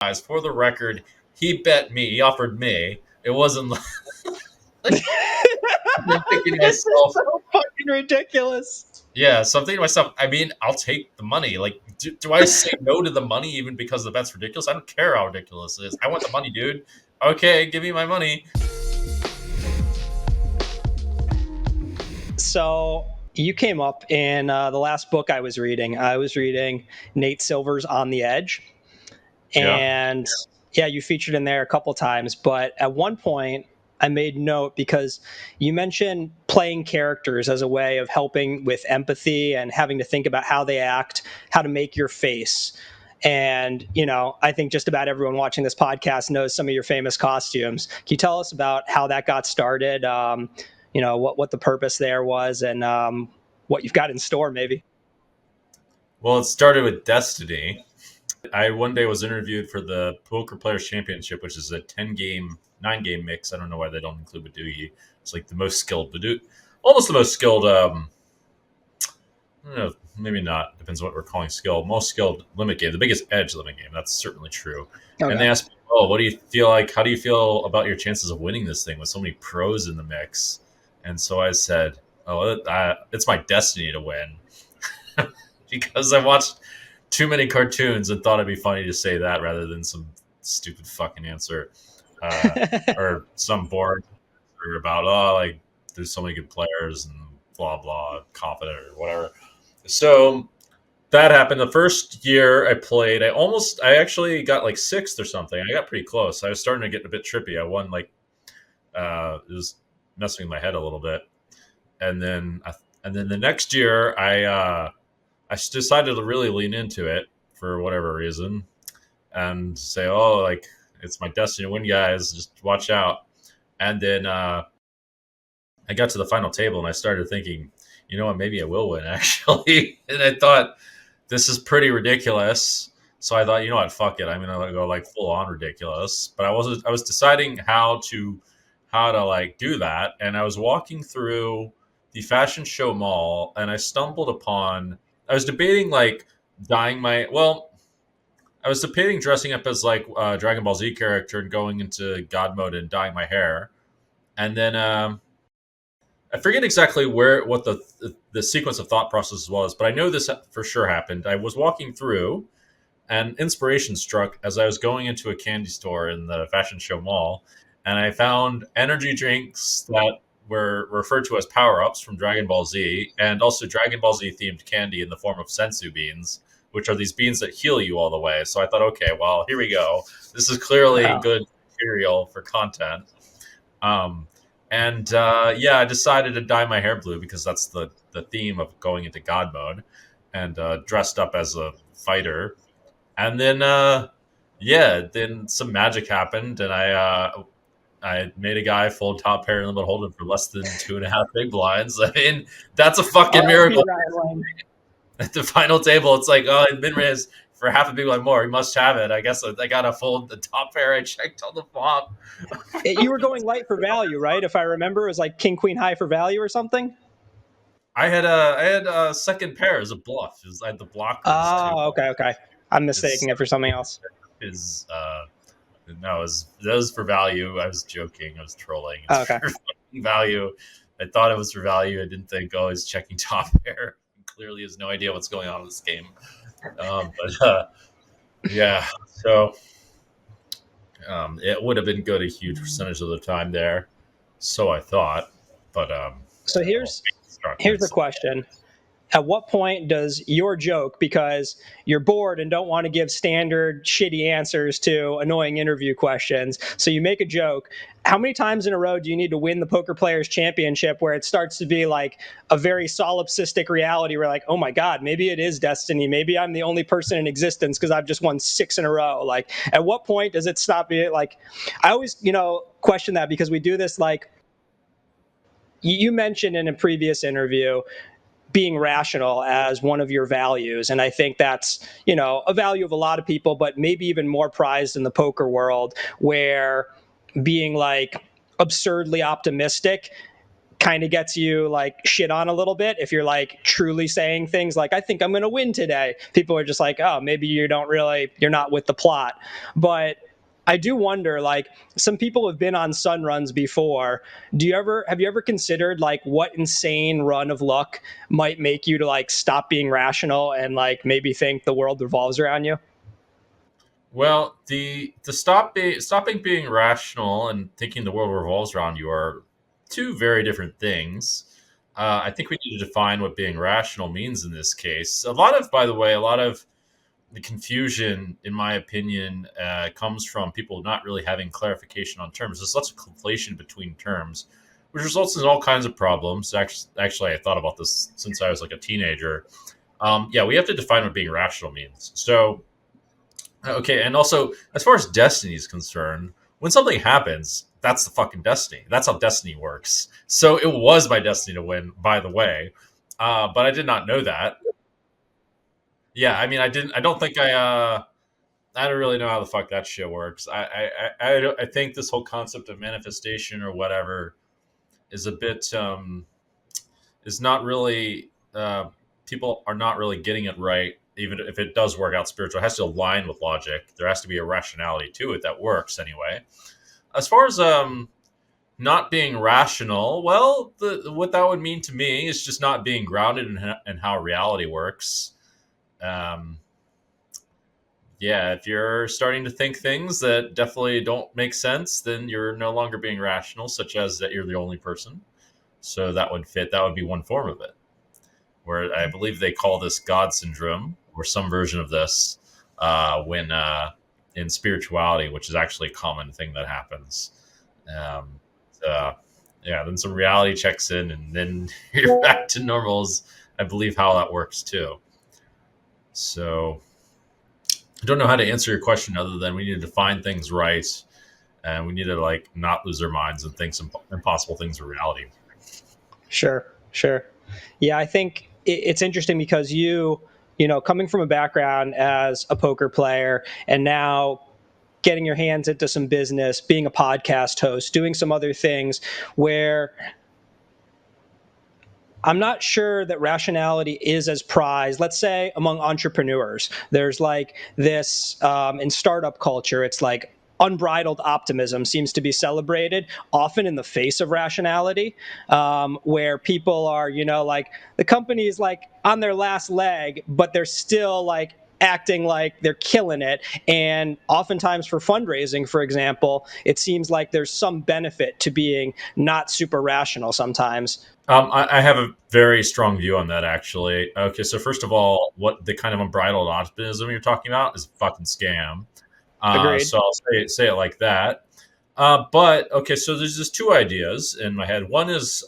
guys, for the record, he bet me. He offered me. It wasn't like I'm thinking to This is myself, so fucking ridiculous. yeah, so I'm thinking to myself, I mean, I'll take the money. Like, do I say no to the money even because the bet's ridiculous? I don't care how ridiculous it is. I want the money, dude. Okay, give me my money. So you came up in the last book I was reading. I was reading Nate Silver's On the Edge. Yeah. And yeah, you featured in there a couple times. But at one point, I made note because you mentioned playing characters as a way of helping with empathy and having to think about how they act, how to make your face. And, I think just about everyone watching this podcast knows some of your famous costumes. Can you tell us about how that got started? What the purpose there was and what you've got in store, maybe? Well, it started with Destiny. I one day was interviewed for the Poker Players Championship, which is a 10-game, 9-game mix. I don't know why they don't include Badoogie. It's like the most skilled Badoogie, almost the most skilled. I don't know, maybe not. Depends on what we're calling skill. Most skilled limit game, the biggest edge limit game. That's certainly true. Okay. And they asked me, "Oh, what do you feel like? How do you feel about your chances of winning this thing with so many pros in the mix?" And so I said, "Oh, it's my destiny to win," because I watched too many cartoons and thought it'd be funny to say that rather than some stupid fucking answer or some boring answer about like there's so many good players and blah blah confident or whatever. So that happened the first year I played. I actually got like sixth or something. I got pretty close. I was starting to get a bit trippy. I won like it was messing with my head a little bit, and then the next year I decided to really lean into it for whatever reason and say, oh, like it's my destiny to win, guys. Just watch out. And then I got to the final table and I started thinking, you know what, maybe I will win actually. And I thought, this is pretty ridiculous. So I thought, you know what, fuck it. I'm gonna go like full on ridiculous. But I was deciding how to like do that. And I was walking through the fashion show mall and I was debating like dyeing my well, I was debating dressing up as like a Dragon Ball Z character and going into God mode and dyeing my hair. And then I forget exactly what the sequence of thought process was, but I know this for sure happened. I was walking through, and inspiration struck as I was going into a candy store in the fashion show mall, and I found energy drinks that were referred to as power ups from Dragon Ball Z, and also Dragon Ball Z themed candy in the form of sensu beans, which are these beans that heal you all the way. So I thought, okay, well, here we go. This is clearly Wow. good material for content. Um, and yeah, I decided to dye my hair blue because that's the theme of going into God mode, and dressed up as a fighter. And then yeah, then some magic happened, and I made a guy full top pair and limit hold'em for less than 2.5 big blinds. I mean, that's a fucking miracle. At the final table, it's like, oh, min raise for half a big blind more. He must have it. I guess I got to fold the top pair. I checked on the flop. You were going light for value, right? If I remember, it was like king queen high for value or something. I had a second pair as a bluff. I had the blockers too. Oh, okay. I'm His mistaking it for something else. his no, that was for value. I was joking. I was trolling. It's Oh, okay. for value. I thought it was for value. I didn't think, oh, he's checking top pair. He clearly has no idea what's going on in this game. But yeah, so it would have been good a huge percentage of the time there. So I thought, but So here's the question. At what point does your joke, because you're bored and don't want to give standard shitty answers to annoying interview questions, so you make a joke, how many times in a row do you need to win the Poker Players Championship where it starts to be like a very solipsistic reality where like, oh my God, maybe it is destiny. Maybe I'm the only person in existence because I've just won 6 in a row. Like, at what point does it stop being like, I always, question that because we do this like, you mentioned in a previous interview being rational as one of your values. And I think that's, a value of a lot of people, but maybe even more prized in the poker world, where being like absurdly optimistic kind of gets you like shit on a little bit if you're like truly saying things like, I think I'm going to win today. People are just like, oh, maybe you're not with the plot. But I do wonder, like, some people have been on sun runs before. Have you ever considered like what insane run of luck might make you to like stop being rational and like maybe think the world revolves around you? Well, the stopping being rational and thinking the world revolves around you are two very different things. I think we need to define what being rational means in this case. By the way, a lot of the confusion, in my opinion, comes from people not really having clarification on terms. There's lots of conflation between terms, which results in all kinds of problems. Actually, I thought about this since I was like a teenager. Yeah, we have to define what being rational means. So, okay, and also as far as destiny is concerned, when something happens, that's the fucking destiny. That's how destiny works. So it was my destiny to win, by the way, but I did not know that. Yeah, I mean, I didn't. I don't think I. I don't really know how the fuck that shit works. I think this whole concept of manifestation or whatever is a bit is not really people are not really getting it right. Even if it does work out spiritual, it has to align with logic. There has to be a rationality to it that works anyway. As far as not being rational, well, what that would mean to me is just not being grounded in how reality works. Um, yeah, if you're starting to think things that definitely don't make sense, then you're no longer being rational, such as that you're the only person. So that would fit. That would be one form of it, where I believe they call this God syndrome or some version of this when in spirituality, which is actually a common thing that happens. Um, uh, yeah, then some reality checks in, and then you're back to normal. Is I believe how that works too. So I don't know how to answer your question other than we need to define things right, and we need to like not lose our minds and think some impossible things are reality. Sure, sure. Yeah, I think it's interesting because you know, coming from a background as a poker player and now getting your hands into some business, being a podcast host, doing some other things where I'm not sure that rationality is as prized, let's say, among entrepreneurs. There's like this in startup culture, it's like unbridled optimism seems to be celebrated, often in the face of rationality, where people are, like the company is like on their last leg, but they're still like acting like they're killing it. And oftentimes for fundraising, for example, it seems like there's some benefit to being not super rational sometimes. I have a very strong view on that, actually. Okay, so first of all, what the kind of unbridled optimism you're talking about is a fucking scam. Agreed. So I'll say it like that. But okay, so there's just two ideas in my head. One is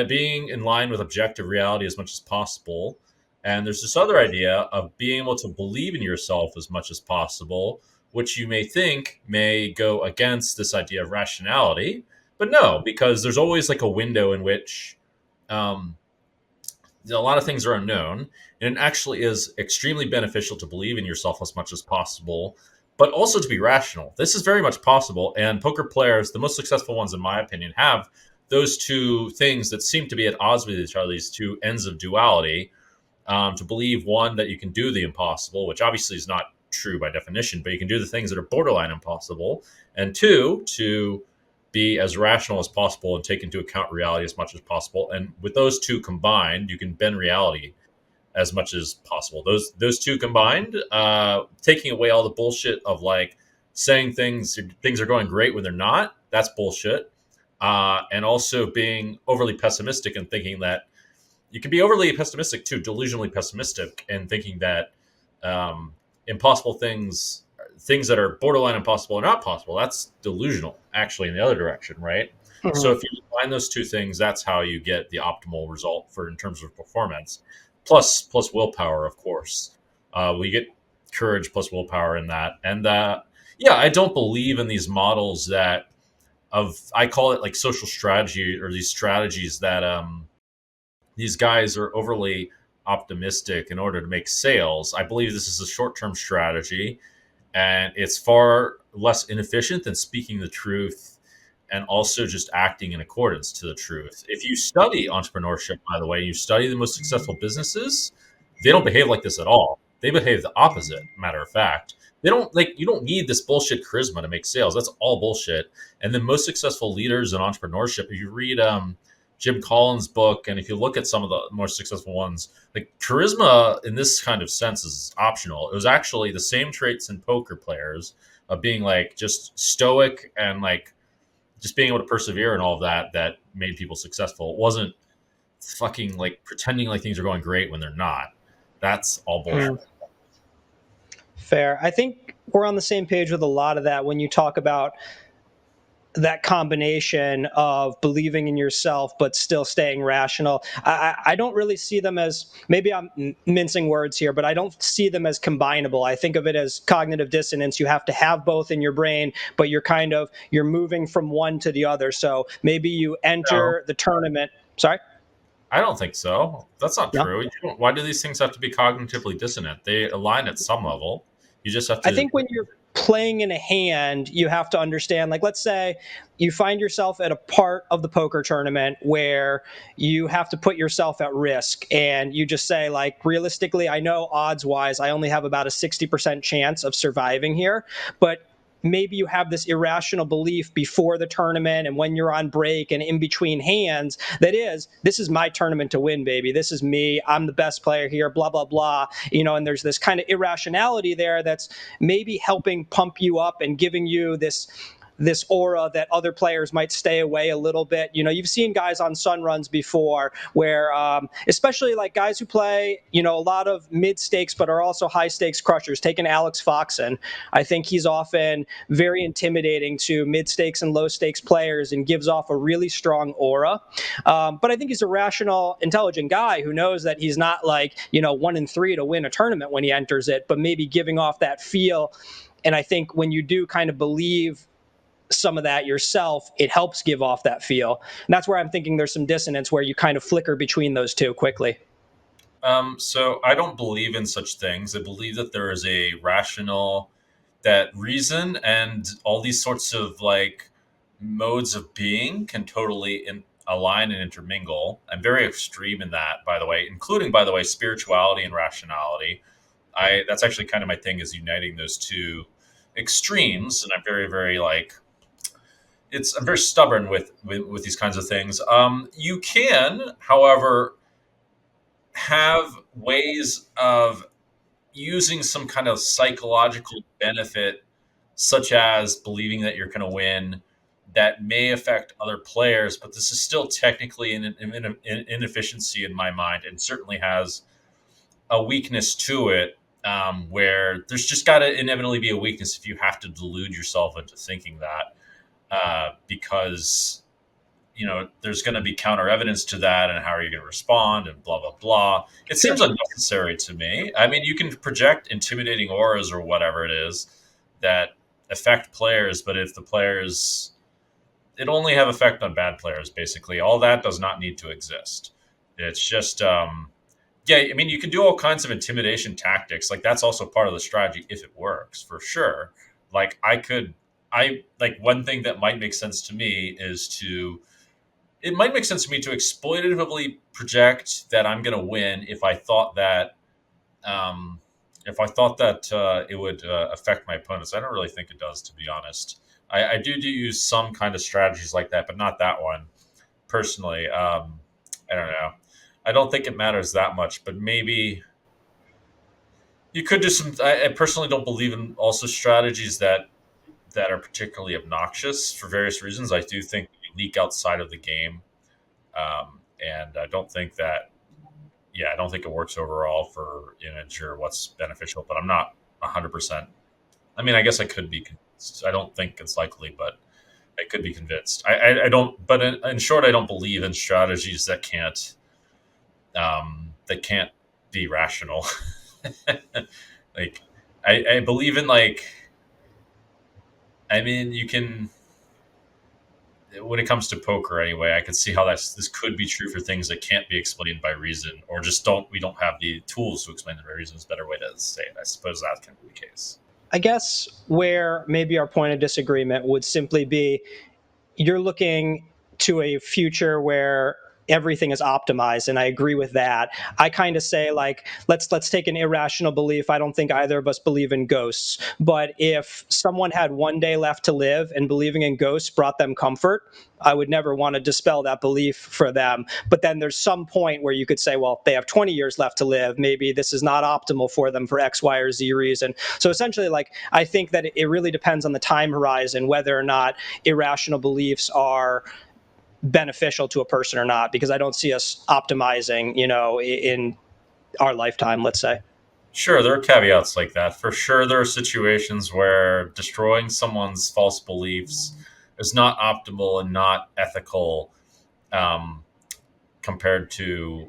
being in line with objective reality as much as possible, and there's this other idea of being able to believe in yourself as much as possible, which you may think may go against this idea of rationality, but no, because there's always like a window in which um, a lot of things are unknown, and it actually is extremely beneficial to believe in yourself as much as possible, but also to be rational. This is very much possible, and poker players, the most successful ones in my opinion, have those two things that seem to be at odds with each other, these two ends of duality. To believe, one, that you can do the impossible, which obviously is not true by definition, but you can do the things that are borderline impossible, and two, to be as rational as possible and take into account reality as much as possible. And with those two combined, you can bend reality as much as possible. Those two combined, taking away all the bullshit of like saying things are going great when they're not. That's bullshit. And also being overly pessimistic and thinking that you can be overly pessimistic too, delusionally pessimistic, and thinking that um, impossible things that are borderline impossible are not possible. That's delusional, actually, in the other direction, right? So Mhm. if you combine those two things, that's how you get the optimal result for in terms of performance. Plus willpower, of course. We get courage plus willpower in that, and yeah, I don't believe in these models that of I call it like social strategy or these strategies that these guys are overly optimistic in order to make sales. I believe this is a short term strategy and it's far less inefficient than speaking the truth and also just acting in accordance to the truth. If you study entrepreneurship, by the way, you study the most successful businesses, they don't behave like this at all. They behave the opposite, matter of fact. They don't like you don't need this bullshit charisma to make sales. That's all bullshit. And the most successful leaders in entrepreneurship, if you read Jim Collins' book, and if you look at some of the more successful ones, like charisma in this kind of sense is optional. It was actually the same traits in poker players of being like just stoic and like just being able to persevere and all of that that made people successful. It wasn't fucking like pretending like things are going great when they're not. That's all bullshit. Fair. I think we're on the same page with a lot of that when you talk about that combination of believing in yourself but still staying rational. I don't really see them as, maybe I'm mincing words here, but I don't see them as combinable. I think of it as cognitive dissonance. You have to have both in your brain, but you're moving from one to the other. So maybe you enter the tournament. Sorry? I don't think so. That's not No? true. Why do these things have to be cognitively dissonant? They align at some level. You just have I to. think when you're playing in a hand, you have to understand, like, let's say you find yourself at a part of the poker tournament where you have to put yourself at risk, and you just say, like, realistically, I know odds wise, I only have about a 60% chance of surviving here, but maybe you have this irrational belief before the tournament and when you're on break and in between hands that this is my tournament to win, baby. This is me. I'm the best player here, blah, blah, blah. And there's this kind of irrationality there that's maybe helping pump you up and giving you this aura that other players might stay away a little bit. You've seen guys on sun runs before where, especially like guys who play, a lot of mid stakes, but are also high stakes crushers. Taking Alex Foxen, I think he's often very intimidating to mid stakes and low stakes players and gives off a really strong aura. But I think he's a rational, intelligent guy who knows that he's not like, 1-3 to win a tournament when he enters it, but maybe giving off that feel. And I think when you do kind of believe some of that yourself, it helps give off that feel. And that's where I'm thinking there's some dissonance where you kind of flicker between those two quickly. So I don't believe in such things. I believe that there is a rational, that reason and all these sorts of like modes of being can totally align and intermingle. I'm very extreme in that, by the way, including, by the way, spirituality and rationality. That's actually kind of my thing, is uniting those two extremes, and I'm very, very like I'm very stubborn with these kinds of things. You can, however, have ways of using some kind of psychological benefit, such as believing that you're going to win, that may affect other players. But this is still technically an inefficiency in my mind, and certainly has a weakness to it, where there's just got to inevitably be a weakness if you have to delude yourself into thinking that, because there's going to be counter evidence to that, and how are you going to respond, and blah, blah, blah. It Sure. seems unnecessary to me. I mean, you can project intimidating auras or whatever it is that affect players, but if the players, it only have effect on bad players, basically. All that does not need to exist. It's just, yeah, I mean, you can do all kinds of intimidation tactics. Like, that's also part of the strategy if it works, for sure. Like, like one thing that might make sense to me is it might make sense to me to exploitatively project that I'm going to win if I thought that, it would affect my opponents. I don't really think it does, to be honest. I do use some kind of strategies like that, but not that one personally. I don't know. I don't think it matters that much, but maybe you could do some. I personally don't believe in also strategies that are particularly obnoxious for various reasons. I do think you leak outside of the game. And I don't think that, yeah, I don't think it works overall for image or what's beneficial, but I'm not 100%. I mean, I guess I could be convinced. I don't think it's likely, but I could be convinced. I don't, but in short, I don't believe in strategies that can't be rational. Like, I believe in, like, I mean, you can, when it comes to poker anyway, I could see how this could be true for things that can't be explained by reason, or just we don't have the tools to explain them by reason is a better way to say it. I suppose that can be the case. I guess where maybe our point of disagreement would simply be, you're looking to a future where everything is optimized, and I agree with that. I kind of say, like, let's take an irrational belief. I don't think either of us believe in ghosts, but if someone had one day left to live and believing in ghosts brought them comfort, I would never want to dispel that belief for them. But then there's some point where you could say, well, they have 20 years left to live, maybe this is not optimal for them for X, Y, or Z reason. So essentially, like, I think that it really depends on the time horizon whether or not irrational beliefs are beneficial to a person or not, because I don't see us optimizing, in our lifetime, let's say. Sure, there are caveats like that. For sure, there are situations where destroying someone's false beliefs is not optimal and not ethical, um, compared to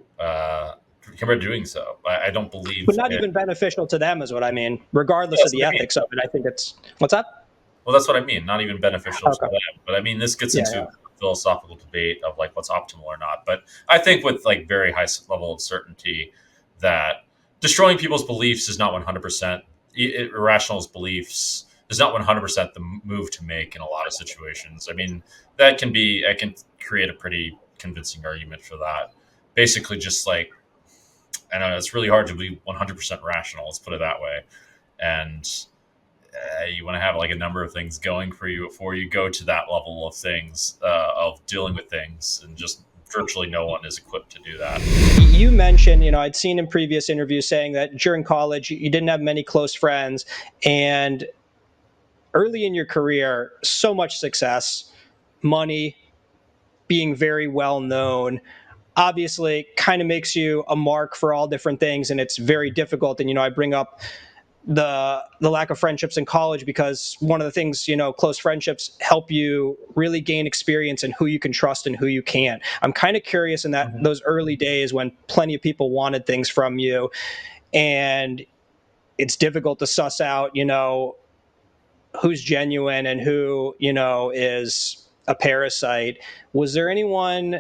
doing so. I don't But believe not it. even beneficial to them is what I mean, regardless of That's the what I mean. ethics of it. I think it's, what's that? Well, that's what I mean. Not even beneficial to Okay. them. But I mean, this gets Yeah, into yeah. a philosophical debate of like what's optimal or not. But I think with like very high level of certainty that destroying people's beliefs is not 100%. Irrational beliefs is not 100% the move to make in a lot of situations. I mean, that can be. I can create a pretty convincing argument for that. Basically, just like I know it's really hard to be 100% rational. Let's put it that way. And you want to have like a number of things going for you before you go to that level of things, of dealing with things, and just virtually no one is equipped to do that. You mentioned, I'd seen in previous interviews saying that during college you didn't have many close friends, and early in your career, so much success, money, being very well known, obviously kind of makes you a mark for all different things, and it's very difficult. And I bring up the lack of friendships in college because one of the things, close friendships help you really gain experience in who you can trust and who you can't. I'm kind of curious in that Mm-hmm. those early days when plenty of people wanted things from you, and it's difficult to suss out, who's genuine and who, is a parasite. Was there anyone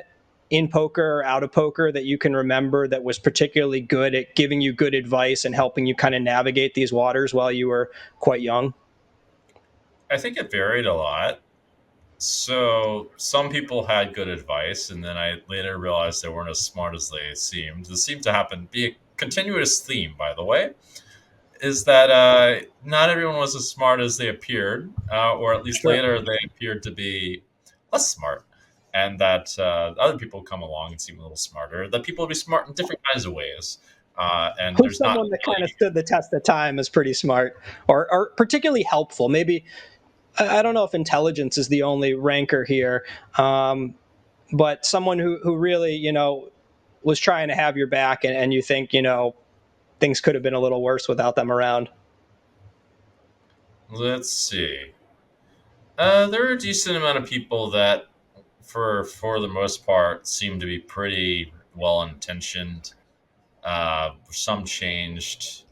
in poker or out of poker that you can remember that was particularly good at giving you good advice and helping you kind of navigate these waters while you were quite young? I think it varied a lot. So some people had good advice, and then I later realized they weren't as smart as they seemed. This seemed to happen be a continuous theme, by the way, is that not everyone was as smart as they appeared, or at least Sure. later they appeared to be less smart, and that other people come along and seem a little smarter. That people will be smart in different kinds of ways, and Who's there's not someone that kind of really. stood the test of time is pretty smart, or particularly helpful? Maybe, I don't know if intelligence is the only ranker here, but someone who really, was trying to have your back, and you think, things could have been a little worse without them around. Let's see. There are a decent amount of people that, for the most part, seem to be pretty well intentioned. Some changed.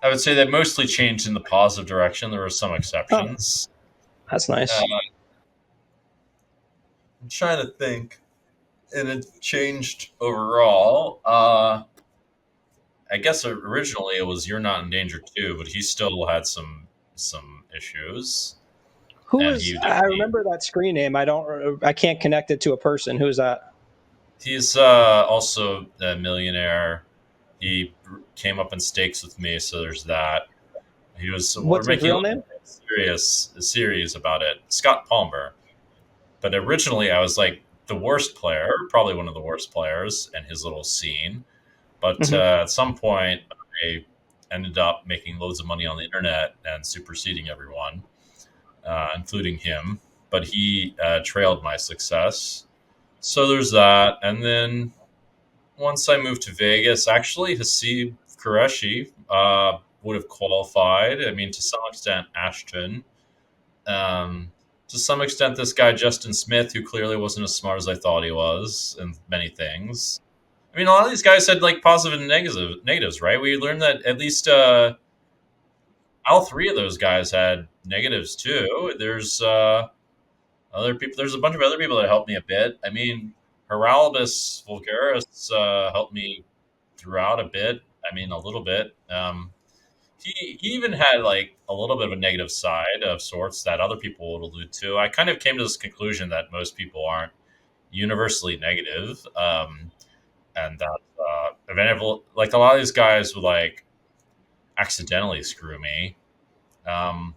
I would say they mostly changed in the positive direction. There were some Oh, exceptions. that's Uh, nice. I'm trying to think, and it changed overall. I guess originally it was "You're Not in Danger Too," but he still had some issues, Who and is? I remember that screen name. I can't connect it to a person. Who's that? he's also a millionaire. He came up in stakes with me, so there's that. We're What's his making real like name? a series about it. Scott Palmer. But originally, I was like the worst player, probably one of the worst players in his little scene. But Mm-hmm. at some point, I ended up making loads of money on the internet and superseding everyone, including him. But he trailed my success. So there's that. And then once I moved to Vegas, actually, Hasib Qureshi would have qualified. I mean, to some extent, Ashton. Um, to some extent, this guy Justin Smith, who clearly wasn't as smart as I thought he was in many things. I mean, a lot of these guys had like positive and negatives, right? We learned that at least all three of those guys had negatives too. There's other people. There's a bunch of other people that helped me a bit. I mean, Heraldus Vulgaris helped me throughout a bit. I mean, a little bit. he even had like a little bit of a negative side of sorts that other people would allude to. I kind of came to this conclusion that most people aren't universally negative, and that like a lot of these guys would like accidentally screw me. Um,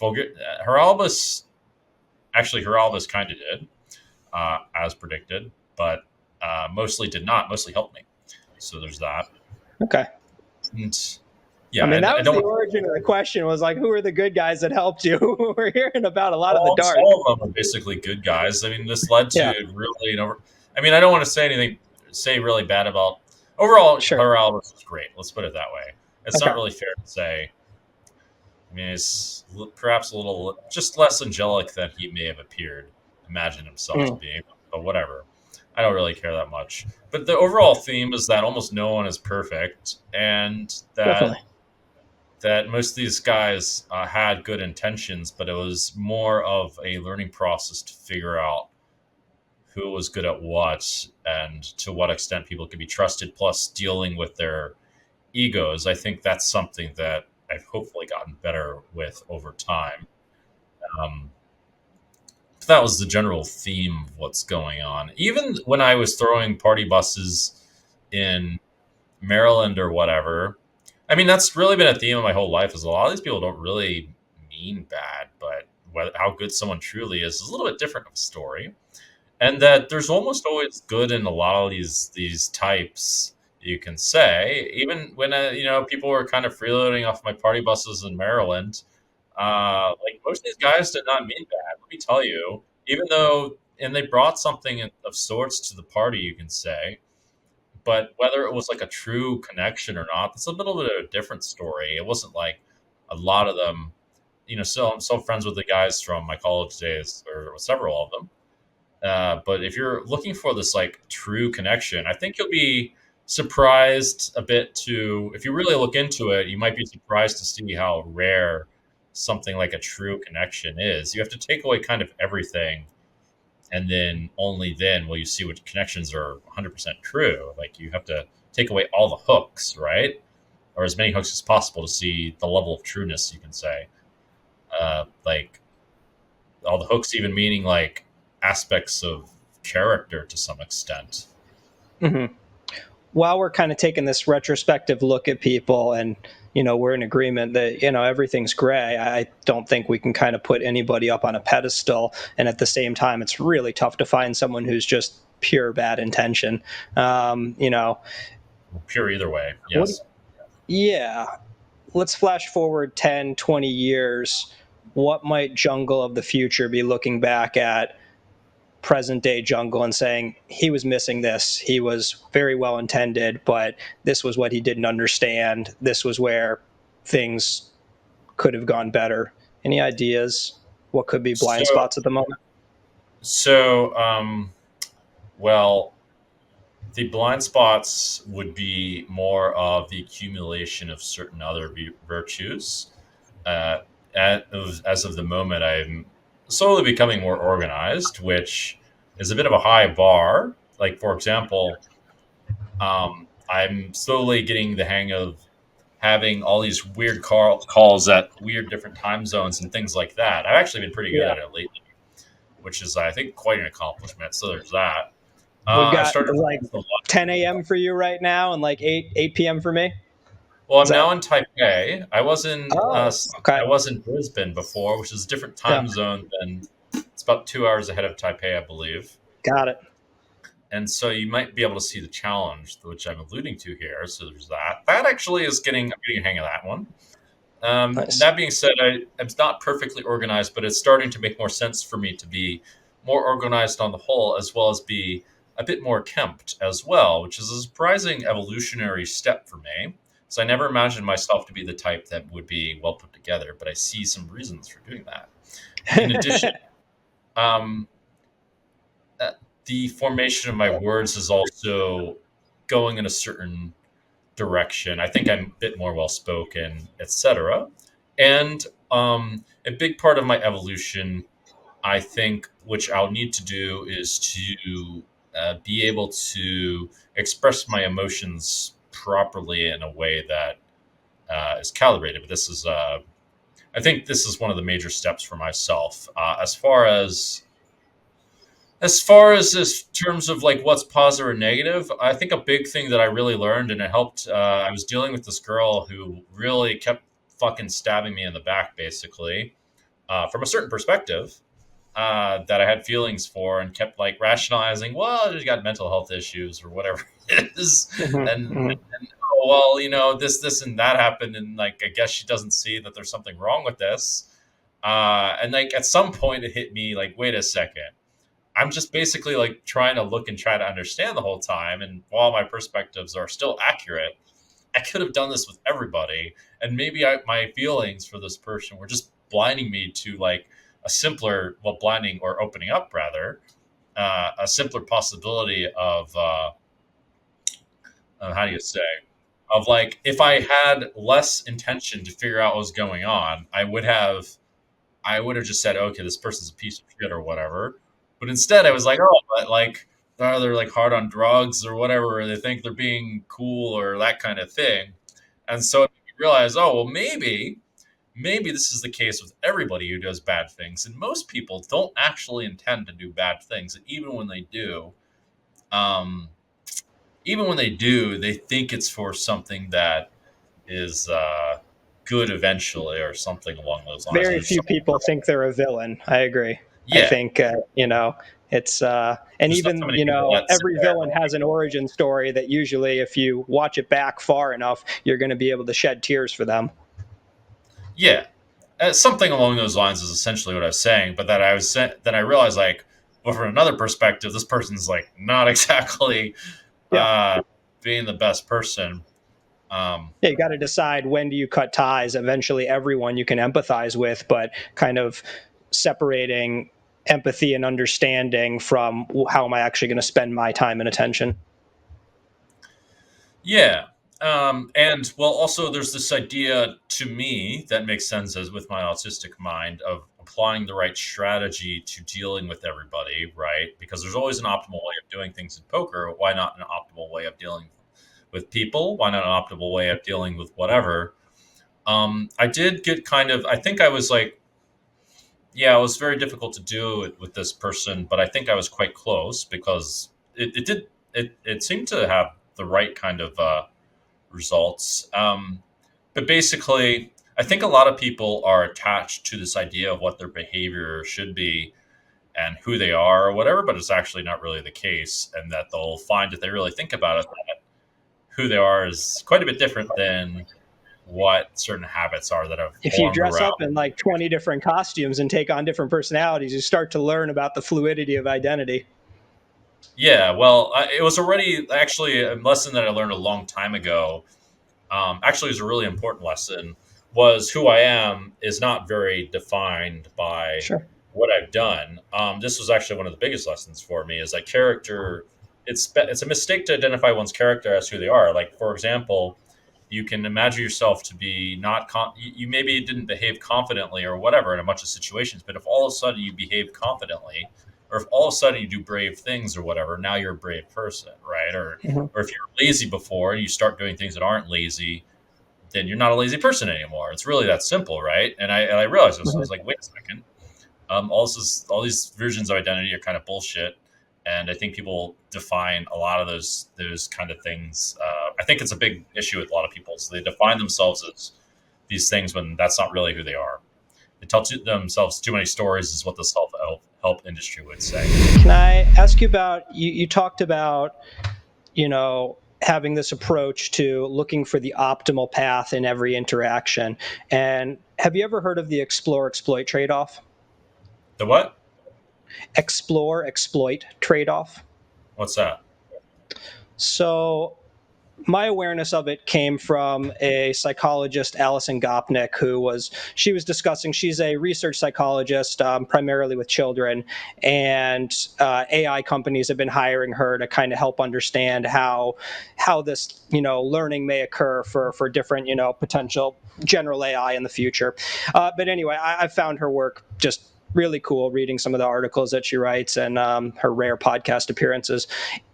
Heralbus Heralbus kind of did, as predicted, but mostly did not. Mostly helped me. So there's that. Okay. And I yeah, mean, that I was the don't. origin of the question, was like, who are the good guys that helped you? We're hearing about a lot of the All, dark. all of them are basically good guys. I mean, this led to Yeah, really, I mean, I don't want to say really bad about overall. sure. Heralbus was great. Let's put it that way. It's Okay. not really fair to say. I mean, it's perhaps a little just less angelic than he may have appeared, imagined himself to Mm, be, but whatever. I don't really care that much. But the overall theme is that almost no one is perfect, and definitely. that most of these guys had good intentions, but it was more of a learning process to figure out who was good at what and to what extent people could be trusted, plus dealing with their egos. I think that's something that I've hopefully gotten better with over time. Um, that was the general theme of what's going on. Even when I was throwing party buses in Maryland or whatever, I mean, that's really been a theme of my whole life. Is a lot of these people don't really mean bad, but how good someone truly is a little bit different of a story. And that there's almost always good in a lot of these types. You can say, even when people were kind of freeloading off my party buses in Maryland, like most of these guys did not mean bad. Let me tell you, even though and they brought something of sorts to the party, you can say, but whether it was like a true connection or not, that's a little bit of a different story. It wasn't like a lot of them, so I'm so friends with the guys from my college days, or several of them. But if you're looking for this like true connection, I think you'll be surprised a bit if you really look into it, you might be surprised to see how rare something like a true connection is. You have to take away kind of everything, and then only then will you see which connections are 100% true. Like you have to take away all the hooks, right? Or as many hooks as possible to see the level of trueness, you can say. Like all the hooks, even meaning like aspects of character to some extent. Mm-hmm. While we're kind of taking this retrospective look at people, and we're in agreement that everything's gray, I don't think we can kind of put anybody up on a pedestal, and at the same time it's really tough to find someone who's just pure bad intention. Pure either way, What, yes. yeah, let's flash forward 10, 20 years. What might Jungle of the future be looking back at present day Jungle and saying he was missing this? He was very well intended, but this was what he didn't understand. This was where things could have gone better. Any ideas? What could be blind So, spots at the moment? so, well, the blind spots would be more of the accumulation of certain other virtues. Uh, as of the moment, I'm slowly becoming more organized, which is a bit of a high bar. Like, for example, I'm slowly getting the hang of having all these weird calls at weird different time zones and things like that. I've actually been pretty good Yeah, at it lately, which is, I think, quite an accomplishment. So there's that. we've I've got started to like practice a lot. 10 a.m. for you right now, and like 8 p.m. for me. Well, Is I'm now that? in Taipei. Oh, okay. I was in Brisbane before, which is a different Yeah, time zone than it's about 2 hours ahead of Taipei, I believe. got it. And so you might be able to see the challenge, which I'm alluding to here. So there's that. That actually is I'm getting a hang of that one. Nice. That being said, I'm not perfectly organized, but it's starting to make more sense for me to be more organized on the whole, as well as be a bit more kempt as well, which is a surprising evolutionary step for me. So I never imagined myself to be the type that would be well put together, but I see some reasons for doing that. In addition, um, uh, the formation of my words is also going in a certain direction. I think I'm a bit more well spoken, etc. And a big part of my evolution, I think, which I'll need to do, is to be able to express my emotions properly in a way that is calibrated. But this is, I think, this is one of the major steps for myself. As far as this terms of like what's positive or negative, I think a big thing that I really learned and it helped. I was dealing with this girl who really kept fucking stabbing me in the back, basically, from a certain perspective that I had feelings for, and kept like rationalizing, well, she's got mental health issues or whatever it is, and oh, well, this and that happened, and like I guess she doesn't see that there's something wrong with this. And like at some point, it hit me like, wait a second. I'm just basically like trying to look and try to understand the whole time. And while my perspectives are still accurate, I could have done this with everybody. And maybe my feelings for this person were just blinding me to like a simpler, well, blinding or opening up rather, a simpler possibility of how do you say, of like, if I had less intention to figure out what was going on, I would have just said, okay, this person's a piece of shit or whatever. But instead, I was like, oh, but like, they're like hard on drugs or whatever, or they think they're being cool or that kind of thing. And so you realize, oh, well, maybe this is the case with everybody who does bad things. And most people don't actually intend to do bad things. And um, even when they do, they think it's for something that is good eventually or something along those lines. Very few people think they're a villain. I agree. I Yeah, think, it's, and there's not so even, many people that sit every there. villain has an origin story that usually, if you watch it back far enough, you're going to be able to shed tears for them. Yeah, something along those lines is essentially what I was saying. But then I realized, like, well, from another perspective, this person's like not exactly Yeah. uh, being the best person. Yeah, you got to decide when do you cut ties. Eventually, everyone you can empathize with, but kind of separating empathy and understanding from how am I actually going to spend my time and attention. Yeah. And well, also there's this idea to me that makes sense as with my autistic mind of applying the right strategy to dealing with everybody, right? Because there's always an optimal way of doing things in poker. Why not an optimal way of dealing with people? Why not an optimal way of dealing with whatever? I did get kind of, I think I was like, yeah, it was very difficult to do it with this person, but I think I was quite close because it seemed to have the right kind of results. But basically, I think a lot of people are attached to this idea of what their behavior should be and who they are or whatever, but it's actually not really the case. And that they'll find if they really think about it, that who they are is quite a bit different than what certain habits are that have If you formed dress up around. in like 20 different costumes and take on different personalities, you start to learn about the fluidity of identity. Yeah, well, it was already actually a lesson that I learned a long time ago. Actually, it was a really important lesson. Was who I am is not very defined by Sure. what I've done. This was actually one of the biggest lessons for me. Is that character? It's a mistake to identify one's character as who they are. Like for example, you can imagine yourself to be not you maybe didn't behave confidently or whatever in a bunch of situations, but if all of a sudden you behave confidently, or if all of a sudden you do brave things or whatever, now you're a brave person, right? Mhm. Or if you're lazy before and you start doing things that aren't lazy, then you're not a lazy person anymore. It's really that simple, right? And I realized this. I was Mhm. like, wait a second. All these versions of identity are kind of bullshit, and I think people define a lot of those kind of things. I think it's a big issue with a lot of people. So they define themselves as these things when that's not really who they are. They tell themselves too many stories, is what the self help industry would say. Can I ask you about you talked about, having this approach to looking for the optimal path in every interaction. And have you ever heard of the explore exploit trade off? The what? Explore exploit trade off. What's that? So my awareness of it came from a psychologist, Alison Gopnik, she was discussing. She's a research psychologist, primarily with children, and AI companies have been hiring her to kind of help understand how this learning may occur for different potential general AI in the future. But anyway, I found her work just really cool, reading some of the articles that she writes and her rare podcast appearances.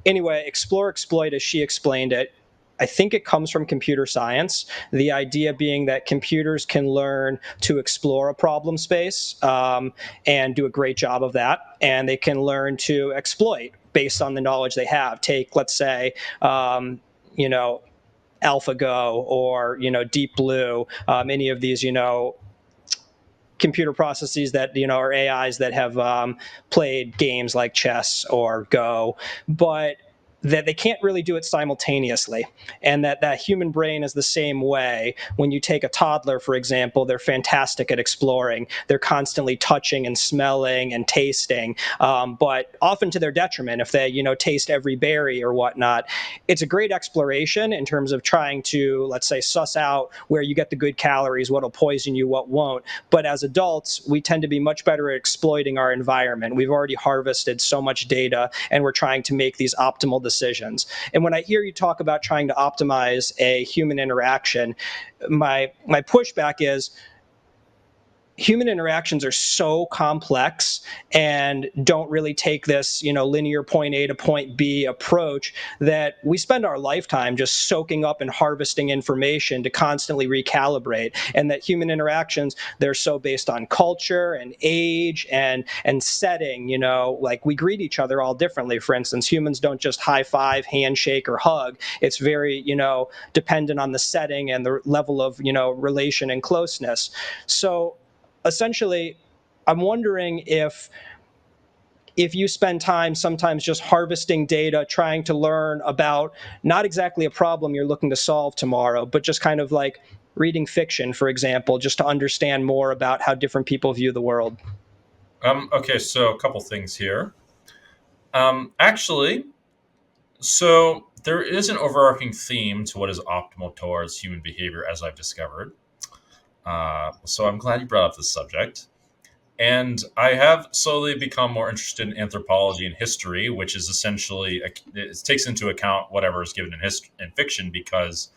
Anyway, explore exploit, as she explained it, I think it comes from computer science. The idea being that computers can learn to explore a problem space and do a great job of that, and they can learn to exploit based on the knowledge they have. Take, let's say, AlphaGo or Deep Blue, any of these computer processes that are AIs that have played games like chess or Go, but that they can't really do it simultaneously, and that human brain is the same way. When you take a toddler, for example, they're fantastic at exploring. They're constantly touching and smelling and tasting, but often to their detriment if they taste every berry or whatnot. It's a great exploration in terms of trying to, let's say, suss out where you get the good calories, what'll poison you, what won't. But as adults, we tend to be much better at exploiting our environment. We've already harvested so much data, and we're trying to make these optimal decisions. And when I hear you talk about trying to optimize a human interaction, my pushback is human interactions are so complex and don't really take this, linear point A to point B approach, that we spend our lifetime just soaking up and harvesting information to constantly recalibrate. And that human interactions, they're so based on culture and age and setting, like we greet each other all differently. For instance, humans don't just high five, handshake, or hug. It's very, dependent on the setting and the level of, relation and closeness. So essentially, I'm wondering if you spend time sometimes just harvesting data, trying to learn about not exactly a problem you're looking to solve tomorrow, but just kind of like reading fiction, for example, just to understand more about how different people view the world. Okay, so a couple things here. Actually, so there is an overarching theme to what is optimal towards human behavior, as I've discovered. So I'm glad you brought up this subject. And I have slowly become more interested in anthropology and history, which is essentially it takes into account whatever is given in fiction, because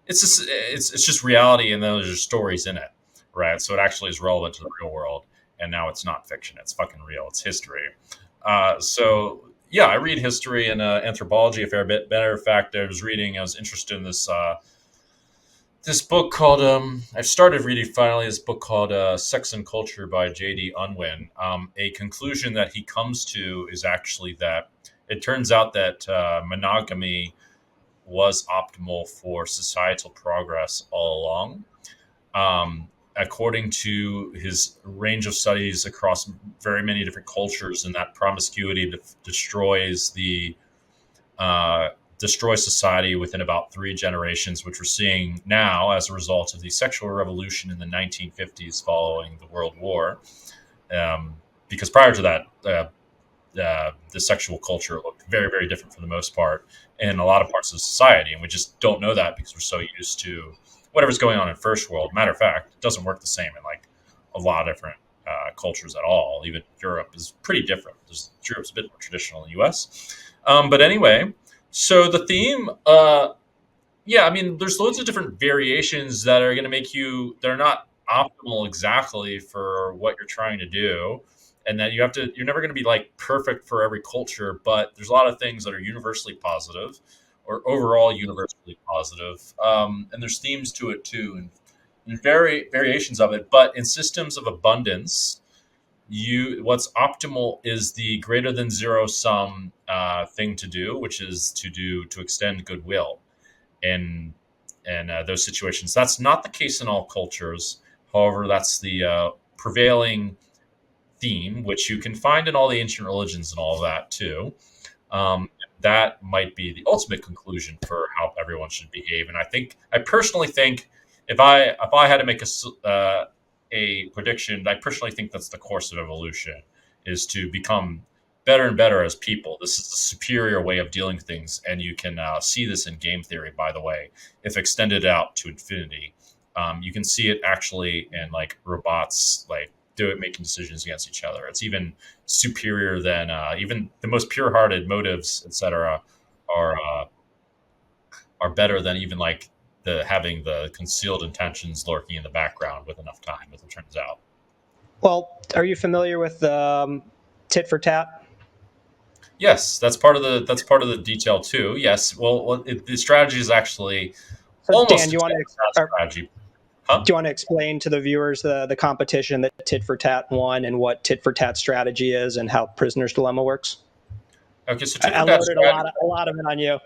it's just reality, and then there's stories in it, right? So it actually is relevant to the real world, and now it's not fiction; it's fucking real. It's history. So yeah, I read history and anthropology a fair bit. Matter of fact, I was interested in this book called I've started reading finally this book called Sex and Culture by J.D. Unwin. A conclusion that he comes to is actually that it turns out that monogamy was optimal for societal progress all along. According to his range of studies across very many different cultures, and that promiscuity destroys society within about 3 generations, which we're seeing now as a result of the sexual revolution in the 1950s following the World War. Because prior to that, the sexual culture looked very, very different for the most part in a lot of parts of society. And we just don't know that because we're so used to whatever's going on in first world. Matter of fact, it doesn't work the same in like a lot of different cultures at all. Even Europe is pretty different. Europe's a bit more traditional in the US. But anyway, so the theme, yeah, I mean, there's loads of different variations that are going to they're not optimal exactly for what you're trying to do. And that you're never going to be like perfect for every culture, but there's a lot of things that are universally positive or overall universally positive. And there's themes to it too, and variations of it. But in systems of abundance, what's optimal is the greater than zero sum thing to do, which is to extend goodwill in those situations. That's not the case in all cultures. However, that's the prevailing theme, which you can find in all the ancient religions and all of that too. That might be the ultimate conclusion for how everyone should behave. And I personally think, if I had to make a prediction, I personally think that's the course of evolution, is to become better and better as people. This is the superior way of dealing with things, and you can see this in game theory, by the way, if extended out to infinity. You can see it actually in like robots, like making decisions against each other. It's even superior than even the most pure-hearted motives, etc. Are better than even like having the concealed intentions lurking in the background with enough time, as it turns out. Well, are you familiar with tit for tat? Yes, that's part of the detail too. Yes, well, the strategy is actually So Dan, almost do you want exactly that strategy. Huh? to explain to the viewers the competition that tit for tat won and what tit for tat strategy is and how prisoner's dilemma works? Okay, so tit I for tat loaded strategy. a lot of it on you.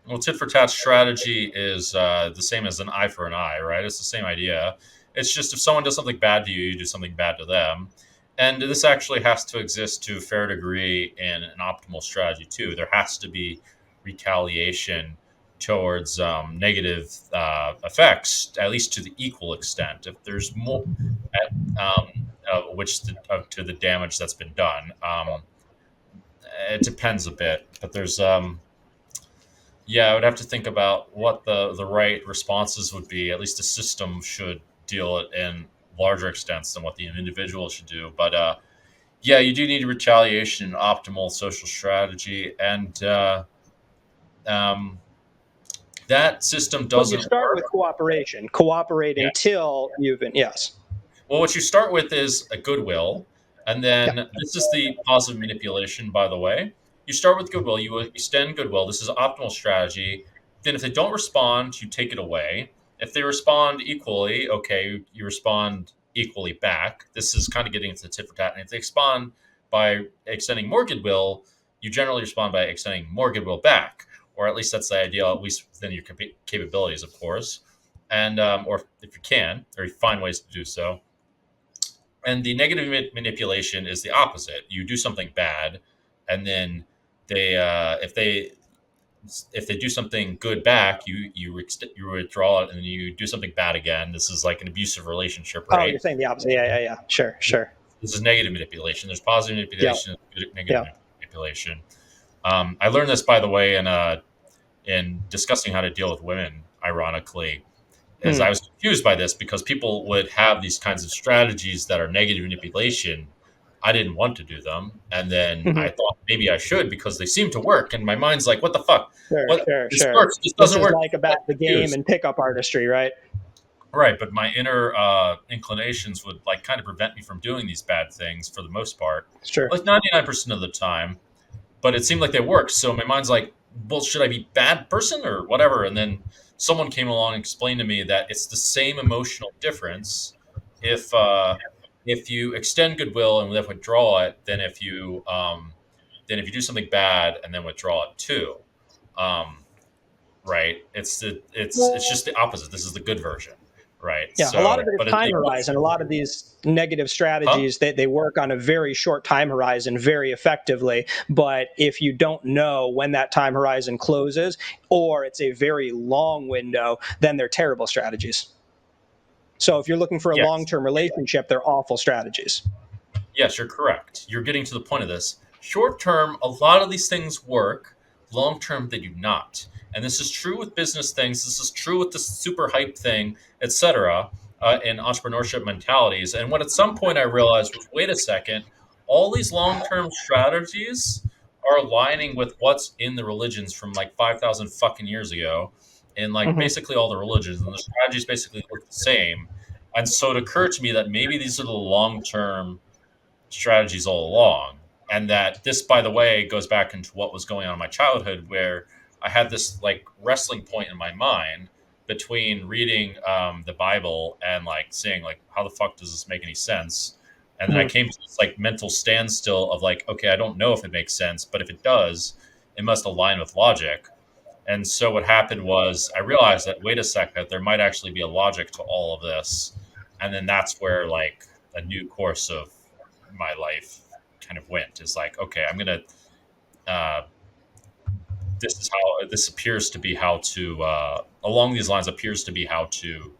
Well, tit for tat strategy is the same as an eye for an eye, right? It's the same idea. It's just if someone does something bad to you, you do something bad to them. And this actually has to exist to a fair degree in an optimal strategy, too. There has to be retaliation towards negative effects, at least to the equal extent. If there's more, to the damage that's been done, it depends a bit. But there's yeah, I would have to think about what the right responses would be. At least the system should deal it in larger extents than what the individual should do. But yeah, you do need retaliation and optimal social strategy, and um, that system But you doesn't start with work. cooperation. Cooperate Yes. until you've been, yes. Well, what you start with is a goodwill, and Yeah. then this is the positive manipulation, by the way. You start with goodwill, you extend goodwill. This is optimal strategy. Then, if they don't respond, you take it away. If they respond equally, okay, you respond equally back. This is kind of getting into the tit for tat. And if they respond by extending more goodwill, you generally respond by extending more goodwill back, or at least that's the ideal, at least within your capabilities, of course. And or if you can, or you find ways to do so. And the negative manipulation is the opposite. You do something bad, and then they if they do something good back, you withdraw it, and then you do something bad again. This is like an abusive relationship, Oh, you're right? saying the opposite. Yeah. Sure, sure. This is negative manipulation. There's positive Yeah, manipulation, negative yeah. manipulation. I learned this, by the way, in discussing how to deal with women. Ironically, is I Hmm. was confused by this because people would have these kinds of strategies that are negative manipulation. I didn't want to do them, and then Hmm. I thought maybe I should because they seem to work. And my mind's like, "What the fuck? Sure, What sure, this sure. works? This This doesn't is work." like I'm about the game confused. and pickup artistry, right? Right, but my inner inclinations would like kind of prevent me from doing these bad things for the most part, Sure. like 99% of the time. But it seemed like they worked. So my mind's like, well, should I be bad person or whatever? And then someone came along and explained to me that it's the same emotional difference if if you extend goodwill and then withdraw it than if you do something bad and then withdraw it too. Um, right? It's just the opposite. This is the good version, right? Yeah, a lot of So, it is but time the horizon. A lot of these negative huh? strategies, they work on a very short time horizon very effectively. But if you don't know when that time horizon closes, or it's a very long window, then they're terrible strategies. So if you're looking for a Yes. long-term relationship, they're awful strategies. Yes, you're correct. You're getting to the point of this. Short term, a lot of these things work. Long term, they do not. And this is true with business things. This is true with the super hype thing, etc. In entrepreneurship mentalities. And when at some point I realized, wait a second, all these long term strategies are aligning with what's in the religions from like 5,000 fucking years ago, in like Hmm. basically all the religions, and the strategies basically look the same. And so it occurred to me that maybe these are the long term strategies all along. And that this, by the way, goes back into what was going on in my childhood, where I had this like wrestling point in my mind between reading the Bible and like saying like, how the fuck does this make any sense? And then I Hmm. came to this like mental standstill of like, okay, I don't know if it makes sense, but if it does, it must align with logic. And so what happened was I realized that wait a second, there might actually be a logic to all of this. And then that's where like a new course of my life kind of went. Is like, okay, I'm gonna. Uh, this is how this appears to be how to along these lines appears to be how to,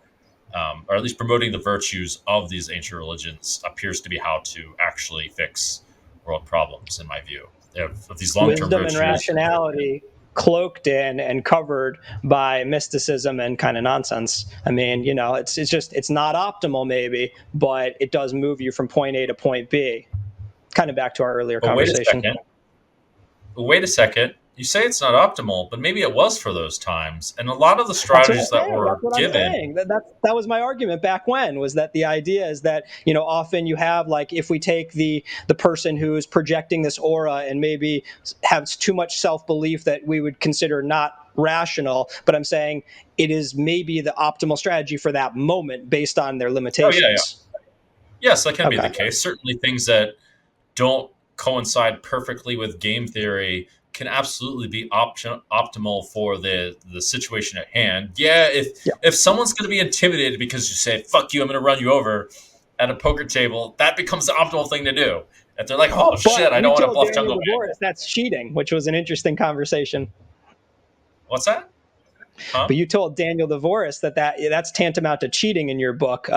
or at least promoting the virtues of these ancient religions appears to be how to actually fix world problems. In my view, of these long term Wisdom and virtues. rationality cloaked in and covered by mysticism and kind of nonsense. I mean, it's just it's not optimal maybe, but it does move you from point A to point B. Kind of back to our earlier But wait a conversation. second. Wait a second. you say it's not optimal, but maybe it was for those times. And a lot of the strategies that were That's what I'm given. saying. That was my argument back when, was that the idea is that, often you have, like, if we take the person who's projecting this aura and maybe has too much self-belief that we would consider not rational, but I'm saying it is maybe the optimal strategy for that moment based on their Oh yeah, yeah. limitations. Yes, that can be the Okay. case. Certainly, things that don't coincide perfectly with game theory can absolutely be optimal for the situation at hand. Yeah, Yeah. if someone's going to be intimidated because you say "fuck you," I'm going to run you over at a poker table, that becomes the optimal thing to do. If they're like, "Oh But shit, I you don't want to told bluff Daniel Jungleman," Laboris that's cheating, which was an interesting conversation. what's that? Huh? But you told Daniel Devoris that's tantamount to cheating in your book,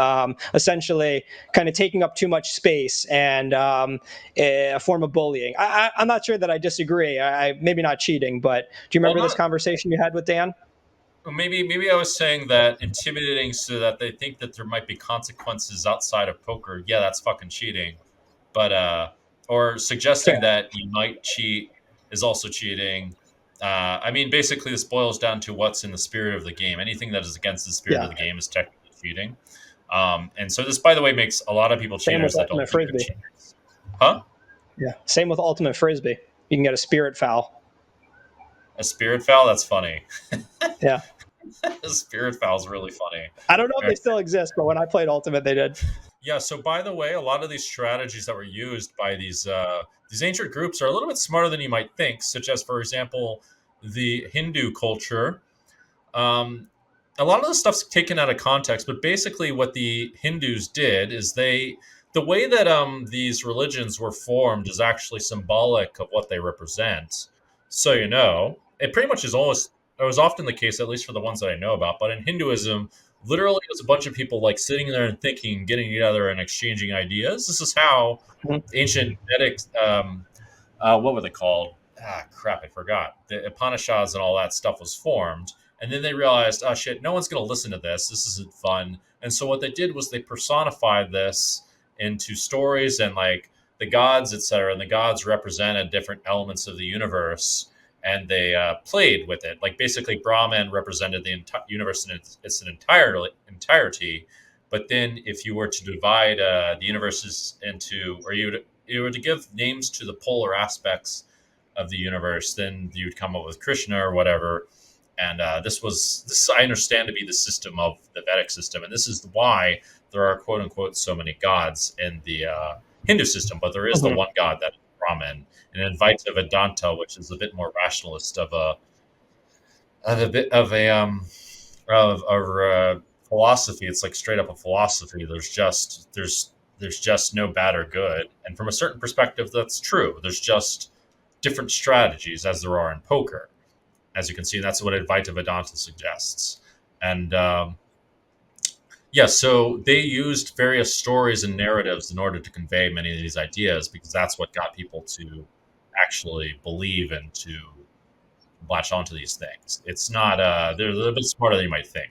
essentially kind of taking up too much space and a form of bullying. I'm not sure that I disagree. Maybe not cheating, but do you Well, remember this not conversation you had with Dan? maybe I was saying that intimidating so that they think that there might be consequences outside of poker. Yeah, that's fucking cheating. But or suggesting Fair. that you might cheat is also cheating. I mean, basically, this boils down to what's in the spirit of the game. Anything that is against the spirit of Yeah. the game is technically cheating. And so this, by the way, makes a lot of people Same with cheaters that don't Ultimate think they're Frisbee. cheaters. Huh? Yeah. Same with Ultimate Frisbee. You can get a spirit foul. A spirit foul? That's funny. Yeah. A spirit foul is really funny. I don't know if they still exist, but when I played Ultimate, they did. Yeah. So, by the way, a lot of these strategies that were used by these ancient groups are a little bit smarter than you might think. Such as, for example, the Hindu culture. Um, a lot of the stuff's taken out of context, but basically, what the Hindus did is the way that these religions were formed is actually symbolic of what they represent. So it pretty much is almost it was often the case, at least for the ones that I know about. But in Hinduism, literally, it was a bunch of people like sitting there and thinking, getting together, and exchanging ideas. This is how Mhm. ancient Vedic, what were they called? Ah, crap, I forgot. The Upanishads and all that stuff was formed. And then they realized, oh shit, no one's going to listen to this. This isn't fun. And so what they did was they personified this into stories and like the gods, etc. And the gods represented different elements of the universe, and they played with it. Like basically, Brahman represented the universe in its entirety. But then, if you were to divide the universes into, or you were to give names to the polar aspects of the universe, then you'd come up with Krishna or whatever. And this I understand to be the system of the Vedic system, and this is why there are quote unquote so many gods in the Hindu system, but there is the Mhm. one god that is Brahman, and Advaita Vedanta, which is a bit more rationalist of a bit of a philosophy. It's like straight up a philosophy. There's just no bad or good, and from a certain perspective, that's true. There's just different strategies as there are in poker, as you can see. And that's what Advaita Vedanta suggests. And yeah, so they used various stories and narratives in order to convey many of these ideas because that's what got people to actually believe and to latch onto these things. It's not, they're a little bit smarter than you might think.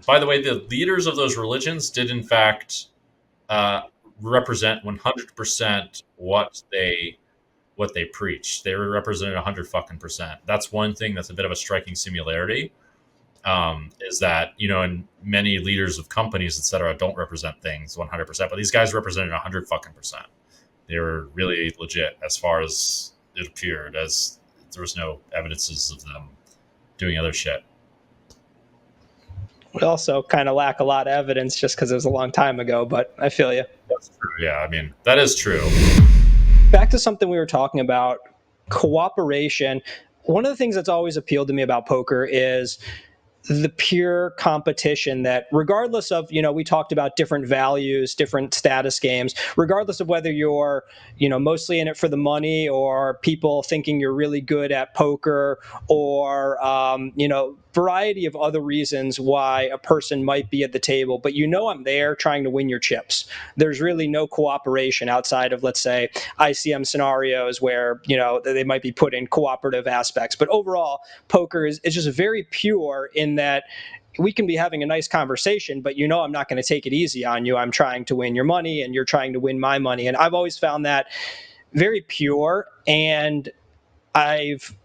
By the way, the leaders of those religions did, in fact, uh, represent 100% what they preach. They represented 100 fucking percent. That's one thing that's a bit of a striking similarity. Is that and many leaders of companies, etc., don't represent things 100%, but these guys represented 100 fucking percent. They were really legit as far as it appeared, as there was no evidences of them doing other shit. We also kind of lack a lot of evidence just because it was a long time ago, but I feel you. That's true. Yeah, I mean that is true. Back to something we were talking about, cooperation. One of the things that's always appealed to me about poker is the pure competition that, regardless of, we talked about different values, different status games, regardless of whether you're, mostly in it for the money, or people thinking you're really good at poker, or variety of other reasons why a person might be at the table, but I'm there trying to win your chips. There's really no cooperation outside of, let's say, ICM scenarios where they might be put in cooperative aspects, but overall poker is just very pure in that we can be having a nice conversation, but I'm not going to take it easy on you. I'm trying to win your money and you're trying to win my money. And I've always found that very pure. And I've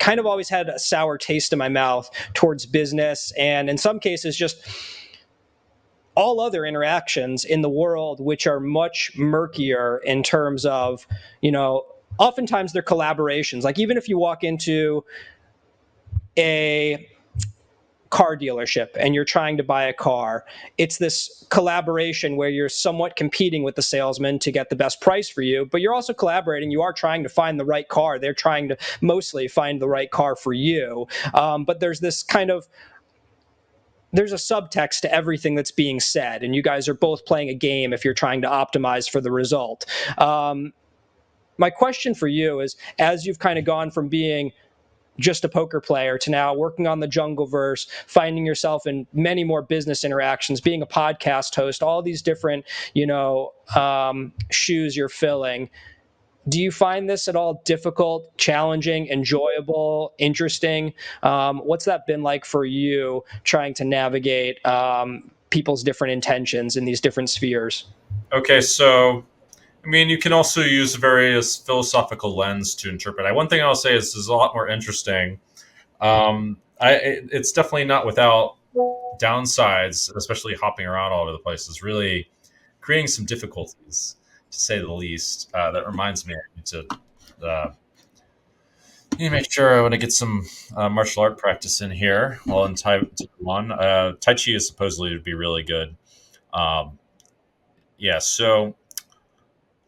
kind of always had a sour taste in my mouth towards business, and in some cases just all other interactions in the world, which are much murkier in terms of, oftentimes they're collaborations. Like even if you walk into a car dealership and you're trying to buy a car, it's this collaboration where you're somewhat competing with the salesman to get the best price for you, but you're also collaborating. You are trying to find the right car. They're trying to mostly find the right car for you. But there's this kind of there's a subtext to everything that's being said, and you guys are both playing a game if you're trying to optimize for the result. My question for you is, as you've kind of gone from being just a poker player to now working on the Jungleverse, finding yourself in many more business interactions, being a podcast host, all these different, shoes you're filling. Do you find this at all difficult, challenging, enjoyable, interesting? What's that been like for you trying to navigate people's different intentions in these different spheres? Okay, so I mean, you can also use various philosophical lens to interpret. One thing I'll say is this is a lot more interesting. It's definitely not without downsides, especially hopping around all over the place. Is really creating some difficulties, to say the least. That reminds me, I need to make sure I want to get some martial art practice in here while in Taiwan. Tai Chi is supposedly to be really good. Um, yeah, so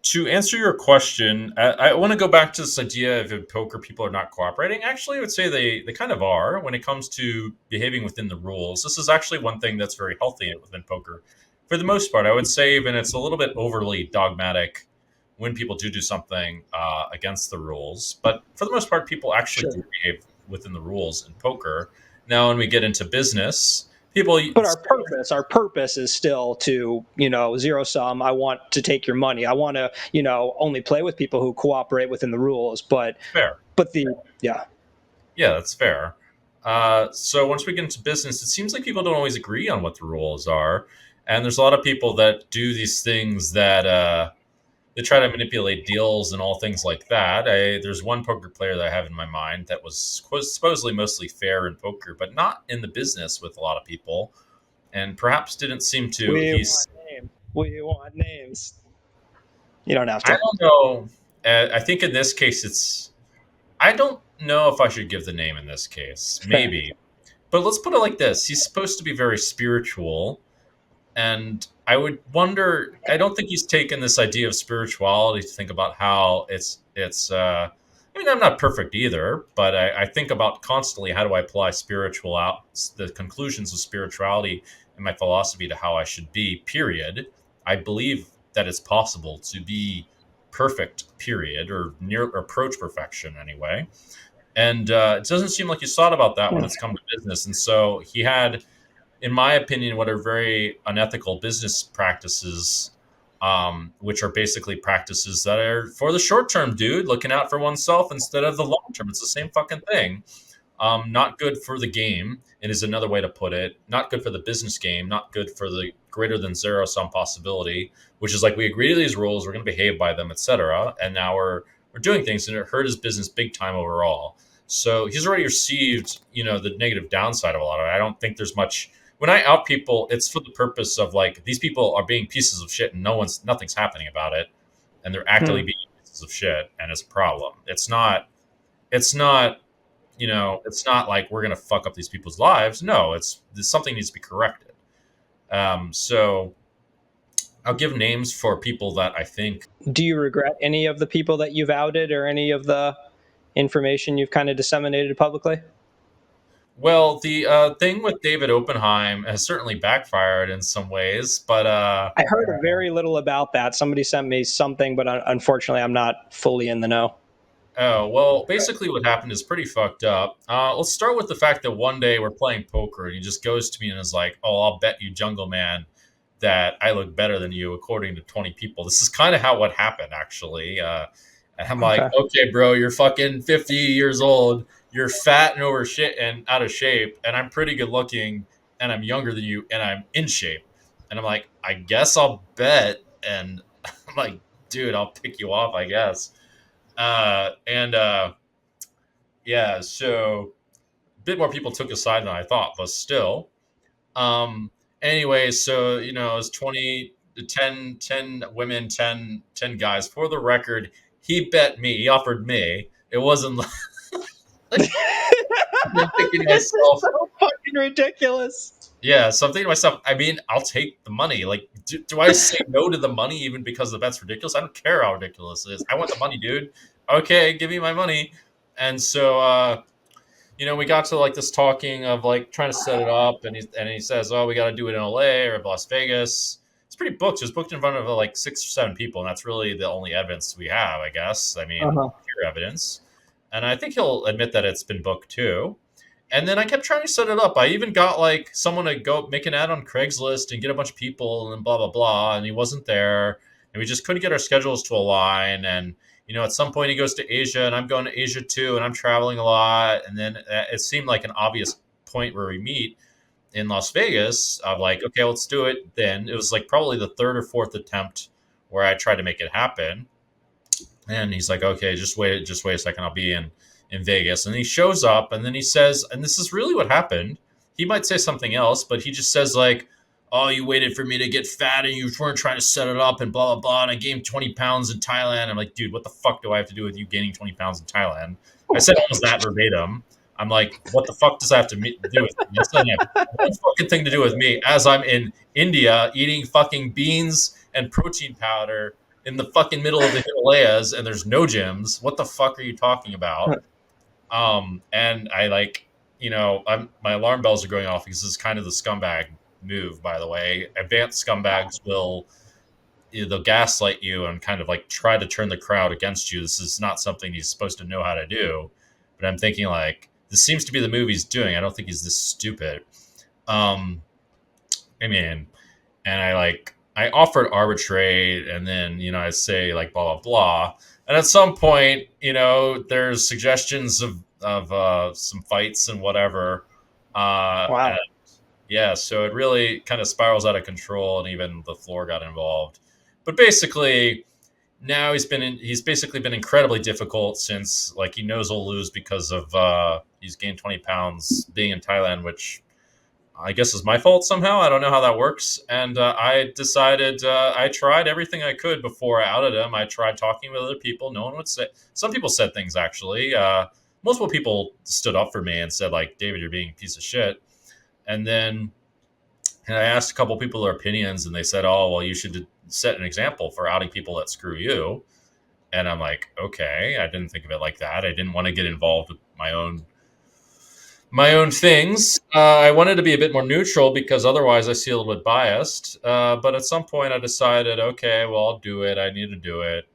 to answer your question, I want to go back to this idea of if poker people are not cooperating. Actually, I would say they kind of are when it comes to behaving within the rules. This is actually one thing that's very healthy within poker. For the most part, I would say even it's a little bit overly dogmatic when people do something against the rules. But for the most part, people actually do behave within the rules in poker. Now, when we get into business, people. But our purpose is still to, zero sum. I want to take your money. I want to, only play with people who cooperate within the rules. But Fair. Yeah. Yeah, that's fair. So once we get into business, it seems like people don't always agree on what the rules are, and there's a lot of people that do these things that they try to manipulate deals and all things like that. There's one poker player that I have in my mind that was supposedly mostly fair in poker, but not in the business with a lot of people, and perhaps didn't seem to. We want names. You don't have I to. don't know. I think in this case, I don't know if I should give the name in this case. Maybe. But let's put it like this. He's supposed to be very spiritual. And I would wonder, I don't think he's taken this idea of spirituality to think about how I mean, I'm not perfect either, but I think about constantly how do I apply the conclusions of spirituality and my philosophy to how I should be, period. I believe that it's possible to be perfect, period, or near approach perfection anyway. And it doesn't seem like he's thought about that when it's come to business. And so he had, in my opinion, what are very unethical business practices, which are basically practices that are for the short term, dude, looking out for oneself instead of the long term. It's the same fucking thing. Not good for the game. It is another way to put it. Not good for the business game. Not good for the greater than zero sum possibility, which is like we agree to these rules, we're going to behave by them, etc. And now we're doing things, and it hurt his business big time overall. So he's already received, the negative downside of a lot of it. I don't think there's much. When I out people, it's for the purpose of like these people are being pieces of shit, and nothing's happening about it, and they're actively being pieces of shit, and it's a problem. It's not. It's not it's not like we're going to fuck up these people's lives. No, something needs to be corrected. So I'll give names for people that I think. Do you regret any of the people that you've outed or any of the information you've kind of disseminated publicly? Well, the thing with David Oppenheim has certainly backfired in some ways, but I heard very little about that. Somebody sent me something, but unfortunately, I'm not fully in the know. Oh, well, basically what happened is pretty fucked up. Let's start with the fact that one day we're playing poker and he just goes to me and is like, "Oh, I'll bet you, Jungleman, that I look better than you according to 20 people." This is kind of how what happened, actually. And I'm like, "Okay, bro, you're fucking 50 years old. You're fat and over shit and out of shape, and I'm pretty good looking, and I'm younger than you, and I'm in shape." And I'm like, "I guess I'll bet." And I'm like, "Dude, I'll pick you off, I guess." And yeah, so a bit more people took a side than I thought, but still. Um, anyway, so, it was 20, 10 women, 10 guys. For the record, he bet me, he offered me. It wasn't like I'm thinking to This is myself, so fucking ridiculous. yeah, so I'm thinking to myself, I mean, I'll take the money. Like, do I say no to the money even because the bet's ridiculous? I don't care how ridiculous it is. I want the money, dude. Okay, give me my money. And so, we got to like this talking of like trying to set it up, and he says, "Oh, we got to do it in LA or Las Vegas." It's pretty booked. It was booked in front of like 6 or 7 people, and that's really the only evidence we have, I guess. I mean, Uh-huh. pure evidence, and I think he'll admit that it's been booked too. And then I kept trying to set it up. I even got like someone to go make an ad on Craigslist and get a bunch of people and blah blah blah, and he wasn't there, and we just couldn't get our schedules to align. And at some point he goes to Asia, and I'm going to Asia too, and I'm traveling a lot. And then it seemed like an obvious point where we meet in Las Vegas of like, okay, let's do it. Then it was like probably the third or fourth attempt where I tried to make it happen, and he's like, okay, just wait a second, I'll be in Vegas. And he shows up, and then he says, and this is really what happened. He might say something else, but he just says like, "Oh, you waited for me to get fat, and you weren't trying to set it up, and blah blah blah." And I gained 20 pounds in Thailand. I'm like, dude, what the fuck do I have to do with you gaining 20 pounds in Thailand? I said almost that verbatim. I'm like, what the fuck does that have to do with me? This doesn't have one fucking thing to do with me as I'm in India eating fucking beans and protein powder in the fucking middle of the Himalayas, and there's no gyms. What the fuck are you talking about? And I like, my alarm bells are going off because this is kind of the scumbag move, by the way. Advanced scumbags will, they'll gaslight you and kind of like try to turn the crowd against you. This is not something he's supposed to know how to do. But I'm thinking like, this seems to be the move he's doing. I don't think he's this stupid. Um, I mean, and I offered arbitrate, and then I say like blah blah blah, and at some point there's suggestions of some fights and whatever. Wow. And yeah, so it really kind of spirals out of control, and even the floor got involved. But basically, now he's basically been incredibly difficult since like he knows he'll lose because of he's gained 20 pounds being in Thailand, which I guess is my fault somehow. I don't know how that works. And I decided I tried everything I could before I outed him. I tried talking with other people. No one would say. Some people said things actually. Multiple people stood up for me and said like, "David, you're being a piece of shit." And then I asked a couple people their opinions, and they said, "Oh, well, you should set an example for outing people that screw you." And I'm like, okay, I didn't think of it like that. I didn't want to get involved with my own things. I wanted to be a bit more neutral because otherwise I see a little bit biased. But at some point I decided, okay, well, I'll do it. I need to do it.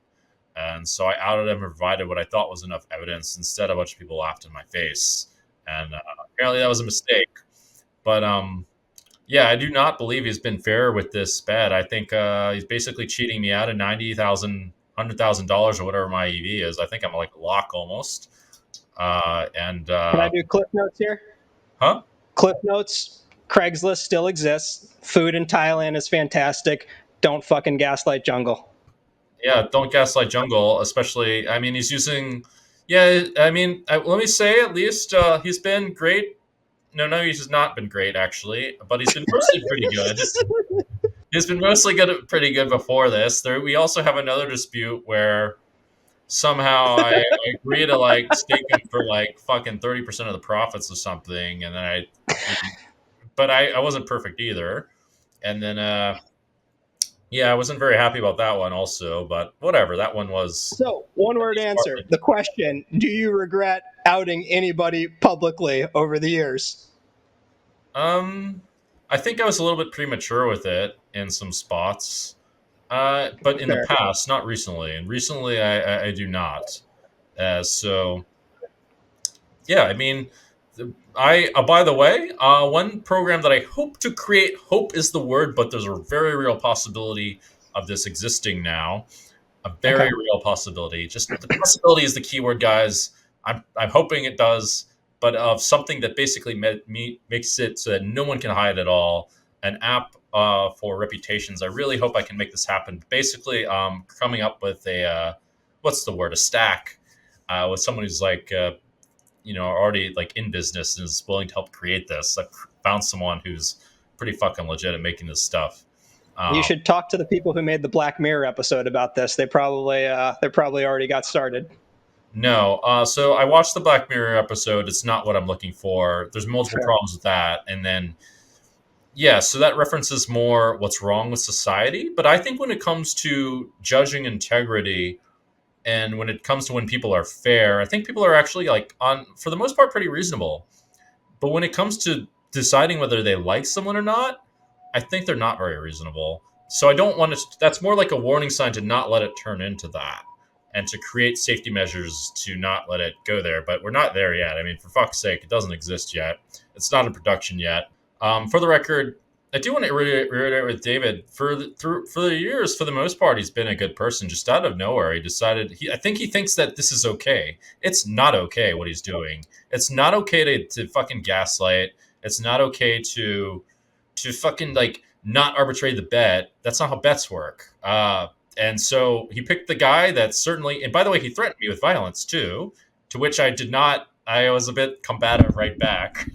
And so I outed him and provided what I thought was enough evidence. Instead, a bunch of people laughed in my face. And apparently that was a mistake. But yeah, I do not believe he's been fair with this bet. I think he's basically cheating me out of $100,000 or whatever my EV is. I think I'm like a lock almost. Can I do cliff notes here? Huh? Cliff notes. Craigslist still exists. Food in Thailand is fantastic. Don't fucking gaslight Jungle. Yeah, don't gaslight Jungle, especially. I mean, he's using. Yeah, I mean, let me say at least he's been great. No, he's not been great actually, but he's been mostly pretty good. He's been mostly pretty good before this. We also have another dispute where somehow I agree to like stake him for like fucking 30% of the profits of something, and then but I wasn't perfect either, and then yeah, I wasn't very happy about that one also, but whatever. That one was So, one at word least answer. partly. The question: do you regret outing anybody publicly over the years? Um, I think I was a little bit premature with it in some spots, but in the Fair. past, not recently. And recently, I do not. So yeah, I mean, I by the way, one program that I hope to create. Hope is the word, but there's a very real possibility of this existing now. A very Okay. real possibility. Just the possibility is the keyword, guys. I'm hoping it does, but of something that basically makes it so that no one can hide at all. An app for reputations. I really hope I can make this happen. Basically, coming up with a what's the word? A stack with someone who's like are already like in business and is willing to help create this. I found someone who's pretty fucking legit at making this stuff. You should talk to the people who made the Black Mirror episode about this. They probably already got started. No, so I watched the Black Mirror episode. It's not what I'm looking for. There's multiple problems with that, and then so that references more what's wrong with society. But I think when it comes to judging integrity, and when it comes to when people are fair, I think people are actually like for the most part pretty reasonable. But when it comes to deciding whether they like someone or not, I think they're not very reasonable. So I don't want to. That's more like a warning sign to not let it turn into that, and to create safety measures to not let it go there. But we're not there yet. I mean, for fuck's sake, it doesn't exist yet. It's not in production yet. For the record, I do want to reiterate with David. For the years, for the most part, he's been a good person. Just out of nowhere, he decided. I think he thinks that this is okay. It's not okay what he's doing. It's not okay to fucking gaslight. It's not okay to fucking like not arbitrate the bet. That's not how bets work. And so he picked the guy that certainly. And by the way, he threatened me with violence too. To which I did not. I was a bit combative right back.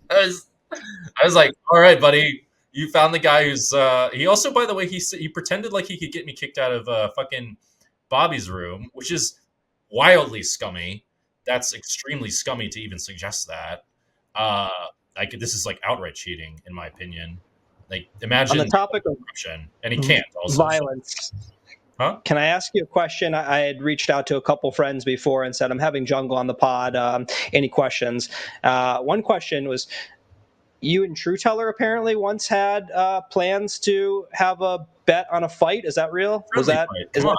I was like, all right, buddy, you found the guy who's. He also, by the way, he pretended like he could get me kicked out of fucking Bobby's room, which is wildly scummy. That's extremely scummy to even suggest that. This is like outright cheating, in my opinion. Like, imagine on the topic of corruption, and he can't also violence. Huh? Can I ask you a question? I had reached out to a couple friends before and said, I'm having Jungle on the pod. Any questions? One question was, you and Trueteller apparently once had plans to have a bet on a fight. Is that real? Friendly fight. Come on.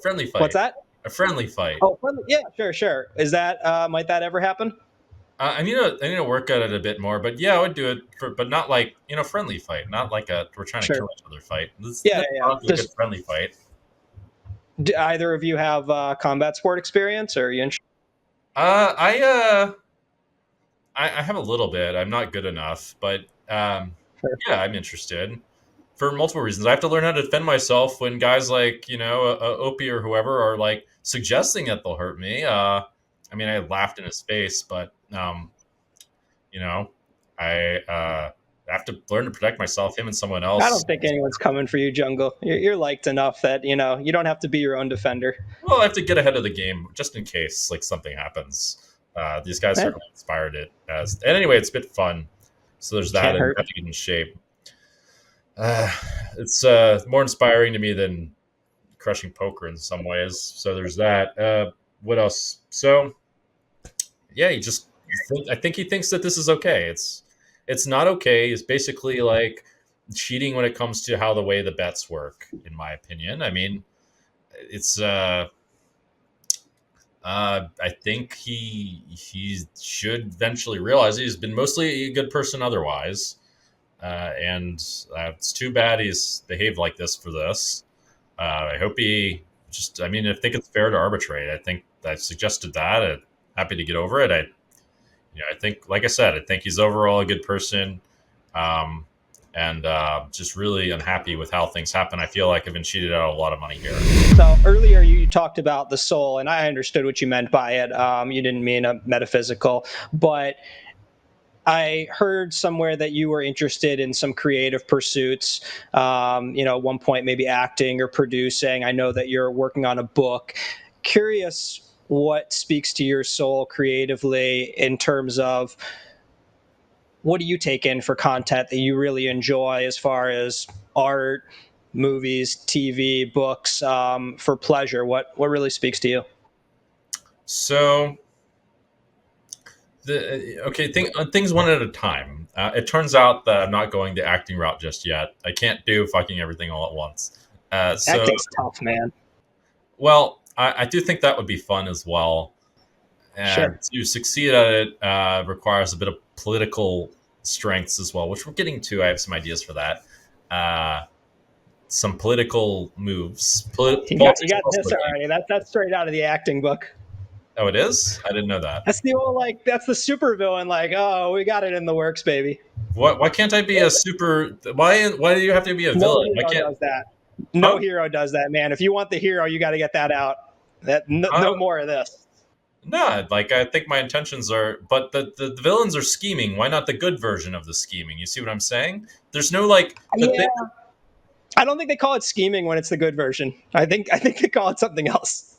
Friendly fight. What's that? A friendly fight. Oh, friendly. Yeah, sure. Is that might that ever happen? I need to work at it a bit more, but yeah, I would do it but not like friendly fight, not like we're trying to kill each other fight. Yeah. A good friendly fight. Do either of you have combat sport experience, or are you? I have a little bit. I'm not good enough, but yeah, I'm interested for multiple reasons. I have to learn how to defend myself when guys like Opie or whoever are like suggesting that they'll hurt me. I mean, I laughed in his face, but I have to learn to protect myself, him and someone else. I don't think anyone's coming for you, Jungle. You're liked enough that you don't have to be your own defender. Well, I have to get ahead of the game just in case like something happens. These guys certainly inspired it. And anyway, it's a bit fun. So there's that. And I have to get in shape. It's more inspiring to me than crushing poker in some ways. So there's that. What else? So yeah, I think he thinks that this is okay. It's not okay. It's basically like cheating when it comes to how the way the bets work, in my opinion. I mean, it's I think he should eventually realize he's been mostly a good person otherwise, and it's too bad he's behaved like this for this. I hope he I think it's fair to arbitrate. I think I suggested that. I'm happy to get over it. I think, like I said, I think he's overall a good person, and just really unhappy with how things happen. I feel like I've been cheated out of a lot of money here. So earlier you talked about the soul, and I understood what you meant by it. You didn't mean a metaphysical, but I heard somewhere that you were interested in some creative pursuits. At one point maybe acting or producing. I know that you're working on a book. Curious what speaks to your soul creatively in terms of what do you take in for content that you really enjoy as far as art, movies, TV, books, for pleasure? What really speaks to you? So, things one at a time. It turns out that I'm not going the acting route just yet. I can't do fucking everything all at once. Acting's tough, man. Well, I do think that would be fun as well. And to succeed at it requires a bit of political strengths as well, which we're getting to. I have some ideas for that. Some political moves. You got this already. That's straight out of the acting book. Oh, it is? I didn't know that. That's the old that's the supervillain. Like, oh, we got it in the works, baby. Why can't I be a super? Why do you have to be a villain? No hero does that. No hero does that, man. If you want the hero, you got to get that out. No more of this. No, like I think my intentions are, but the villains are scheming. Why not the good version of the scheming? You see what I'm saying? There's no like the thing. Yeah, I don't think they call it scheming when it's the good version. I think they call it something else.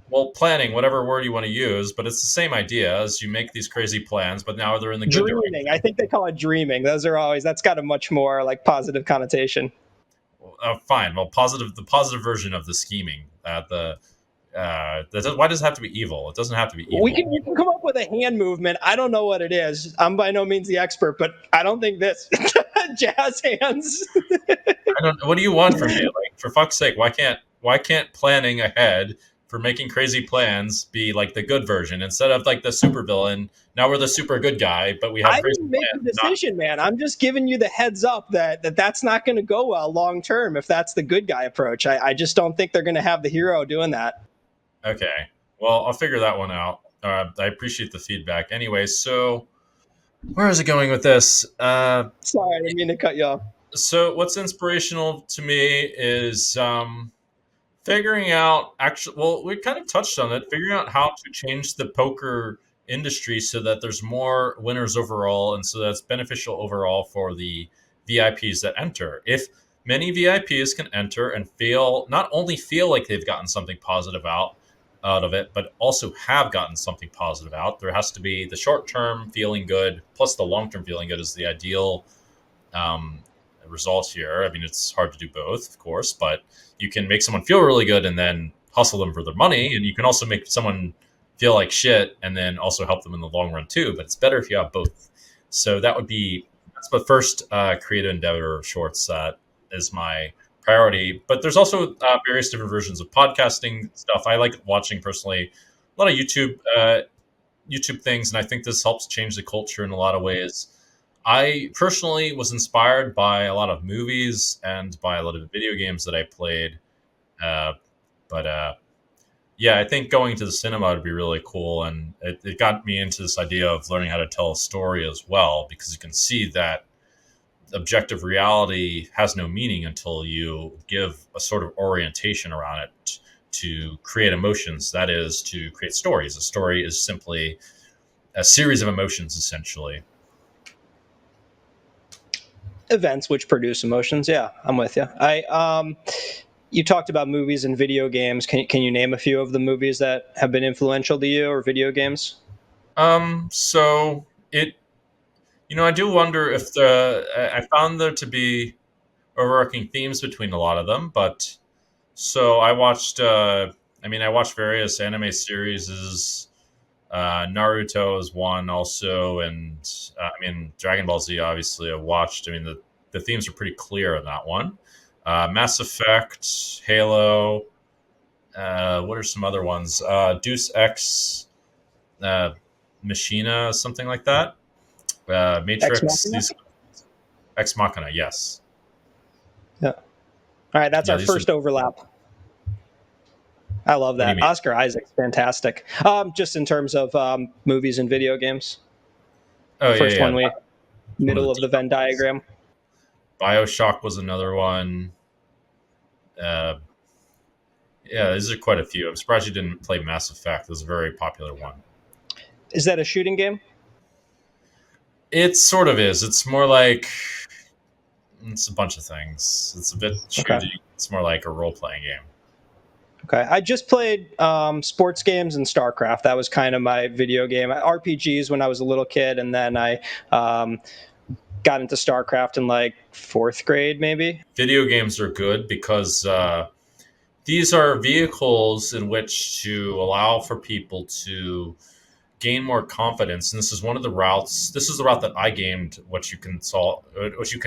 Well, planning, whatever word you want to use, but it's the same idea as you make these crazy plans, but now they're in the good Dreaming. I direction. think they call it dreaming. Those are always that's got a much more like positive connotation. Fine. Well, the positive version of the scheming. Why does it have to be evil? It doesn't have to be evil. You can come up with a hand movement. I don't know what it is. I'm by no means the expert, but I don't think this jazz hands. I don't. What do you want from me? Like, for fuck's sake, why can't planning ahead for making crazy plans be like the good version instead of like the super villain? Now we're the super good guy, but we have I crazy didn't make the plans. Not decision, man. I'm just giving you the heads up that that's not going to go well long term if that's the good guy approach. I just don't think they're going to have the hero doing that. okay. Well, I'll figure that one out. I appreciate the feedback. Anyway, so where is it going with this? Sorry, I didn't mean to cut you off. So what's inspirational to me is figuring out actually, well, we kind of touched on it, figuring out how to change the poker industry so that there's more winners overall and so that's beneficial overall for the VIPs that enter. If many VIPs can enter and feel, not only feel like they've gotten something positive out of it, but also have gotten something positive out, there has to be the short term feeling good plus the long term feeling good is the ideal um, result here. I mean, it's hard to do both, of course, but you can make someone feel really good and then hustle them for their money, and you can also make someone feel like shit and then also help them in the long run too. But it's better if you have both. So that's the first creative endeavor of shorts that is my priority. But there's also various different versions of podcasting stuff. I like watching personally a lot of YouTube things, and I think this helps change the culture in a lot of ways. I personally was inspired by a lot of movies and by a lot of video games that I played. Uh, but yeah, I think going to the cinema would be really cool. And it got me into this idea of learning how to tell a story as well, because you can see that objective reality has no meaning until you give a sort of orientation around it to create emotions. That is, to create stories. A story is simply a series of emotions, essentially. Events which produce emotions. Yeah, I'm with you. You talked about movies and video games. Can you name a few of the movies that have been influential to you or video games? So I do wonder if I found there to be overarching themes between a lot of them, but so I watched various anime series. Naruto is one also, and Dragon Ball Z. Obviously, I watched. I mean, the themes are pretty clear in that one. Mass Effect, Halo. What are some other ones? Deus Ex, uh, Machina, something like that. Ex Matrix. Machina. These Ex Machina. Yes. Yeah. All right, that's Yeah. our These are. first overlap. I love What do you that. mean? Oscar Isaac's fantastic. Just in terms of movies and video games. Oh yeah, First yeah. one, we One of the middle of the deeper Venn ones. diagram. Bioshock was another one. Uh, yeah, these are quite a few. I'm surprised you didn't play Mass Effect. It was a very popular one. Is that a shooting game? It sort of is. It's more like it's a bunch of things. It's a bit Okay. shooty. It's more like a role playing game. Okay. I just played sports games and StarCraft. That was kind of my video game. RPGs when I was a little kid, and then I got into StarCraft in like fourth grade, maybe. Video games are good because these are vehicles in which to allow for people to gain more confidence. And this is one of the routes. This is the route that I gained what you can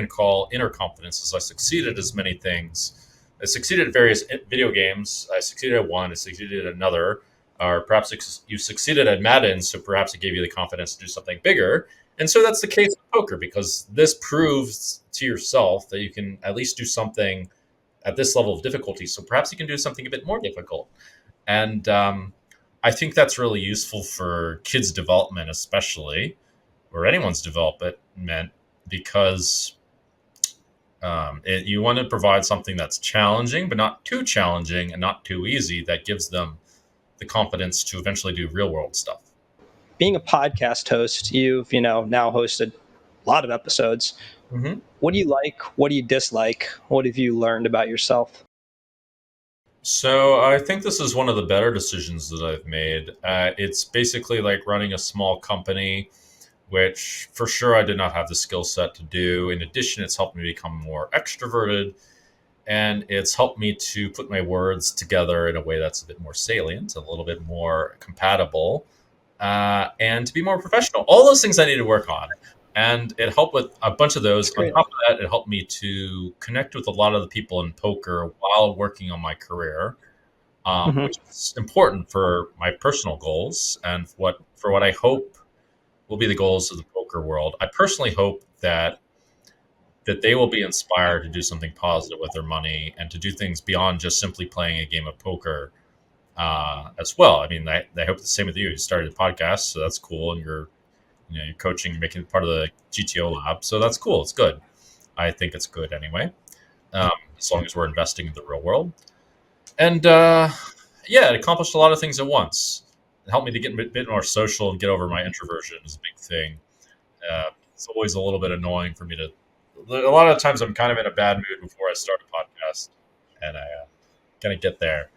call inner confidence. As I succeeded as many things. I succeeded at various video games. I succeeded at one. I succeeded at another. Or perhaps you succeeded at Madden, so perhaps it gave you the confidence to do something bigger. And so that's the case with poker because this proves to yourself that you can at least do something at this level of difficulty. So perhaps you can do something a bit more difficult. And I think that's really useful for kids' development, especially, or anyone's development, because you want to provide something that's challenging, but not too challenging and not too easy, that gives them the confidence to eventually do real world stuff. Being a podcast host, you've now hosted a lot of episodes. Mm-hmm. What do you like? What do you dislike? What have you learned about yourself? So I think this is one of the better decisions that I've made. It's basically like running a small company, which for sure I did not have the skill set to do. In addition, it's helped me become more extroverted, and it's helped me to put my words together in a way that's a bit more salient, a little bit more compatible, and to be more professional. All those things I need to work on. And it helped with a bunch of those. On top of that, it helped me to connect with a lot of the people in poker while working on my career, which is important for my personal goals and for what I hope will be the goals of the poker world. I personally hope that they will be inspired to do something positive with their money and to do things beyond just simply playing a game of poker as well. I mean, I hope the same with you. You started a podcast, so that's cool, and you're coaching, making it part of the GTO lab, so that's cool. It's good. I think it's good anyway, as long as we're investing in the real world. And yeah, it accomplished a lot of things at once. It helped me to get a bit more social and get over my introversion is a big thing. It's always a little bit annoying for me to. A lot of times I'm kind of in a bad mood before I start a podcast, and I kind of get there.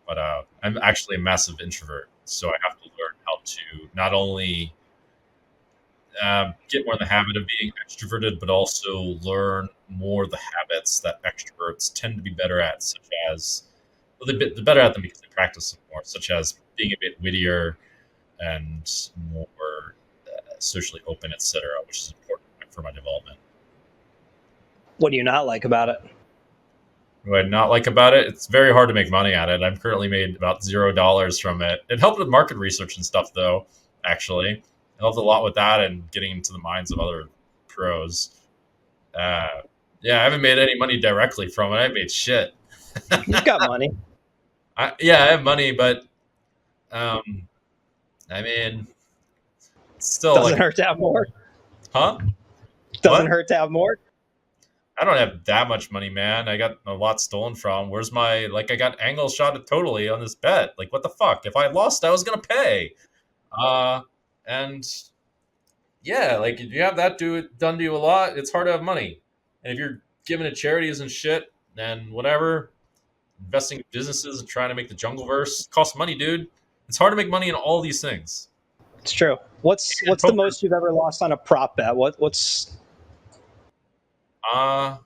But I'm actually a massive introvert, so I have to learn how to not only get more in the habit of being extroverted, but also learn more the habits that extroverts tend to be better at, such as they're better at them because they practice them more, such as being a bit wittier and more socially open, etc., which is important for my development. What do you not like about it? What I not like about it? It's very hard to make money at it. I've currently made about $0 from it. It helped with market research and stuff, though. Actually, it helped a lot with that and getting into the minds of other pros. Yeah, I haven't made any money directly from it. I made shit. You've got money. Yeah, I have money, but I mean, it's still doesn't hurt to have more. Huh? Doesn't hurt to have more. I don't have that much money, man. I got a lot stolen from. Where's my I got angle shot totally on this bet. Like, what the fuck? If I lost, I was gonna pay. And yeah, like if you have that done to you a lot, it's hard to have money. And if you're giving to charities and shit and whatever, investing in businesses and trying to make the Jungleverse costs money, dude. It's hard to make money in all these things. It's true. What's the most you've ever lost on a prop bet? What's I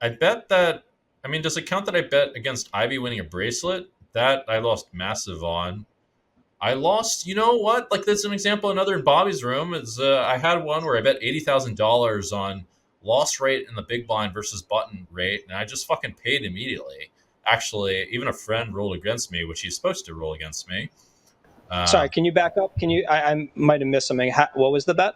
bet that. I mean, does it count that I bet against Ivy winning a bracelet? That I lost massive on. I lost. You know what? Like, there's an example. Another in Bobby's room is I had one where I bet $80,000 on loss rate in the big blind versus button rate, and I just fucking paid immediately. Actually, even a friend rolled against me, which he's supposed to roll against me. Sorry, can you back up? Can you? I might have missed something. What was the bet?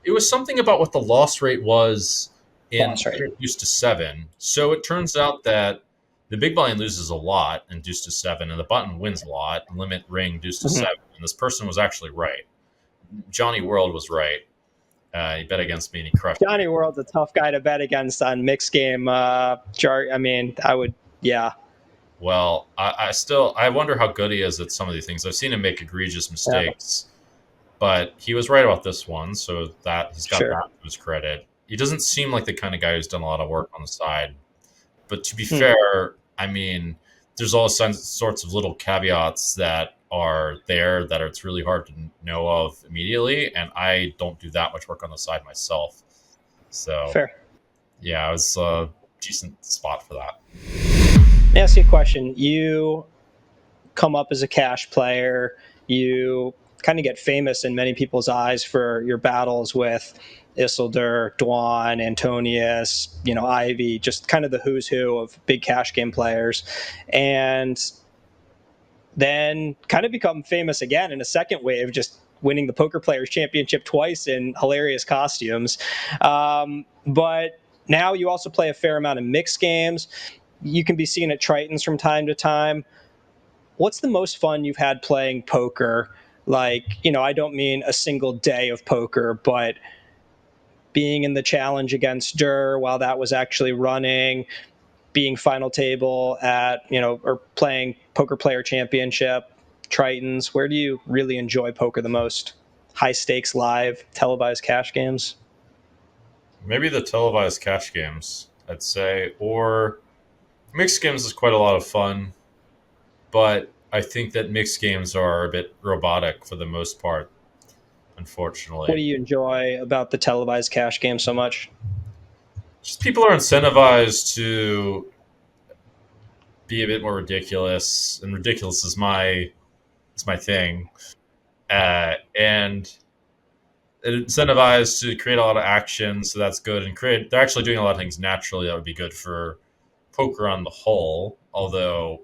It was something about what the loss rate was in deuce to 7. So it turns out that the big blind loses a lot in deuce to 7, and the button wins a lot, limit ring deuce to 7. And this person was actually right. Johnny World was right. He bet against me and he crushed Johnny World's a tough guy to bet against on mixed game. I mean, I would, yeah. Well, I wonder how good he is at some of these things. I've seen him make egregious mistakes, but he was right about this one, so that he's got that to his credit. He doesn't seem like the kind of guy who's done a lot of work on the side. But to be fair, I mean, there's all sorts of little caveats that are there that it's really hard to know of immediately, and I don't do that much work on the side myself. So, yeah, it was a decent spot for that. Let me ask you a question. You come up as a cash player. You kind of get famous in many people's eyes for your battles with Isildur, Dwan, Antonius, Ivy, just kind of the who's who of big cash game players. And then kind of become famous again in a second wave, just winning the Poker Players Championship twice in hilarious costumes. But now you also play a fair amount of mixed games. You can be seen at Tritons from time to time. What's the most fun you've had playing poker? Like, I don't mean a single day of poker, but being in the challenge against Durr while that was actually running, being final table at, or playing Poker Player Championship, Tritons? Where do you really enjoy poker the most? High stakes, live, televised cash games? Maybe the televised cash games, I'd say, or mixed games is quite a lot of fun, but I think that mixed games are a bit robotic for the most part, What do unfortunately. you enjoy about the televised cash game so much? Just people are incentivized to be a bit more ridiculous, and ridiculous is my thing, and incentivized to create a lot of action, so that's good. And create, they're actually doing a lot of things naturally that would be good for poker on the whole. Although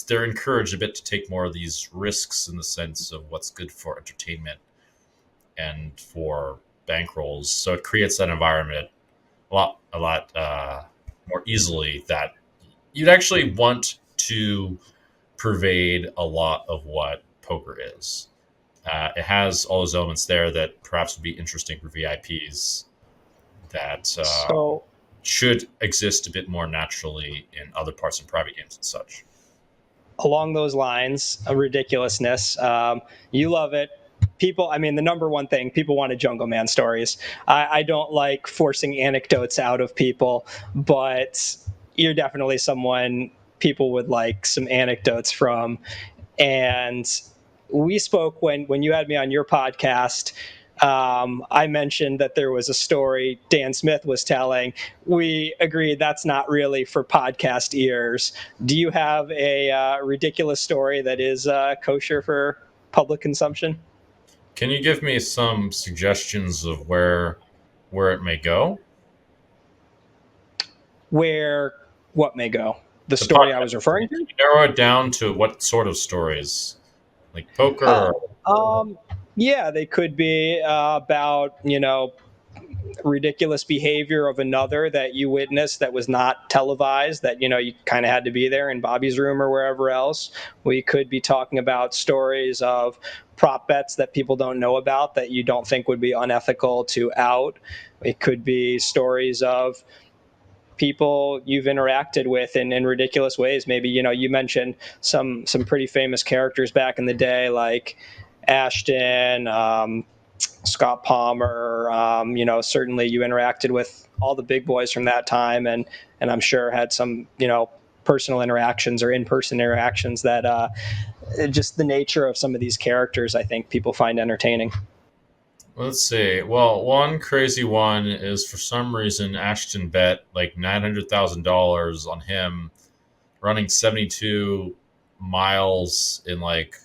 they're encouraged a bit to take more of these risks in the sense of what's good for entertainment and for bankrolls. So it creates that environment a lot more easily that you'd actually want to pervade a lot of what poker is. It has all those elements there that perhaps would be interesting for VIPs that So should exist a bit more naturally in other parts of private games and such. along those lines, a ridiculousness, you love it. People, I mean, the number one thing, people wanted Jungleman stories. I don't like forcing anecdotes out of people, but you're definitely someone people would like some anecdotes from. And we spoke when you had me on your podcast. I mentioned that there was a story Dan Smith was telling. We agreed that's not really for podcast ears. Do you have a ridiculous story that is kosher for public consumption? Can you give me some suggestions of where it may go? Where what may go? The The story I was podcast. referring Can to? you narrow it down to what sort of stories, like poker? Or, Oh, yeah, they could be about ridiculous behavior of another that you witnessed that was not televised, that you kind of had to be there in Bobby's room or wherever else. We could be talking about stories of prop bets that people don't know about that you don't think would be unethical to out. It could be stories of people you've interacted with in ridiculous ways. Maybe you mentioned some pretty famous characters back in the day, like Ashton, Scott Palmer. Certainly you interacted with all the big boys from that time, and I'm sure had some personal interactions or in-person interactions that just the nature of some of these characters I think people find entertaining. let's see. Well, one crazy one is for some reason Ashton bet like $900,000 on him running 72 miles in like,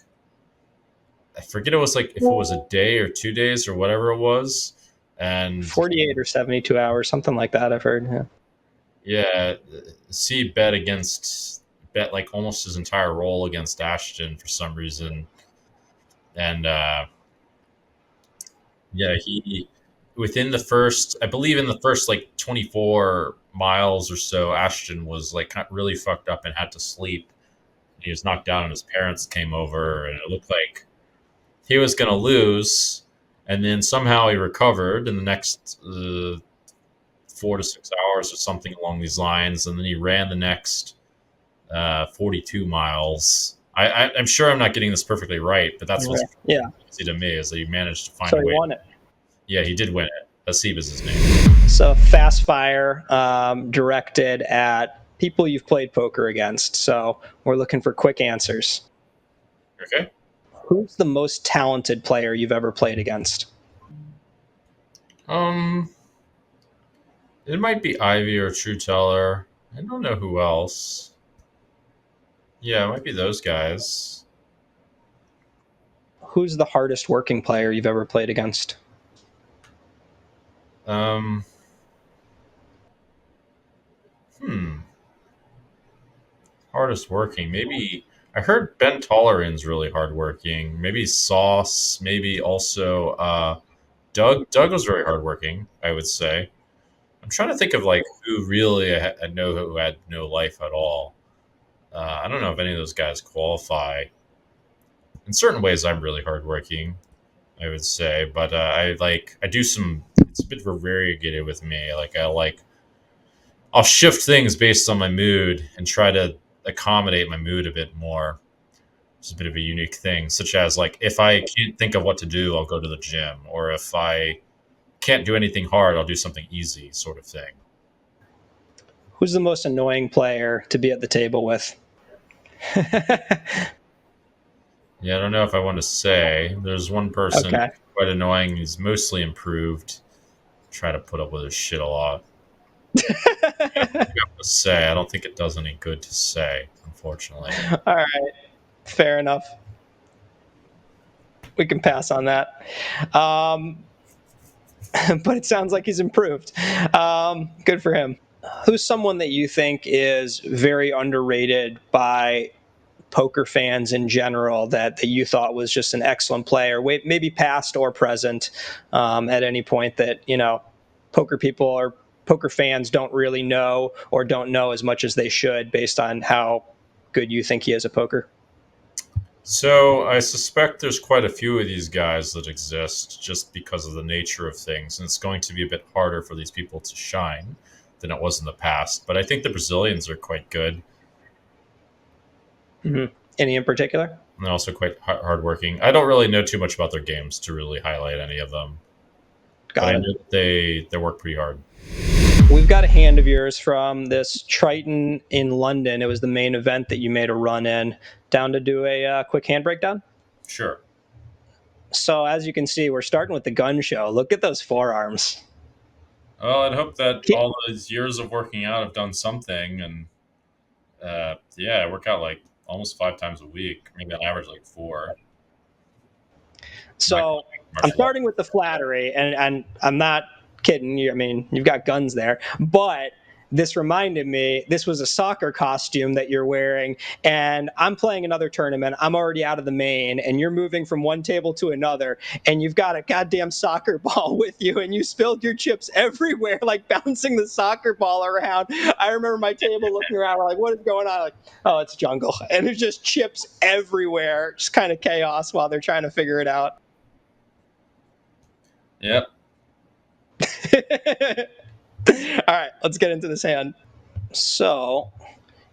I forget, it was like if it was a day or 2 days or whatever it was, and 48 or 72 hours, something like that, I've heard. Yeah. yeah, C bet like almost his entire role against Ashton for some reason, and yeah, he within the first, I believe in the first like 24 miles or so, Ashton was like really fucked up and had to sleep. He was knocked down, and his parents came over, and it looked like he was going to lose. And then somehow he recovered in the next 4 to 6 hours or something along these lines, and then he ran the next 42 miles. I'm sure I'm not getting this perfectly right, but that's what's Yeah. crazy to me is that he managed to find So a he way. won it. Yeah, he did win it. Asib is his name. So Fast Fire, directed at people you've played poker against. So we're looking for quick answers. Okay. Who's the most talented player you've ever played against? Um, it might be Ivy or True Teller. I don't know who else. Yeah, it might be those guys. Who's the hardest working player you've ever played against? Um, hmm. Hardest working. Maybe I heard Ben Tollerin's really hardworking. Maybe Sauce. Maybe also Doug. Doug was very hardworking, I would say. I'm trying to think of like who really I know who had no life at all. I don't know if any of those guys qualify. In certain ways, I'm really hardworking, I would say, but I do some. It's a bit variegated with me. Like I like I'll shift things based on my mood and try to accommodate my mood a bit more. It's a bit of a unique thing, such as like if I can't think of what to do, I'll go to the gym, or if I can't do anything hard, I'll do something easy, sort of thing. Who's the most annoying player to be at the table with? Yeah, I don't know if I want to say. There's one person Okay. quite annoying. He's mostly improved. Try to put up with his shit a lot. I don't have to say. I don't think it does any good to say, unfortunately. All right. Fair enough. We can pass on that. But it sounds like he's improved. Good for him. Who's someone that you think is very underrated by poker fans in general that you thought was just an excellent player, maybe past or present, at any point that, poker people or poker fans don't really know or don't know as much as they should based on how good you think he is at poker? So I suspect there's quite a few of these guys that exist just because of the nature of things, and it's going to be a bit harder for these people to shine than it was in the past. But I think the Brazilians are quite good. Mm-hmm. Any in particular? And they're also quite hardworking. I don't really know too much about their games to really highlight any of them, but I know that they work pretty hard. We've got a hand of yours from this Triton in London. It was the main event that you made a run in. Down to do a quick hand breakdown? Sure. So as you can see, we're starting with the gun show. Look at those forearms. Well, I'd hope that all those years of working out have done something, and yeah, I work out like almost 5 times a week, maybe on average like 4. So I'm starting with the flattery, and I'm not kidding you. I mean, you've got guns there, but this reminded me, this was a soccer costume that you're wearing, and I'm playing another tournament. I'm already out of the main, and you're moving from one table to another, and you've got a goddamn soccer ball with you, and you spilled your chips everywhere, like bouncing the soccer ball around. I remember my table looking around, we're like, what is going on? Like, oh, it's Jungle. And there's just chips everywhere, just kind of chaos while they're trying to figure it out. Yep. All right, let's get into this hand. So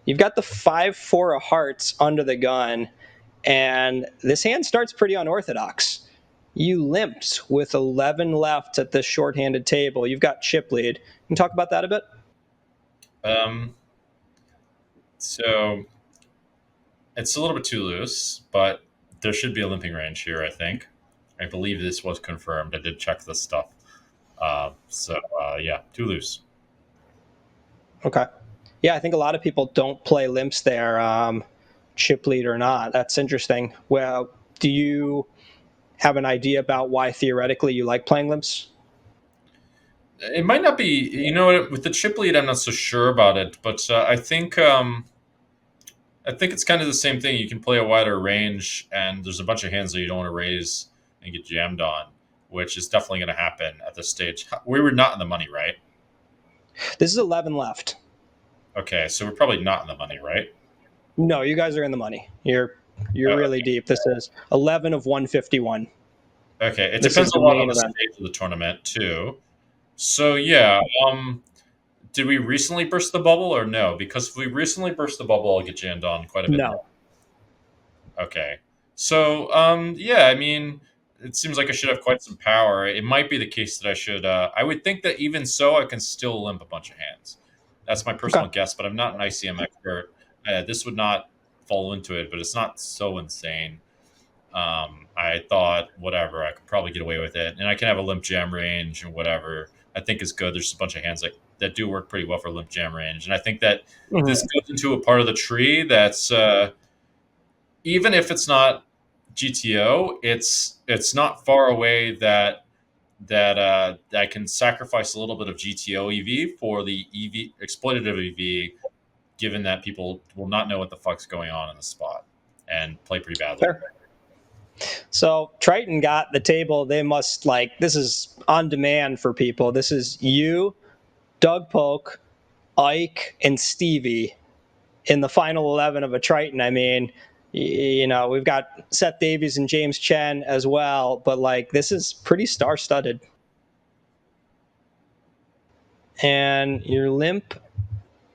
you've got the 5-4 of hearts under the gun, and this hand starts pretty unorthodox. You limped with 11 left at this shorthanded table. You've got chip lead. Can you talk about that a bit? So it's a little bit too loose, but there should be a limping range here, I think. I believe this was confirmed. I did check this stuff. Yeah, too loose. Okay. Yeah, I think a lot of people don't play limps there, chip lead or not. That's interesting. Well, do you have an idea about why theoretically you like playing limps? It might not be, with the chip lead, I'm not so sure about it, but I think it's kind of the same thing. You can play a wider range, and there's a bunch of hands that you don't want to raise and get jammed on, which is definitely going to happen at this stage. We were not in the money, right? This is 11 left. Okay, so we're probably not in the money, right? No, you guys are in the money. You're really deep. This is 11 of 151. Okay, it depends a lot on the stage of the tournament too. So yeah, did we recently burst the bubble or no? Because if we recently burst the bubble, I'll get jammed on quite a bit more. Okay. So, yeah, I mean, it seems like I should have quite some power. It might be the case that I should. I would think that even so, I can still limp a bunch of hands. That's my personal guess, but I'm not an ICM expert. This would not fall into it, but it's not so insane. I thought, whatever, I could probably get away with it, and I can have a limp jam range and whatever. I think is good. There's a bunch of hands that do work pretty well for limp jam range, and I think that this goes into a part of the tree that's. Even if it's not GTO, it's not far away that I can sacrifice a little bit of GTO EV for the EV exploitative EV, given that people will not know what the fuck's going on in the spot and play pretty badly. Fair. So Triton got the table. They must this is on demand for people. This is you, Doug Polk, Ike, and Stevie in the final 11 of a Triton. I mean, we've got Seth Davies and James Chen as well, but this is pretty star-studded. And you're limp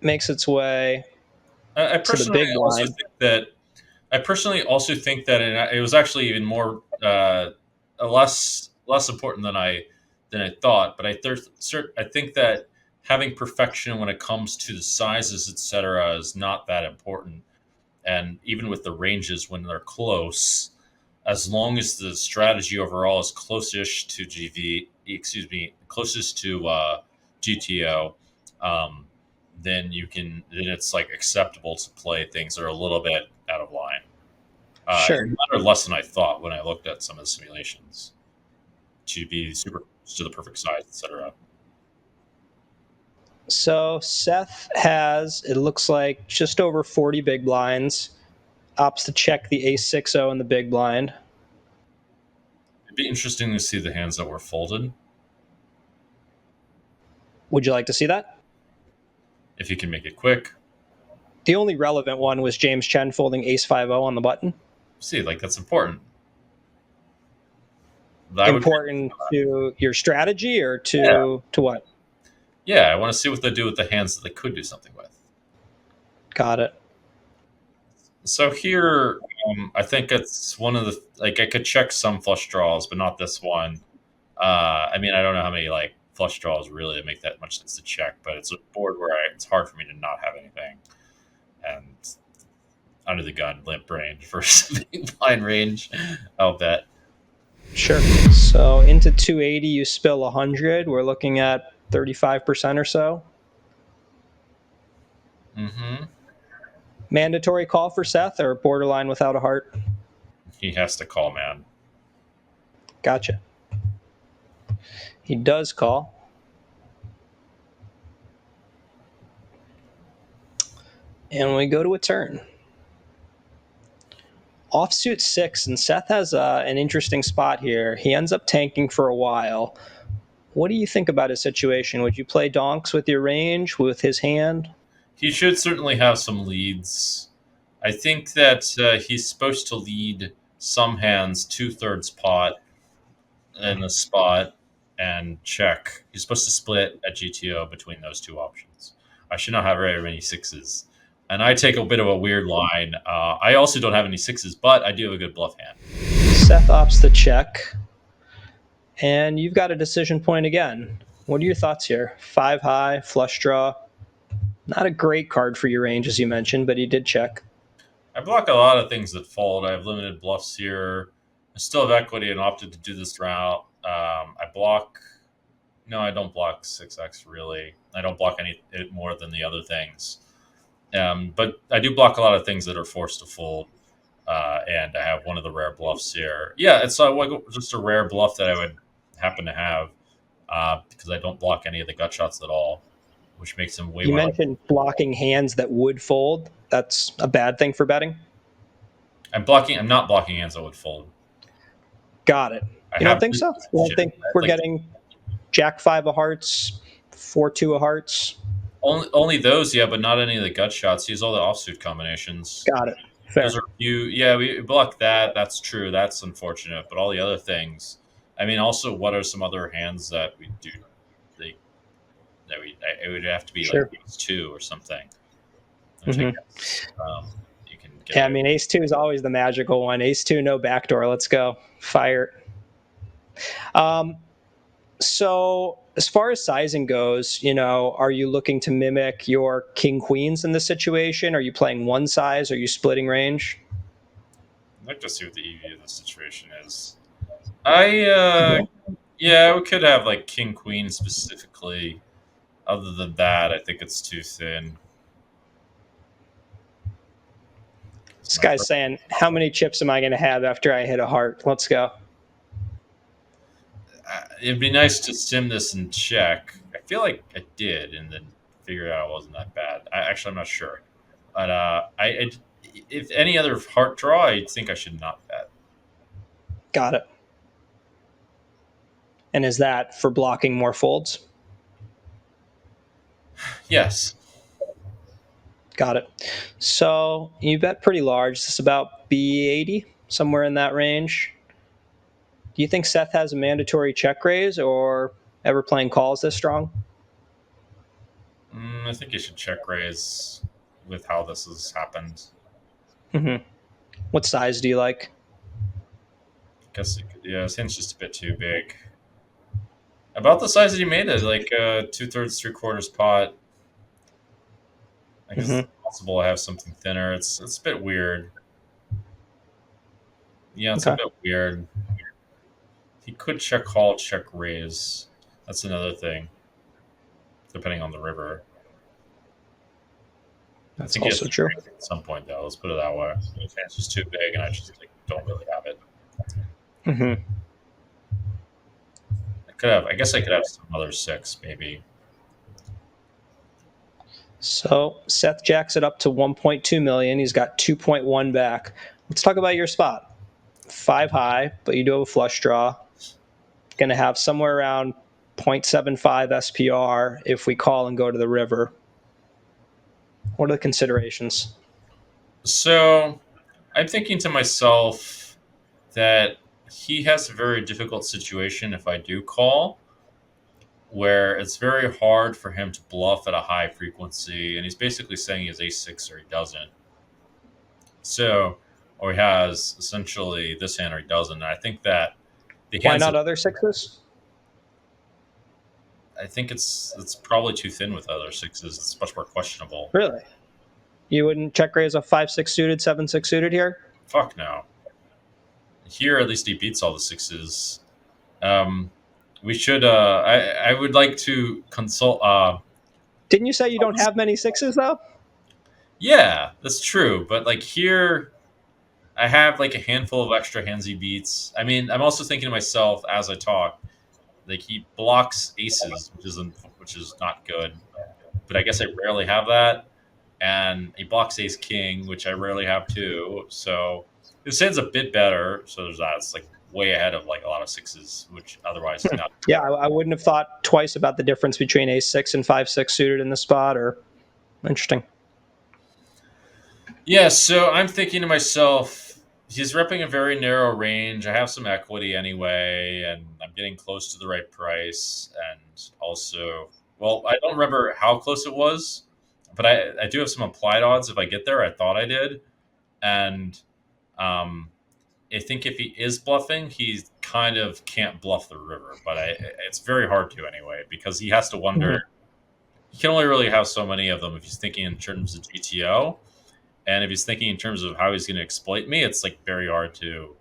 makes its way I to the personally big also blind. think that and it was actually even more less important than I thought. But I think that having perfection when it comes to the sizes, etc., is not that important. And even with the ranges when they're close, as long as the strategy overall is closest to closest to GTO, um, then it's like acceptable to play things that are a little bit out of line. Sure. It mattered less than I thought when I looked at some of the simulations to be super close to the perfect size, etc. So Seth has, it looks like, just over 40 big blinds. Opts to check the ace-6-0 in the big blind. It'd be interesting to see the hands that were folded. Would you like to see that? If you can make it quick. The only relevant one was James Chen folding ace-5-0 on the button. See, like that's important. Important to your strategy or to what? Yeah, I want to see what they do with the hands that they could do something with. Got it. So here, I think it's one of the like I could check some flush draws, but not this one. I mean, I don't know how many like flush draws really make that much sense to check, but it's a board where it's hard for me to not have anything. And under the gun, limp range versus big blind range, I'll bet. Sure. So into 280, you spill 100. We're looking at 35% or so. Mm-hmm. Mandatory call for Seth or borderline without a heart? He has to call, man. Gotcha. He does call. And we go to a turn. Offsuit 6, and Seth has an interesting spot here. He ends up tanking for a while. What do you think about his situation? Would you play donks with your range, with his hand? He should certainly have some leads. I think that he's supposed to lead some hands 2/3 pot in the spot and check. He's supposed to split at GTO between those two options. I should not have very many sixes. And I take a bit of a weird line. I also don't have any sixes, but I do have a good bluff hand. Seth opts the check. And you've got a decision point again. What are your thoughts here? 5 high, flush draw. Not a great card for your range, as you mentioned, but he did check. I block a lot of things that fold. I have limited bluffs here. I still have equity and opted to do this route. I block. No, I don't block 6x really. I don't block any more than the other things. But I do block a lot of things that are forced to fold. And I have one of the rare bluffs here. Yeah, it's just a rare bluff that I would happen to have because I don't block any of the gut shots at all, which makes him way You more. You mentioned blocking hands that would fold. That's a bad thing for betting? I'm not blocking hands that would fold. Got it. You don't think so? You don't think we're getting Jack 5 of hearts, 4-2 of hearts? Only those, yeah, but not any of the gut shots. Use all the offsuit combinations. Got it. Fair. Those are we block that. That's true. That's unfortunate. But all the other things, I mean, also, what are some other hands that we do? It would have to be like ace 2 or something. Mm-hmm. You can get I mean, ace 2 is always the magical one. Ace 2, no backdoor. Let's go. Fire. So as far as sizing goes, are you looking to mimic your king queens in this situation? Are you playing one size? Are you splitting range? I'd like to see what the EV of the situation is. We could have like king queen specifically. Other than that, I think it's too thin. This guy's saying, how many chips am I going to have after I hit a heart? Let's go. It'd be nice to sim this and check. I feel like I did, and then figured out it wasn't that bad. I'm not sure. But if any other heart draw, I think I should not bet. Got it. And is that for blocking more folds? Yes. Got it. So you bet pretty large. This is about B80, somewhere in that range. Do you think Seth has a mandatory check raise or ever playing calls this strong? I think you should check raise with how this has happened. Mm-hmm. What size do you like? Guess yeah, his hand's just a bit too big. About the size that you made it, like 2/3, 3/4 pot. I guess it's Mm-hmm. possible I have something thinner. It's a bit weird. Yeah, it's a Okay. bit weird. He could check call, check raise. That's another thing, depending on the river. I That's think he has also to true. raise at some point, though. Let's put it that way. His hand's just too big, and I just like, don't really have it. Mm-hmm. I could have. I guess I could have some other six, maybe. So Seth jacks it up to 1.2 million. He's got 2.1 back. Let's talk about your spot. 5 high, but you do have a flush draw. Going to have somewhere around 0.75 SPR if we call and go to the river. What are the considerations? So I'm thinking to myself that he has a very difficult situation if I do call, where it's very hard for him to bluff at a high frequency, and he's basically saying he has ace 6 or he doesn't. So, or he has essentially this hand or he doesn't. And I think that the Why hands not that other sixes? I think it's probably too thin with other sixes. It's much more questionable. Really? You wouldn't check raise a 5-6 suited, 7-6 suited here? Fuck no. Here, at least he beats all the sixes. Um, we should. I would like to consult. Didn't you say you don't have many sixes, though? Yeah, that's true. But like here, I have like a handful of extra hands he beats. I mean, I'm also thinking to myself as I talk, like he blocks aces, which is not good. But I guess I rarely have that, and he blocks ace king, which I rarely have too. So this hand's a bit better. So there's that. It's like way ahead of like a lot of sixes, which otherwise he's not. Yeah, I wouldn't have thought twice about the difference between ace 6 and 5-6 suited in the spot. Or interesting. Yeah, so I'm thinking to myself, he's repping a very narrow range. I have some equity anyway, and I'm getting close to the right price. And also, well, I don't remember how close it was, but I do have some applied odds if I get there. I thought I did. And um, I think if he is bluffing, he kind of can't bluff the river. But it's very hard to anyway, because he has to Mm-hmm. wonder. He can only really have so many of them if he's thinking in terms of GTO. And if he's thinking in terms of how he's going to exploit me, it's like very hard to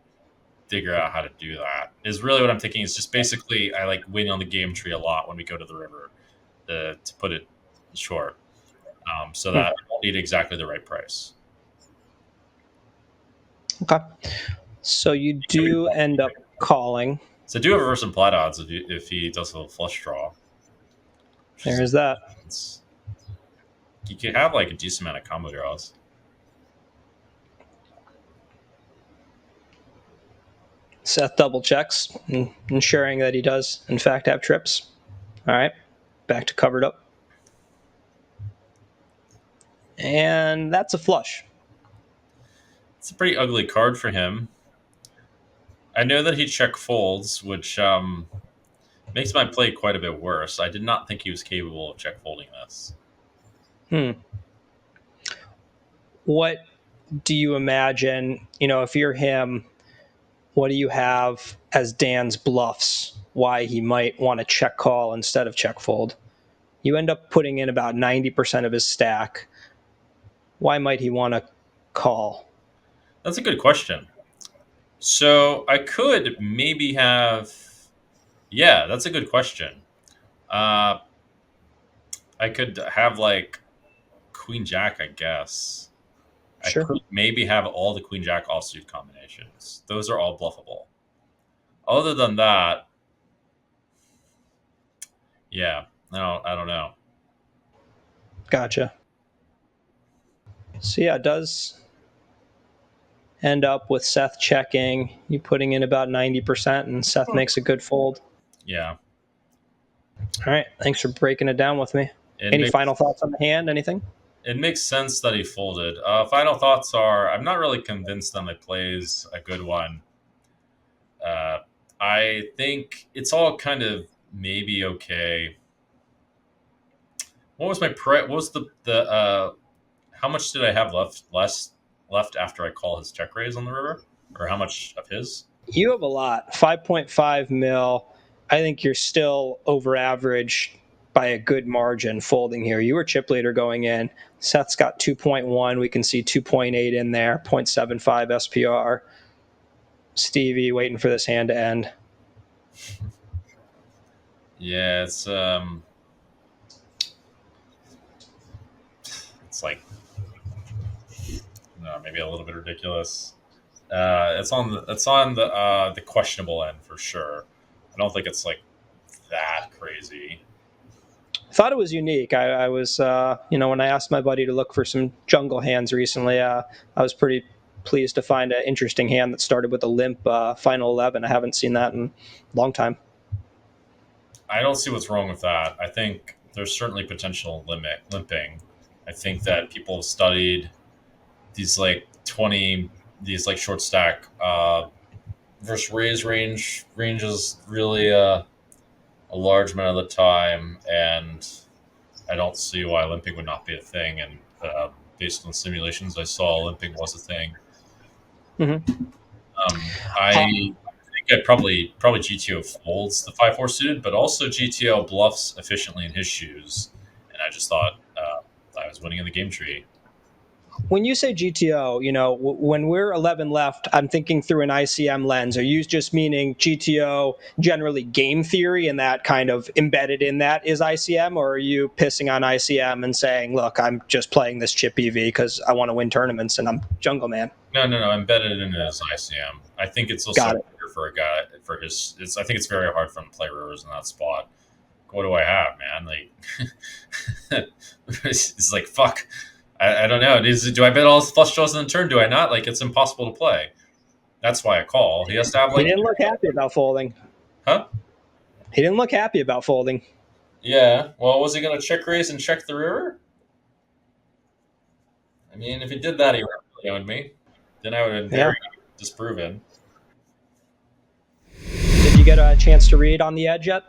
figure out how to do that. Is really what I'm thinking. Is just basically I like win on the game tree a lot when we go to the river, to put it short, so that I won't need exactly the right price. Okay. So you do end up calling. So I do have reverse implied odds if he does a flush draw. There is that. You could have like a decent amount of combo draws. Seth double checks, ensuring that he does, in fact, have trips. All right. Back to covered up. And that's a flush. It's a pretty ugly card for him. I know that he check folds, which makes my play quite a bit worse. I did not think he was capable of check folding this. What do you imagine, if you're him, what do you have as Dan's bluffs? Why he might want to check call instead of check fold? You end up putting in about 90% of his stack. Why might he want to call? That's a good question. So I could maybe have. Yeah, that's a good question. Uh, I could have like Queen Jack, I guess. I Sure. could maybe have all the Queen Jack offsuit combinations. Those are all bluffable. Other than that, yeah, no, I don't know. Gotcha. So yeah, it does end up with Seth checking, you putting in about 90%, and Seth makes a good fold. Yeah, All right. Thanks for breaking it down with me. it Any makes final thoughts on the hand? Anything? it makes sense that he folded. Final thoughts are: I'm not really convinced that my plays a good one. Uh, I think it's all kind of maybe okay. what was my what was the how much did I have left after I call his check raise on the river, or how much of his? You have a lot, 5.5 mil. I think you're still over average by a good margin folding here. You were chip leader going in. Seth's got 2.1. We can see 2.8 in there, 0.75 SPR. Stevie waiting for this hand to end. Yeah, it's like maybe a little bit ridiculous. It's on the questionable end for sure. I don't think it's like that crazy. I thought it was unique. I was, when I asked my buddy to look for some jungle hands recently, I was pretty pleased to find an interesting hand that started with a limp final 11. I haven't seen that in a long time. I don't see what's wrong with that. I think there's certainly potential limping. I think that people have studied these like short stack versus raise ranges really a large amount of the time, and I don't see why limping would not be a thing. And based on simulations I saw, limping was a thing. Mm-hmm. I think I probably GTO folds the 5-4 suited, but also GTO bluffs efficiently in his shoes, and I just thought I was winning in the game tree. When you say GTO, when we're 11 left, I'm thinking through an ICM lens. Are you just meaning GTO generally game theory and that kind of embedded in that is ICM, or are you pissing on ICM and saying, look, I'm just playing this chip EV because I want to win tournaments and I'm Jungleman? No, embedded in his ICM. I think it's also harder for a guy for his. I think it's very hard for him to play rivers in that spot. What do I have, man? Like, it's like fuck. I don't know. Do I bet all his flush draws in the turn? Do I not? Like, it's impossible to play. That's why I call. He has to have like. He didn't look happy about folding. Huh? He didn't look happy about folding. Yeah. Well, was he going to check raise and check the river? I mean, if he did that, he really owned me. Then I would have been very disproven. Did you get a chance to read On the Edge yet?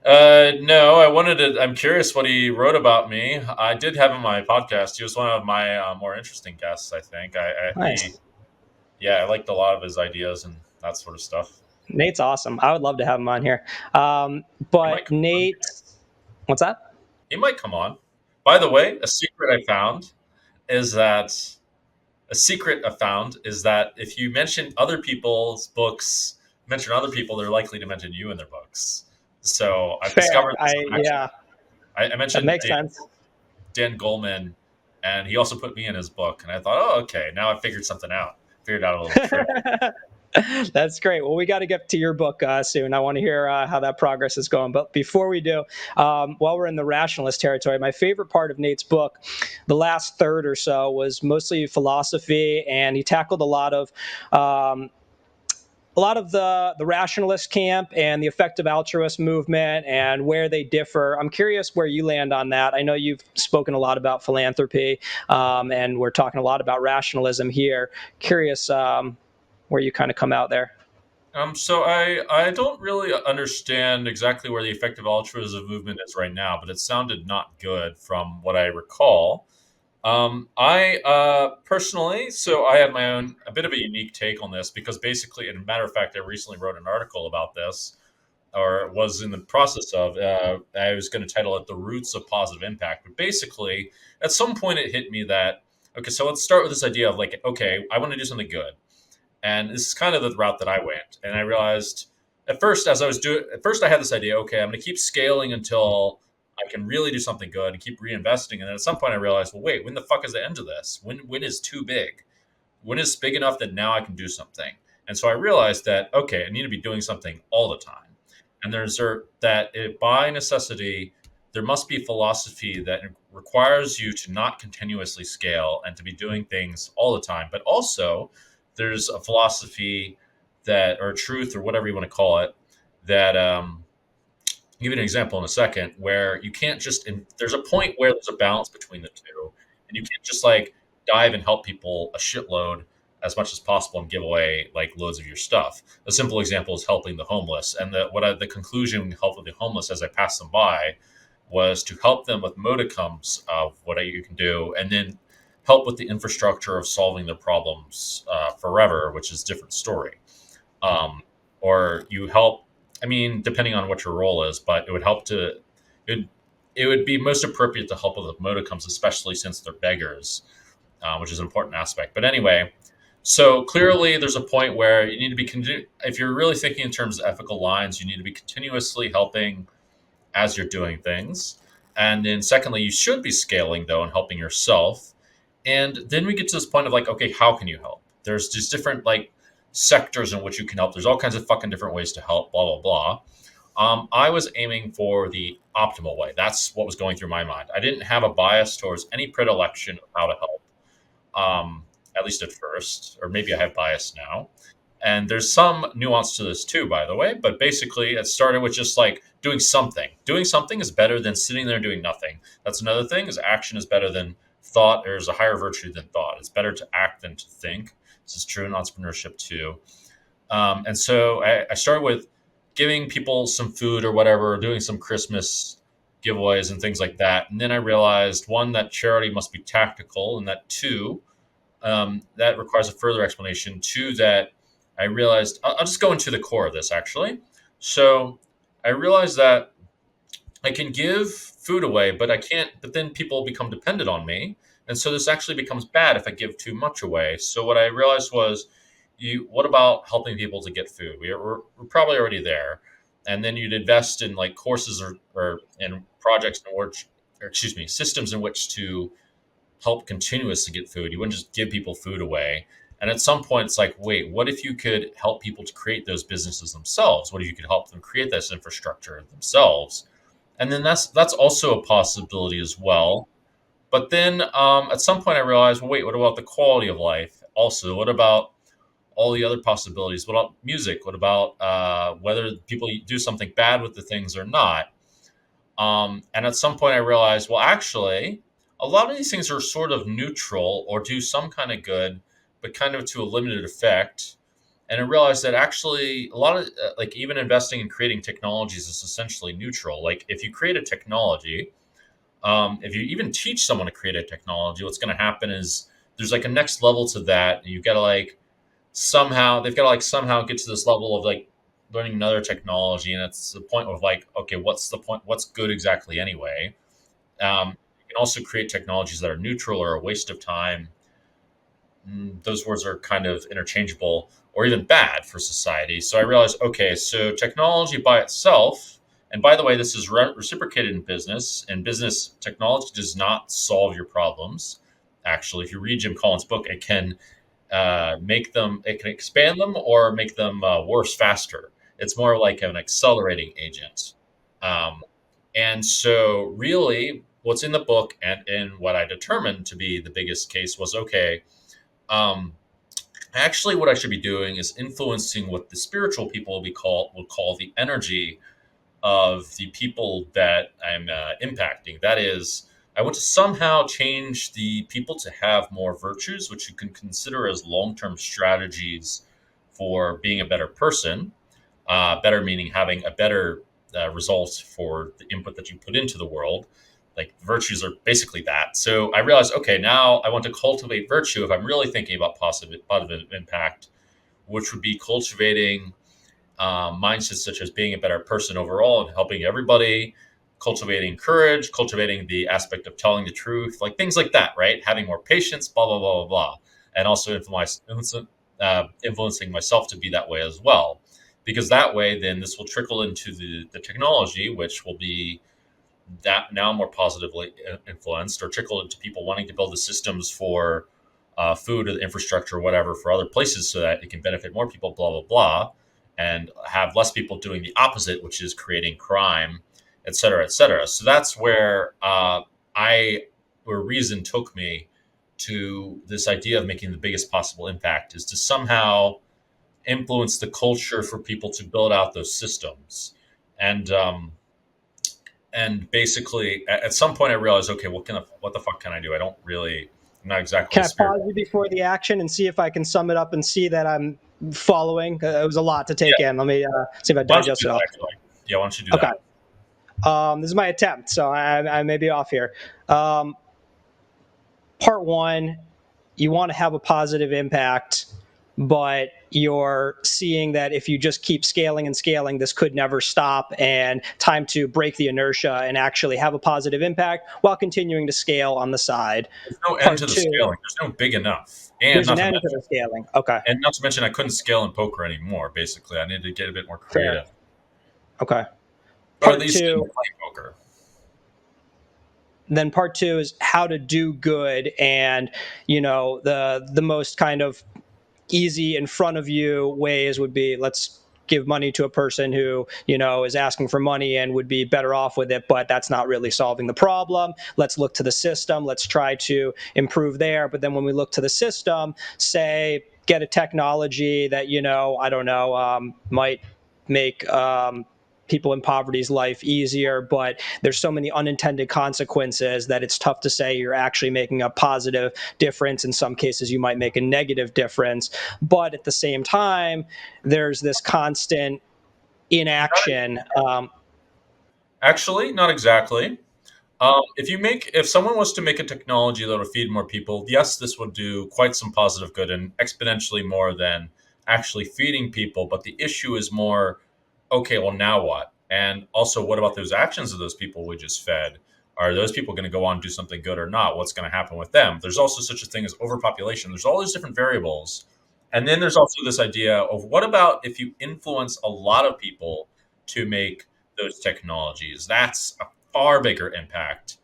No, I wanted to. I'm curious what he wrote about me. I did have him on my podcast. He was one of my more interesting guests, I think. Nice. I liked a lot of his ideas and that sort of stuff. Nate's awesome. I would love to have him on here. But Nate, what's that? He might come on. By the way, a secret I found is that if you mention other people's books, mention other people, they're likely to mention you in their books. So I've discovered this. I mentioned that makes sense. Dan Goleman, and he also put me in his book. And I thought, oh, okay, now I figured something out. Figured out a little trick. That's great. Well, we got to get to your book soon. I want to hear how that progress is going. But before we do, while we're in the rationalist territory, my favorite part of Nate's book, the last third or so, was mostly philosophy, and he tackled a lot of the rationalist camp and the effective altruist movement and where they differ. I'm curious where you land on that. I know you've spoken a lot about philanthropy, and we're talking a lot about rationalism here. Curious where you kind of come out there. So I don't really understand exactly where the effective altruism movement is right now, but it sounded not good from what I recall. I personally, so I have my own, a bit of a unique take on this because basically, as a matter of fact, I recently wrote an article about this, or was in the process of. I was going to title it "The Roots of Positive Impact," but basically, at some point, it hit me that okay, so let's start with this idea of like, okay, I want to do something good, and this is kind of the route that I went, and I realized at first, I had this idea, okay, I'm going to keep scaling until I can really do something good and keep reinvesting. And then at some point I realized, well, wait, when the fuck is the end of this? When is too big? When is big enough that now I can do something? And so I realized that, okay, I need to be doing something all the time. And by necessity, there must be philosophy that requires you to not continuously scale and to be doing things all the time. But also there's a philosophy or truth or whatever you want to call it, that, I'll give you an example in a second where you can't there's a point where there's a balance between the two, and you can't just like dive and help people a shitload as much as possible and give away like loads of your stuff. A simple example is helping the homeless, and the conclusion help with the homeless as I pass them by was to help them with modicums of what you can do, and then help with the infrastructure of solving their problems forever, which is a different story. Or you help, I mean, depending on what your role is, but it would help to, it, it would be most appropriate to help with modicums, especially since they're beggars, which is an important aspect. But anyway, so clearly there's a point where you need to be, if you're really thinking in terms of ethical lines, you need to be continuously helping as you're doing things. And then secondly, you should be scaling though and helping yourself. And then we get to this point of like, okay, how can you help? There's just different like sectors in which you can help. There's all kinds of fucking different ways to help, blah, blah, blah. I was aiming for the optimal way. That's what was going through my mind. I didn't have a bias towards any predilection of how to help, at least at first, or maybe I have bias now. And there's some nuance to this too, by the way. But basically, it started with just like doing something. Doing something is better than sitting there doing nothing. That's another thing. Is action is better than thought. There's a higher virtue than thought. It's better to act than to think. This is true in entrepreneurship too. And so I started with giving people some food or whatever, doing some Christmas giveaways and things like that. And then I realized one, that charity must be tactical, and that two, that requires a further explanation. Two, that I realized I'll just go into the core of this actually. So I realized that I can give food away, but I can't. But then people become dependent on me, and so this actually becomes bad if I give too much away. So what I realized was, what about helping people to get food? We're probably already there, and then you'd invest in like courses or in projects in which, or excuse me, systems in which to help continuously get food. You wouldn't just give people food away. And at some point, it's like, wait, what if you could help people to create those businesses themselves? What if you could help them create this infrastructure themselves? And then that's also a possibility as well. But then at some point, I realized, well, wait, what about the quality of life? Also, what about all the other possibilities? What about music? What about whether people do something bad with the things or not? And at some point, I realized, well, actually, a lot of these things are sort of neutral or do some kind of good, but kind of to a limited effect. And I realized that actually a lot of like even investing in creating technologies is essentially neutral. Like if you create a technology, if you even teach someone to create a technology, what's going to happen is there's like a next level to that. And you've got to like they've got to like somehow get to this level of like learning another technology. And it's the point of like, okay, what's the point? What's good exactly anyway? You can also create technologies that are neutral or a waste of time. Those words are kind of interchangeable or even bad for society. So I realized, okay, so technology by itself, and by the way, this is reciprocated in business, and business technology does not solve your problems. Actually, if you read Jim Collins' book, it can it can expand them or make them worse faster. It's more like an accelerating agent. Um, and so, really, what's in the book and what I determined to be the biggest case was okay. Um, Actually, what I should be doing is influencing what the spiritual people will call the energy of the people that I'm impacting. That is, I want to somehow change the people to have more virtues, which you can consider as long-term strategies for being a better person. Better meaning having a better result for the input that you put into the world. Like virtues are basically that. So I realized, okay, now I want to cultivate virtue if I'm really thinking about positive impact, which would be cultivating mindsets such as being a better person overall and helping everybody, cultivating courage, cultivating the aspect of telling the truth, like things like that, right? Having more patience, blah, blah, blah, blah, blah. And also influencing myself to be that way as well. Because that way, then this will trickle into the technology, which will be that now more positively influenced or trickle into people wanting to build the systems for food or the infrastructure or whatever for other places so that it can benefit more people, blah, blah, blah, and have less people doing the opposite, which is creating crime, et cetera, et cetera. So that's where where reason took me to this idea of making the biggest possible impact is to somehow influence the culture for people to build out those systems. And basically, at some point, I realized, okay, what the fuck can I do? I'm not exactly. Can I pause you before the action and see if I can sum it up and see that I'm following? It was a lot to take in. Let me see if I digest it all. Yeah, why don't you do that? This is my attempt, so I may be off here. Part one, you want to have a positive impact, but you're seeing that if you just keep scaling and scaling, this could never stop, and time to break the inertia and actually have a positive impact while continuing to scale on the side. There's no end Part to the two, scaling. There's no big enough, and there's not an to end to mention, the scaling. Okay, I couldn't scale in poker anymore. Basically, I needed to get a bit more fair. creative, Okay. or at Part least in two, playing poker. then part two is how to do good, and the most kind of easy in front of you ways would be, let's give money to a person who is asking for money and would be better off with it, but that's not really solving the problem. Let's look to the system, let's try to improve there. But then when we look to the system, say get a technology that I don't know, might make people in poverty's life easier, but there's so many unintended consequences that it's tough to say you're actually making a positive difference. In some cases you might make a negative difference, but at the same time there's this constant inaction. Actually, not exactly. If someone was to make a technology that would feed more people, yes, this would do quite some positive good and exponentially more than actually feeding people. But the issue is more, okay, well, now what? And also, what about those actions of those people we just fed? Are those people going to go on and do something good or not? What's going to happen with them? There's also such a thing as overpopulation. There's all these different variables. And then there's also this idea of what about if you influence a lot of people to make those technologies? That's a far bigger impact.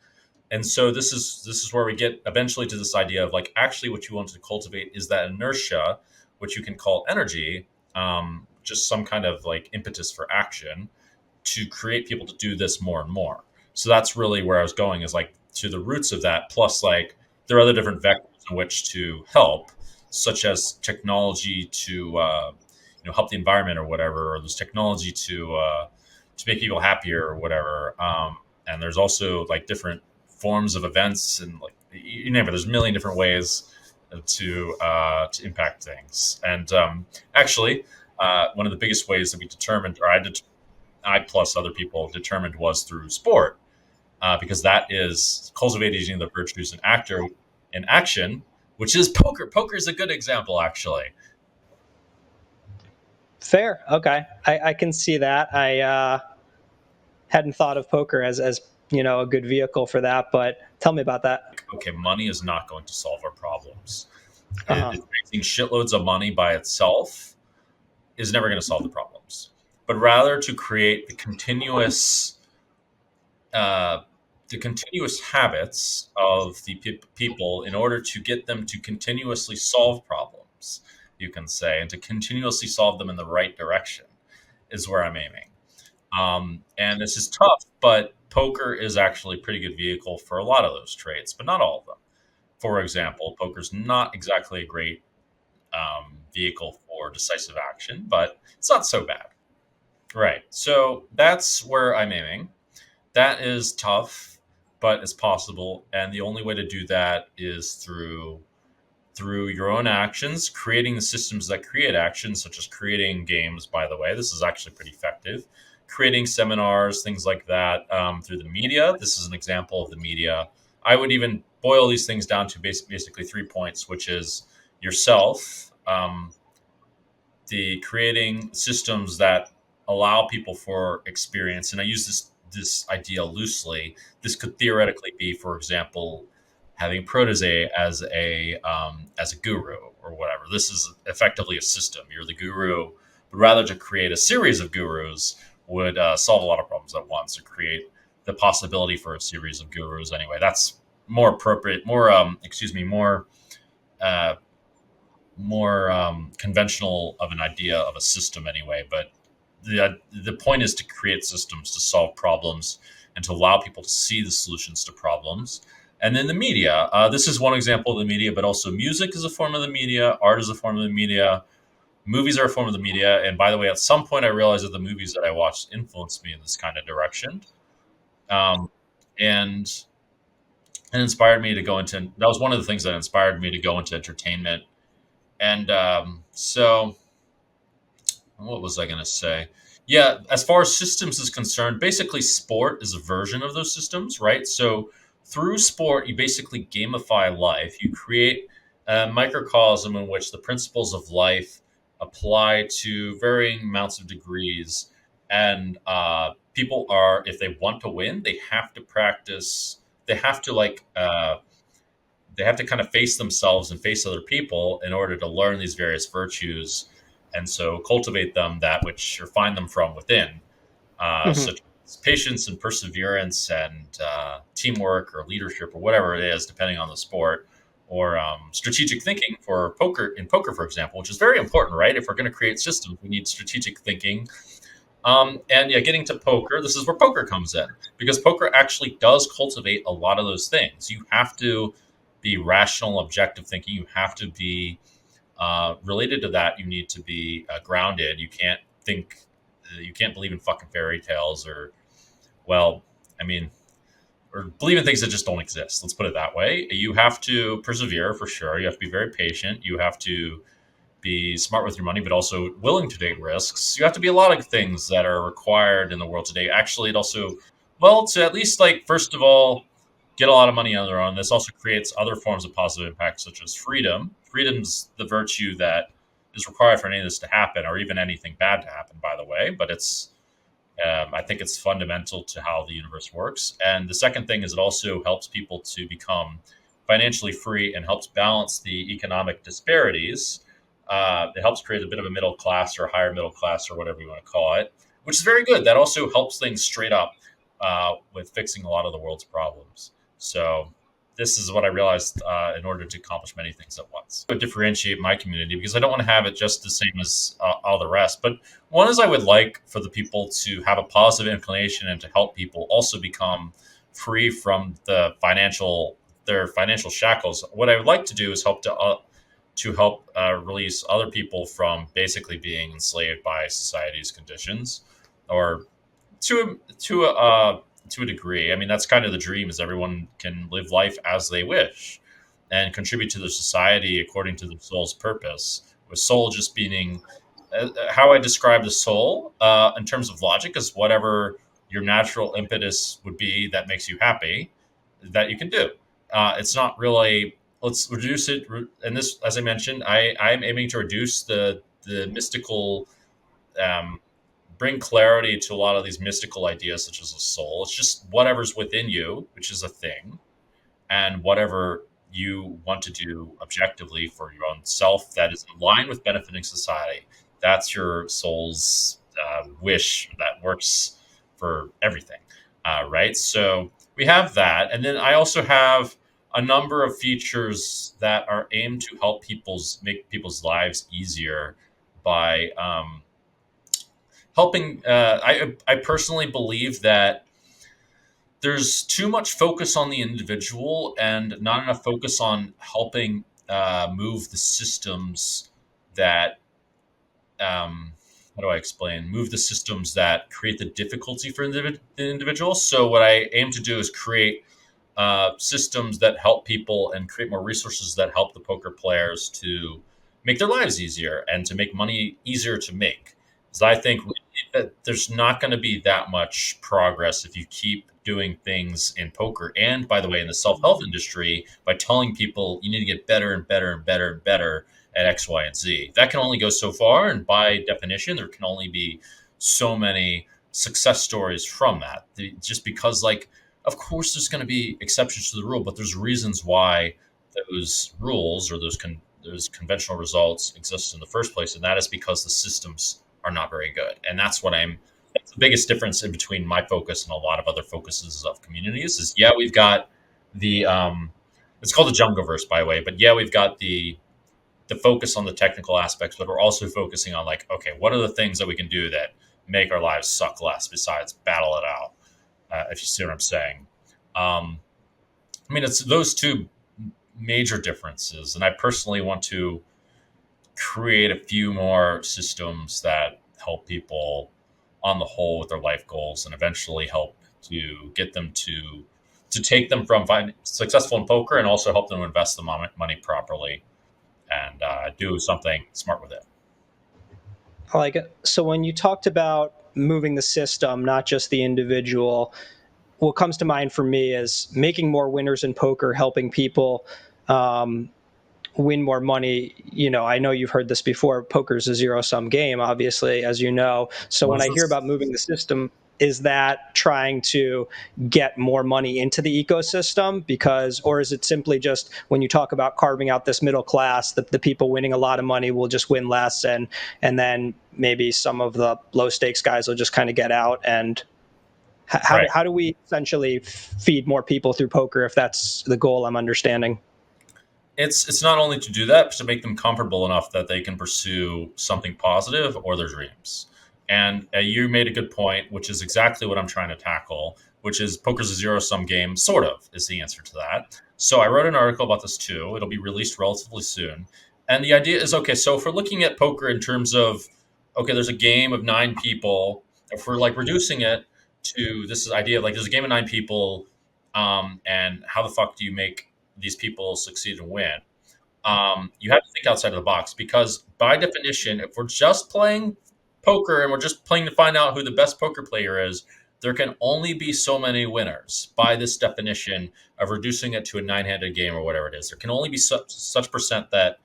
And so this is where we get eventually to this idea of like actually what you want to cultivate is that inertia, which you can call energy, just some kind of like impetus for action to create people to do this more and more. So that's really where I was going, is like to the roots of that. Plus, like there are other different vectors in which to help, such as technology to help the environment or whatever, or there's technology to make people happier or whatever. And there's also like different forms of events and like you name it. There's a million different ways to impact things. And actually, one of the biggest ways that we determined, or I plus other people determined, was through sport, because that is cultivating the virtues in action, which is poker. Poker is a good example, actually. Fair. Okay, I can see that. I hadn't thought of poker as a good vehicle for that, but tell me about that. Okay, money is not going to solve our problems. Uh-huh. Raising shitloads of money by itself is never going to solve the problems, but rather to create uh, the continuous habits of the people in order to get them to continuously solve problems, you can say, and to continuously solve them in the right direction is where I'm aiming. And this is tough, but poker is actually a pretty good vehicle for a lot of those traits, but not all of them. For example, poker's not exactly a great vehicle for decisive action, but it's not so bad. Right. So that's where I'm aiming. That is tough, but it's possible. And the only way to do that is through your own actions, creating the systems that create actions, such as creating games. By the way, this is actually pretty effective. Creating seminars, things like that, through the media. This is an example of the media. I would even boil these things down to basically 3 points, which is yourself, the creating systems that allow people for experience. And I use this idea loosely. This could theoretically be, for example, having protege as a guru or whatever. This is effectively a system. You're the guru, but rather to create a series of gurus would solve a lot of problems at once, or create the possibility for a series of gurus. Anyway, that's more appropriate, more uh, more conventional of an idea of a system anyway. But the point is to create systems to solve problems and to allow people to see the solutions to problems. And then the media. This is one example of the media, but also music is a form of the media. Art is a form of the media. Movies are a form of the media. And by the way, at some point, I realized that the movies that I watched influenced me in this kind of direction, um, and and inspired me to go into. That was one of the things that inspired me to go into entertainment. And so, what was I going to say? Yeah, as far as systems is concerned, basically sport is a version of those systems, right? So through sport, you basically gamify life. You create a microcosm in which the principles of life apply to varying amounts of degrees. And people are, if they want to win, they have to practice. They have to they have to kind of face themselves and face other people in order to learn these various virtues, and so cultivate them that which or find them from within, Mm-hmm. such as patience and perseverance and teamwork or leadership or whatever it is, depending on the sport, or strategic thinking for poker. In poker, for example, which is very important, right? If we're going to create systems, we need strategic thinking. And yeah, getting to poker, this is where poker comes in, because poker actually does cultivate a lot of those things. You have to be rational, objective thinking. You have to be related to that. You need to be grounded. You can't think, you can't believe in fucking fairy tales or, well, I mean, or believe in things that just don't exist. Let's put it that way. You have to persevere for sure. You have to be very patient. You have to be smart with your money, but also willing to take risks. You have to be a lot of things that are required in the world today. Actually, it also, well, to at least like, first of all, get a lot of money on their own. This also creates other forms of positive impact, such as freedom. Freedom's the virtue that is required for any of this to happen, or even anything bad to happen, by the way. But I think it's fundamental to how the universe works. And the second thing is it also helps people to become financially free and helps balance the economic disparities. It helps create a bit of a middle class or a higher middle class or whatever you want to call it, which is very good. That also helps things straight up with fixing a lot of the world's problems. So this is what I realized in order to accomplish many things at once. I would differentiate my community because I don't want to have it just the same as all the rest. But one is I would like for the people to have a positive inclination and to help people also become free from their financial shackles. What I would like to do is help release other people from basically being enslaved by society's conditions, or to a degree. I mean, that's kind of the dream: is everyone can live life as they wish and contribute to the society according to the soul's purpose. With soul just being how I describe the soul in terms of logic is whatever your natural impetus would be that makes you happy, that you can do. It's not really, let's reduce it. And this, as I mentioned, I'm aiming to reduce the mystical, um, bring clarity to a lot of these mystical ideas, such as a soul. It's just whatever's within you, which is a thing, and whatever you want to do objectively for your own self that is in line with benefiting society. That's your soul's wish that works for everything, right? So we have that. And then I also have a number of features that are aimed to help make people's lives easier by helping. I personally believe that there's too much focus on the individual and not enough focus on helping move the systems that how do I explain? Move the systems that create the difficulty for the individual. So what I aim to do is create systems that help people and create more resources that help the poker players to make their lives easier and to make money easier to make. Because I think that there's not going to be that much progress if you keep doing things in poker and, by the way, in the self-help industry by telling people you need to get better and better and better and better at X, Y, and Z. That can only go so far, and by definition, there can only be so many success stories from that. Just because, like, of course, there's going to be exceptions to the rule, but there's reasons why those rules or those conventional results exist in the first place, and that is because the systems are not very good. And that's what I'm. That's the biggest difference in between my focus and a lot of other focuses of communities. Is yeah, we've got the it's called the Jungleverse, by the way, but yeah, we've got the focus on the technical aspects, but we're also focusing on, like, okay, what are the things that we can do that make our lives suck less besides battle it out? If you see what I'm saying. I mean, it's those two major differences, and I personally want to create a few more systems that help people on the whole with their life goals, and eventually help to get them to take them from successful in poker and also help them invest the money properly and do something smart with it. I like it. So when you talked about moving the system, not just the individual, what comes to mind for me is making more winners in poker, helping people win more money. I know you've heard this before. Poker's a zero-sum game, obviously, as you know. So when I hear about moving the system, is that trying to get more money into the ecosystem? Or is it simply just when you talk about carving out this middle class, the people winning a lot of money will just win less, and then maybe some of the low stakes guys will just kind of get out? And how do we essentially feed more people through poker, if that's the goal I'm understanding? It's not only to do that, but to make them comfortable enough that they can pursue something positive or their dreams. And you made a good point, which is exactly what I'm trying to tackle, which is poker's a zero-sum game, sort of, is the answer to that. So I wrote an article about this too. It'll be released relatively soon. And the idea is, okay, so if we're looking at poker in terms of, okay, there's a game of 9 people, if we're like reducing it to this idea of like there's a game of 9 people, and how the fuck do you make these people succeed and win? You have to think outside of the box, because by definition, if we're just playing poker and we're just playing to find out who the best poker player is, there can only be so many winners by this definition of reducing it to a 9-handed game or whatever it is. There can only be such percent that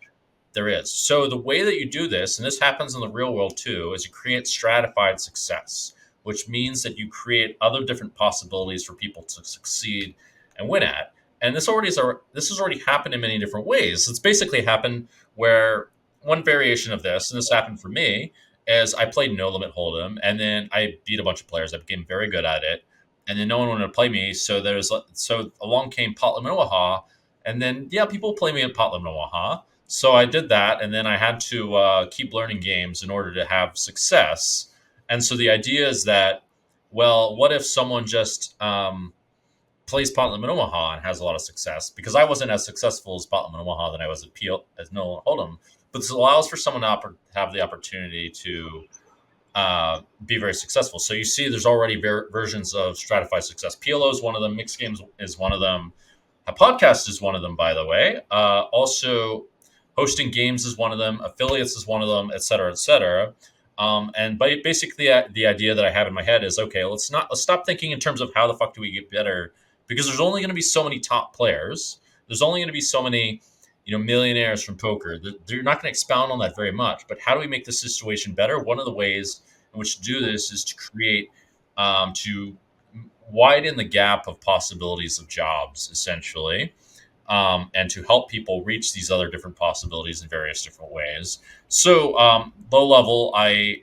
there is. So the way that you do this, and this happens in the real world too, is you create stratified success, which means that you create other different possibilities for people to succeed and win at. And this has already happened in many different ways. It's basically happened where one variation of this, and this happened for me, is I played No Limit Hold'em, and then I beat a bunch of players. I became very good at it, and then no one wanted to play me. So along came Pot Limit Omaha, and then people play me at Pot Limit Omaha. So I did that, and then I had to keep learning games in order to have success. And so the idea is that, well, what if someone just plays Pot Limit Omaha and has a lot of success? Because I wasn't as successful as Pot Limit Omaha than I was as No Limit Hold'em. But this allows for someone to have the opportunity to be very successful. So you see there's already versions of stratified success. PLO is one of them. Mixed games is one of them. A podcast is one of them, by the way. Also, hosting games is one of them. Affiliates is one of them, et cetera, et cetera. And basically, the idea that I have in my head is, okay, let's stop thinking in terms of how the fuck do we get better, because there's only going to be so many top players. There's only going to be so many, millionaires from poker. They're not going to expound on that very much. But how do we make the situation better? One of the ways in which to do this is to create, to widen the gap of possibilities of jobs, essentially. And to help people reach these other different possibilities in various different ways. So low level, I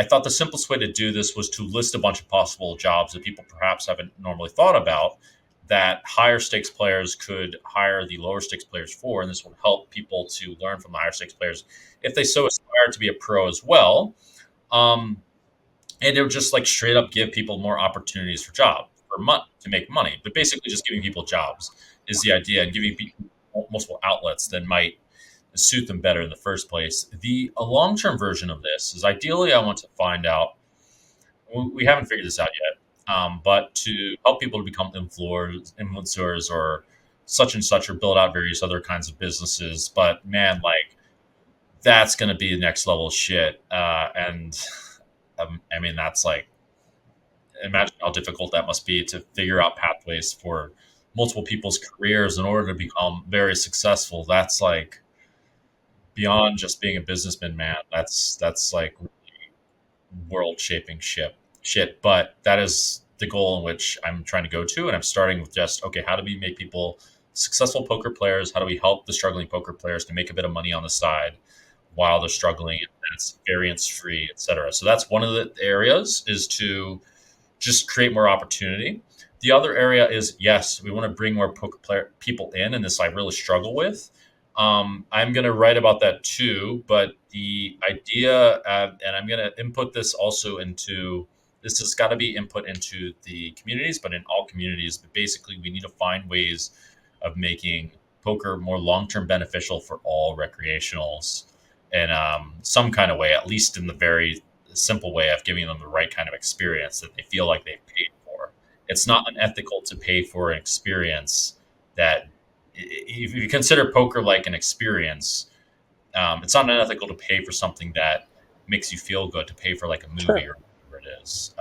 thought the simplest way to do this was to list a bunch of possible jobs that people perhaps haven't normally thought about, that higher stakes players could hire the lower stakes players for. And this will help people to learn from the higher stakes players if they so aspire to be a pro as well. And it would just like straight up give people more opportunities for to make money, but basically just giving people jobs is the idea, and giving people multiple outlets that might suit them better in the first place. A long-term version of this is, ideally, I want to find out, we haven't figured this out yet, but to help people to become influencers or such and such, or build out various other kinds of businesses. But man, like, that's going to be the next level shit. And I mean, that's like, imagine how difficult that must be to figure out pathways for multiple people's careers in order to become very successful. That's like beyond just being a businessman, man. That's like world shaping shit. But that is the goal in which I'm trying to go to. And I'm starting with just, okay, how do we make people successful poker players? How do we help the struggling poker players to make a bit of money on the side while they're struggling? That's variance free, et cetera. So that's one of the areas, is to just create more opportunity. The other area is, yes, we want to bring more poker people in, and this I really struggle with. I'm going to write about that too, but the idea, and I'm going to input this also into, this has got to be input into the communities, but in all communities. But basically, we need to find ways of making poker more long-term beneficial for all recreationals in some kind of way, at least in the very simple way of giving them the right kind of experience that they feel like they've paid for. It's not unethical to pay for an experience that, if you consider poker like an experience, it's not unethical to pay for something that makes you feel good, to pay for like a movie, Sure. or whatever it is.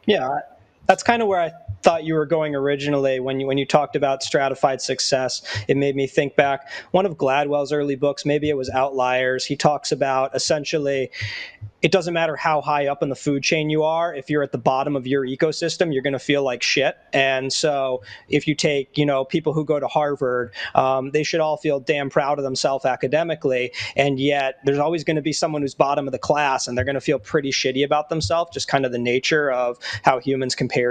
Yeah, that's kind of where I thought you were going originally when you talked about stratified success. It made me think back one of Gladwell's early books, maybe it was Outliers. He talks about essentially it doesn't matter how high up in the food chain you are. If you're at the bottom of your ecosystem, you're going to feel like shit. And so if you take, people who go to Harvard, they should all feel damn proud of themselves academically. And yet there's always going to be someone who's bottom of the class and they're going to feel pretty shitty about themselves, just kind of the nature of how humans compare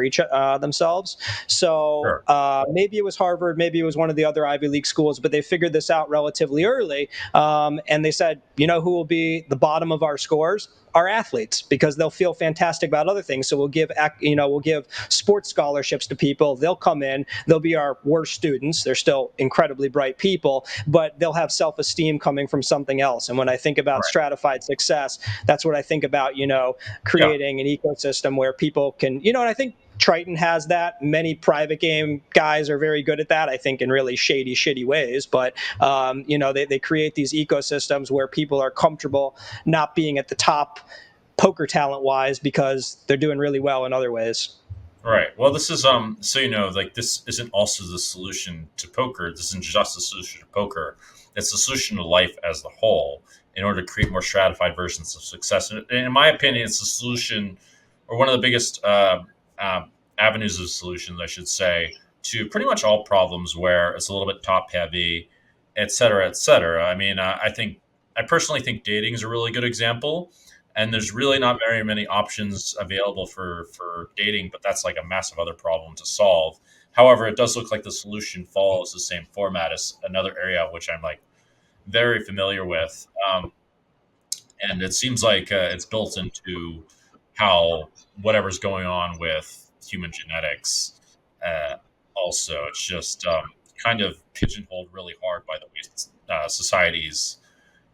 themselves. So Sure. maybe it was Harvard, maybe it was one of the other Ivy League schools, but they figured this out relatively early. And they said, who will be the bottom of our scores? Our athletes, because they'll feel fantastic about other things. So we'll give sports scholarships to people. They'll come in, they'll be our worst students. They're still incredibly bright people, but they'll have self-esteem coming from something else. And when I think about Right. stratified success, that's what I think about, Yeah. creating an ecosystem where people can, and I think Triton has that. Many private game guys are very good at that, I think, in really shady, shitty ways. But, they create these ecosystems where people are comfortable not being at the top poker talent wise because they're doing really well in other ways. Right. Well, this is so like this isn't also the solution to poker. This isn't just the solution to poker. It's the solution to life as the whole in order to create more stratified versions of success. And in my opinion, it's the solution or one of the biggest avenues of solutions, I should say, to pretty much all problems where it's a little bit top heavy, et cetera, et cetera. I mean, I personally think dating is a really good example, and there's really not very many options available for dating, but that's like a massive other problem to solve. However, it does look like the solution follows the same format as another area which I'm like very familiar with, and it seems like it's built into how whatever's going on with human genetics. Also, it's just kind of pigeonholed really hard by the way society's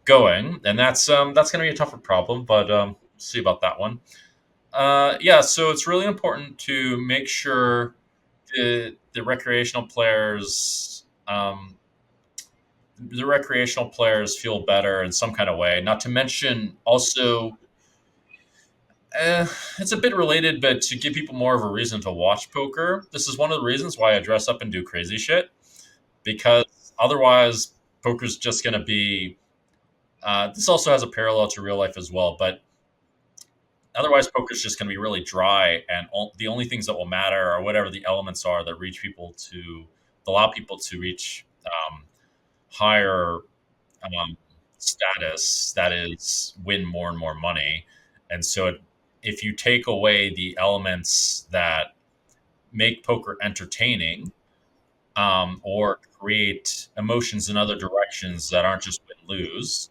going, and that's going to be a tougher problem. But see about that one. Yeah, so it's really important to make sure the recreational players. The recreational players feel better in some kind of way. Not to mention, also, it's a bit related, but to give people more of a reason to watch poker. This is one of the reasons why I dress up and do crazy shit, because otherwise, poker's just going to be. This also has a parallel to real life as well, but otherwise, poker's just going to be really dry, and the only things that will matter are whatever the elements are that reach people to allow people to reach higher status. That is, win more and more money. And so, if you take away the elements that make poker entertaining, or create emotions in other directions that aren't just win lose,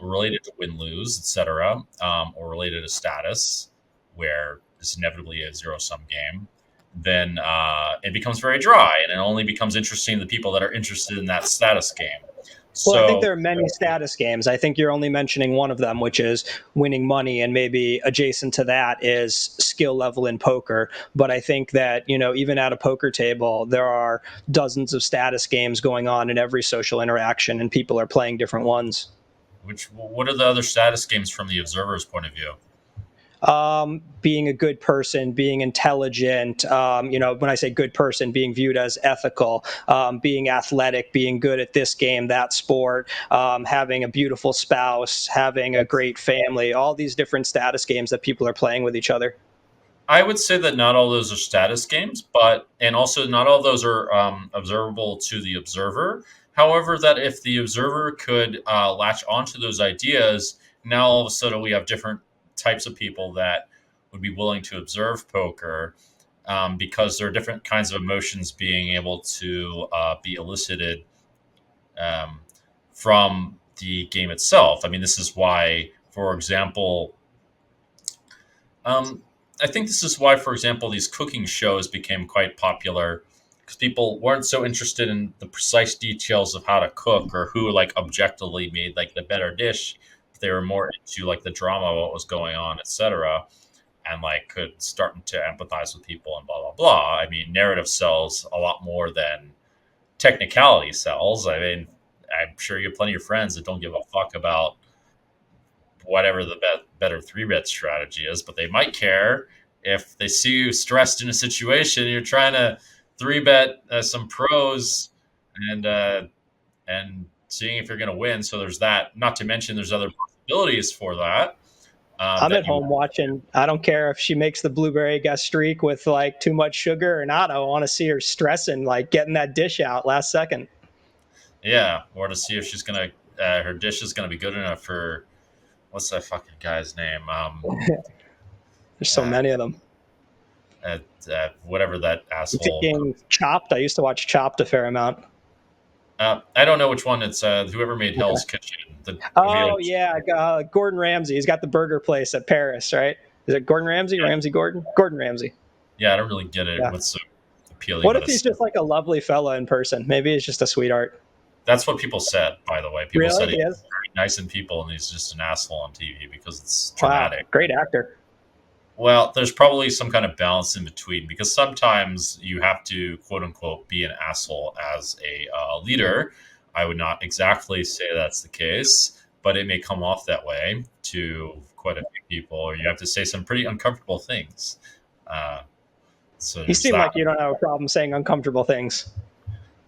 related to win lose, etc., or related to status, where it's inevitably a zero sum game, then it becomes very dry, and it only becomes interesting to the people that are interested in that status game. Well, I think So, there are many status games. I think you're only mentioning one of them, which is winning money, and maybe adjacent to that is skill level in poker. But I think that, even at a poker table, there are dozens of status games going on in every social interaction, and people are playing different ones. what are the other status games from the observer's point of view? Being a good person, being intelligent, when I say good person, being viewed as ethical, being athletic, being good at this game, that sport, having a beautiful spouse, having a great family, all these different status games that people are playing with each other. I would say that not all those are status games, but and also not all those are observable to the observer. However, that if the observer could latch onto those ideas, now all of a sudden we have different types of people that would be willing to observe poker, because there are different kinds of emotions being able to be elicited um, from the game itself. I mean, this is why, for example, um, I think this is why, for example, these cooking shows became quite popular, because people weren't so interested in the precise details of how to cook or who like objectively made like the better dish. They were more into like the drama, what was going on, etc., and like could start to empathize with people and blah blah blah. I mean, narrative sells a lot more than technicality sells. I mean, I'm sure you have plenty of friends that don't give a fuck about whatever the better 3-bet strategy is, but they might care if they see you stressed in a situation. You're trying to 3-bet some pros and seeing if you're going to win. So there's that. Not to mention there's other possibilities for that. I'm at home watching. I don't care if she makes the blueberry gastrique with like too much sugar or not. I want to see her stressing, like getting that dish out last second. Yeah, or to see if she's gonna her dish is gonna be good enough for what's that fucking guy's name? There's so many of them. Whatever that asshole. Thinking Chopped. I used to watch Chopped a fair amount. I don't know which one. It's whoever made Hell's Kitchen. Gordon Ramsay. He's got the burger place at Paris, right? Is it Gordon Ramsay? Yeah. Ramsay Gordon? Gordon Ramsay. Yeah, I don't really get it. Yeah. What's so appealing? What if he's just like a lovely fella in person? Maybe he's just a sweetheart. That's what people said, by the way. People really? said he's very nice in people and he's just an asshole on TV because it's dramatic. Wow, great actor. Well, there's probably some kind of balance in between because sometimes you have to, quote unquote, be an asshole as a leader. I would not exactly say that's the case, but it may come off that way to quite a few people, or you have to say some pretty uncomfortable things. So you seem like you don't have a problem saying uncomfortable things.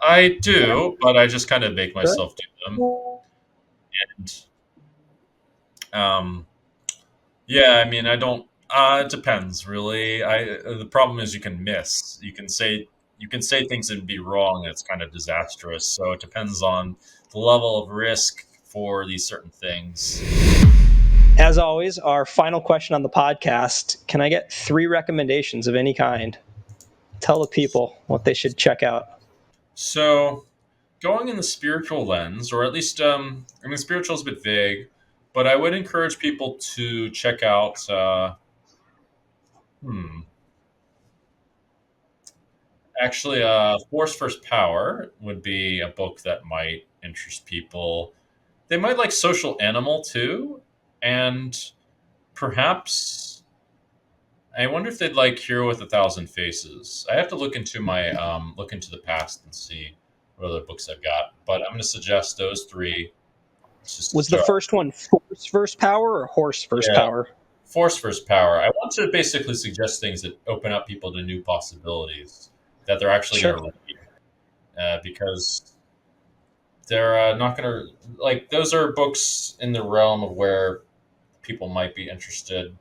I do, but I just kind of make myself do them. And yeah, I mean, I don't. It depends, really. The problem is you can miss. You can say things and be wrong. And it's kind of disastrous. So it depends on the level of risk for these certain things. As always, our final question on the podcast: can I get 3 recommendations of any kind? Tell the people what they should check out. So, going in the spiritual lens, or at least, I mean, spiritual is a bit vague, but I would encourage people to check out. Actually, Force vs. Power would be a book that might interest people. They might like Social Animal too, and perhaps I wonder if they'd like Hero with 1,000 Faces. I have to look into my look into the past and see what other books I've got. But I'm going to suggest those 3. Was the first one Force vs. Power or Horse vs. Power? Force vs. Power. I want to basically suggest things that open up people to new possibilities that they're actually going to read, because they're not going to like. Those are books in the realm of where people might be interested.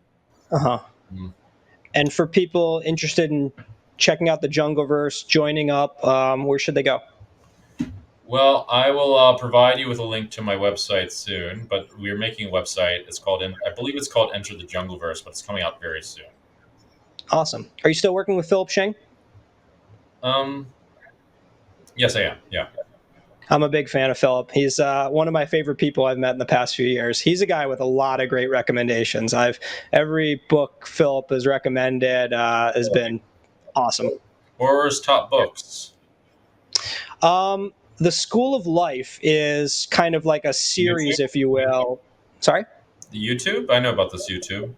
And for people interested in checking out the Jungleverse, joining up, where should they go? Well, I will provide you with a link to my website soon, but we're making a website. It's called, I believe it's called Enter the Jungleverse, but it's coming out very soon. Awesome. Are you still working with Philip Sheng? Yes, I am. Yeah. I'm a big fan of Philip. He's one of my favorite people I've met in the past few years. He's a guy with a lot of great recommendations. Every book Philip has recommended has been awesome. What are his top books? The School of Life is kind of like a series, YouTube? if you will. Sorry? The YouTube? I know about this YouTube.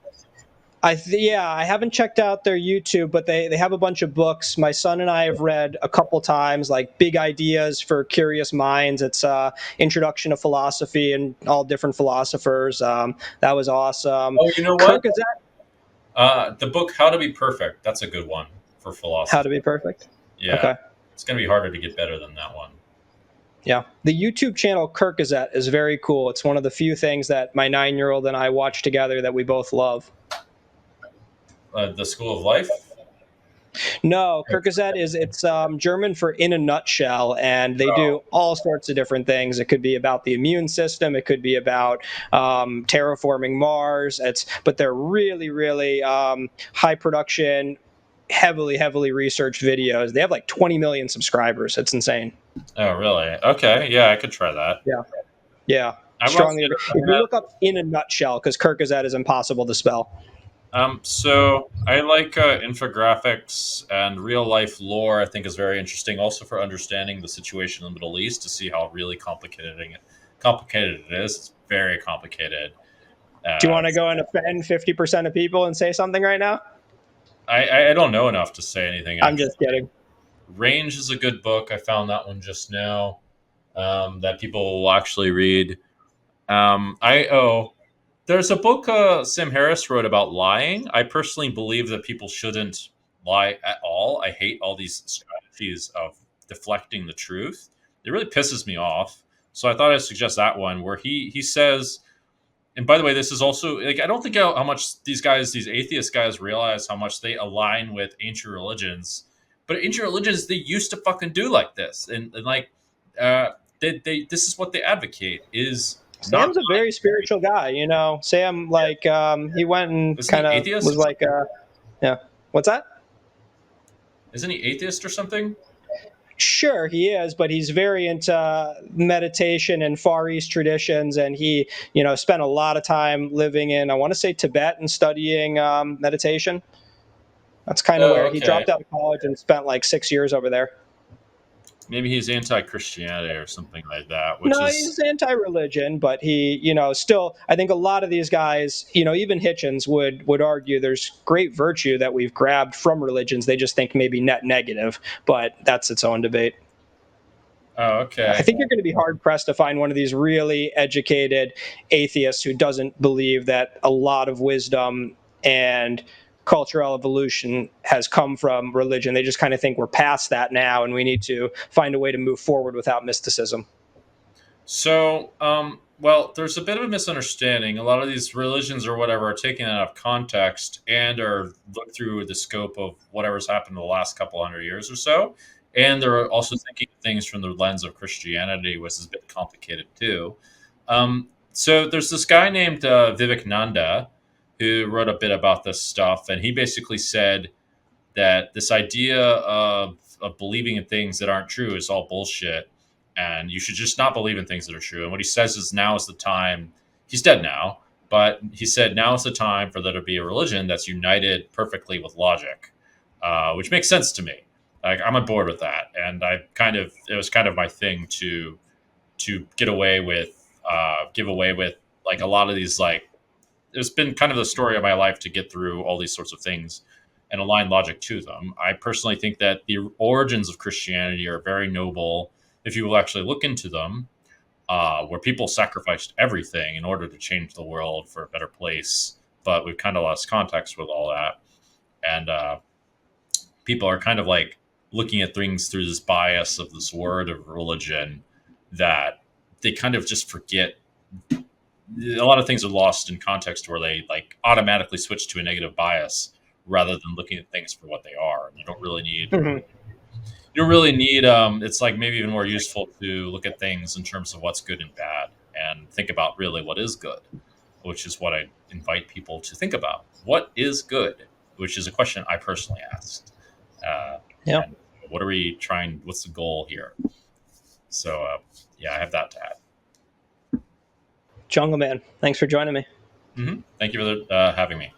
I haven't checked out their YouTube, but they have a bunch of books. My son and I have read a couple times, like Big Ideas for Curious Minds. It's Introduction to Philosophy and all different philosophers. That was awesome. Oh, you know what? The book How to Be Perfect. That's a good one for philosophy. How to Be Perfect? Yeah. Okay. It's going to be harder to get better than that one. Yeah. The YouTube channel Kirkazette is very cool. It's one of the few things that my 9-year-old and I watch together that we both love. The School of Life? No, Kirkazette it's German for in a nutshell, and they do all sorts of different things. It could be about the immune system. It could be about terraforming Mars. But they're really, really high production, heavily researched videos. They have like 20 million subscribers. It's insane. Oh, really? Okay. Yeah, I could try that. Yeah. Strongly. If you look up in a nutshell, because Kirkazette is impossible to spell. So I like infographics and real life lore. I think is very interesting, also for understanding the situation in the Middle East to see how really complicated it is. It's very complicated. Do you want to go and offend 50% of people and say something right now? I don't know enough to say anything. I'm just kidding. Range is a good book. I found that one just now that people will actually read. I owe There's a book Sam Harris wrote about lying. I personally believe that people shouldn't lie at all. I hate all these strategies of deflecting the truth. It really pisses me off. So I thought I'd suggest that one where he says, and by the way, this is also like I don't think how much these guys, these atheist guys, realize how much they align with ancient religions. But ancient religions, they used to fucking do like this, and like uh, they this is what they advocate is not Sam's a very spiritual guy, you know. Sam, like, he went and Isn't he kind of was atheist? like, yeah. What's that? Isn't he atheist or something? Sure, he is, but he's very into meditation and Far East traditions, and he, you know, spent a lot of time living in, I want to say, Tibet and studying meditation. That's kind of Oh, where he okay. dropped out of college and spent like 6 years over there. Maybe he's anti-Christianity or something like that, which No, is he's anti-religion, but he, you know, still, I think a lot of these guys, you know, even Hitchens would argue there's great virtue that we've grabbed from religions. They just think maybe net negative, but that's its own debate. oh, I okay. think you're going to be hard pressed to find one of these really educated atheists who doesn't believe that a lot of wisdom and cultural evolution has come from religion. They just kind of think we're past that now and we need to find a way to move forward without mysticism. So, well, there's a bit of a misunderstanding. A lot of these religions or whatever are taken out of context and are looked through the scope of whatever's happened in the last couple hundred years or so. And they're also thinking of things from the lens of Christianity, which is a bit complicated too. So there's this guy named Vivekananda who wrote a bit about this stuff, and he basically said that this idea of believing in things that aren't true is all bullshit, and you should just not believe in things that are true. And what he says is now is the time. He's dead now, but he said now is the time for there to be a religion that's united perfectly with logic, which makes sense to me. Like I'm on board with that, and it was kind of my thing to get away with, give away with like a lot of these like it's been kind of the story of my life to get through all these sorts of things and align logic to them. I personally think that the origins of Christianity are very noble if you will actually look into them, where people sacrificed everything in order to change the world for a better place. But we've kind of lost context with all that. And people are kind of like looking at things through this bias of this word of religion that they kind of just forget a lot of things are lost in context where they like automatically switch to a negative bias rather than looking at things for what they are. And you don't really need it's like maybe even more useful to look at things in terms of what's good and bad and think about really what is good, which is what I invite people to think about. What is good? Which is a question I personally asked. Yeah. And what are we trying? What's the goal here? So, yeah, I have that to add. Jungleman, thanks for joining me. Thank you for having me.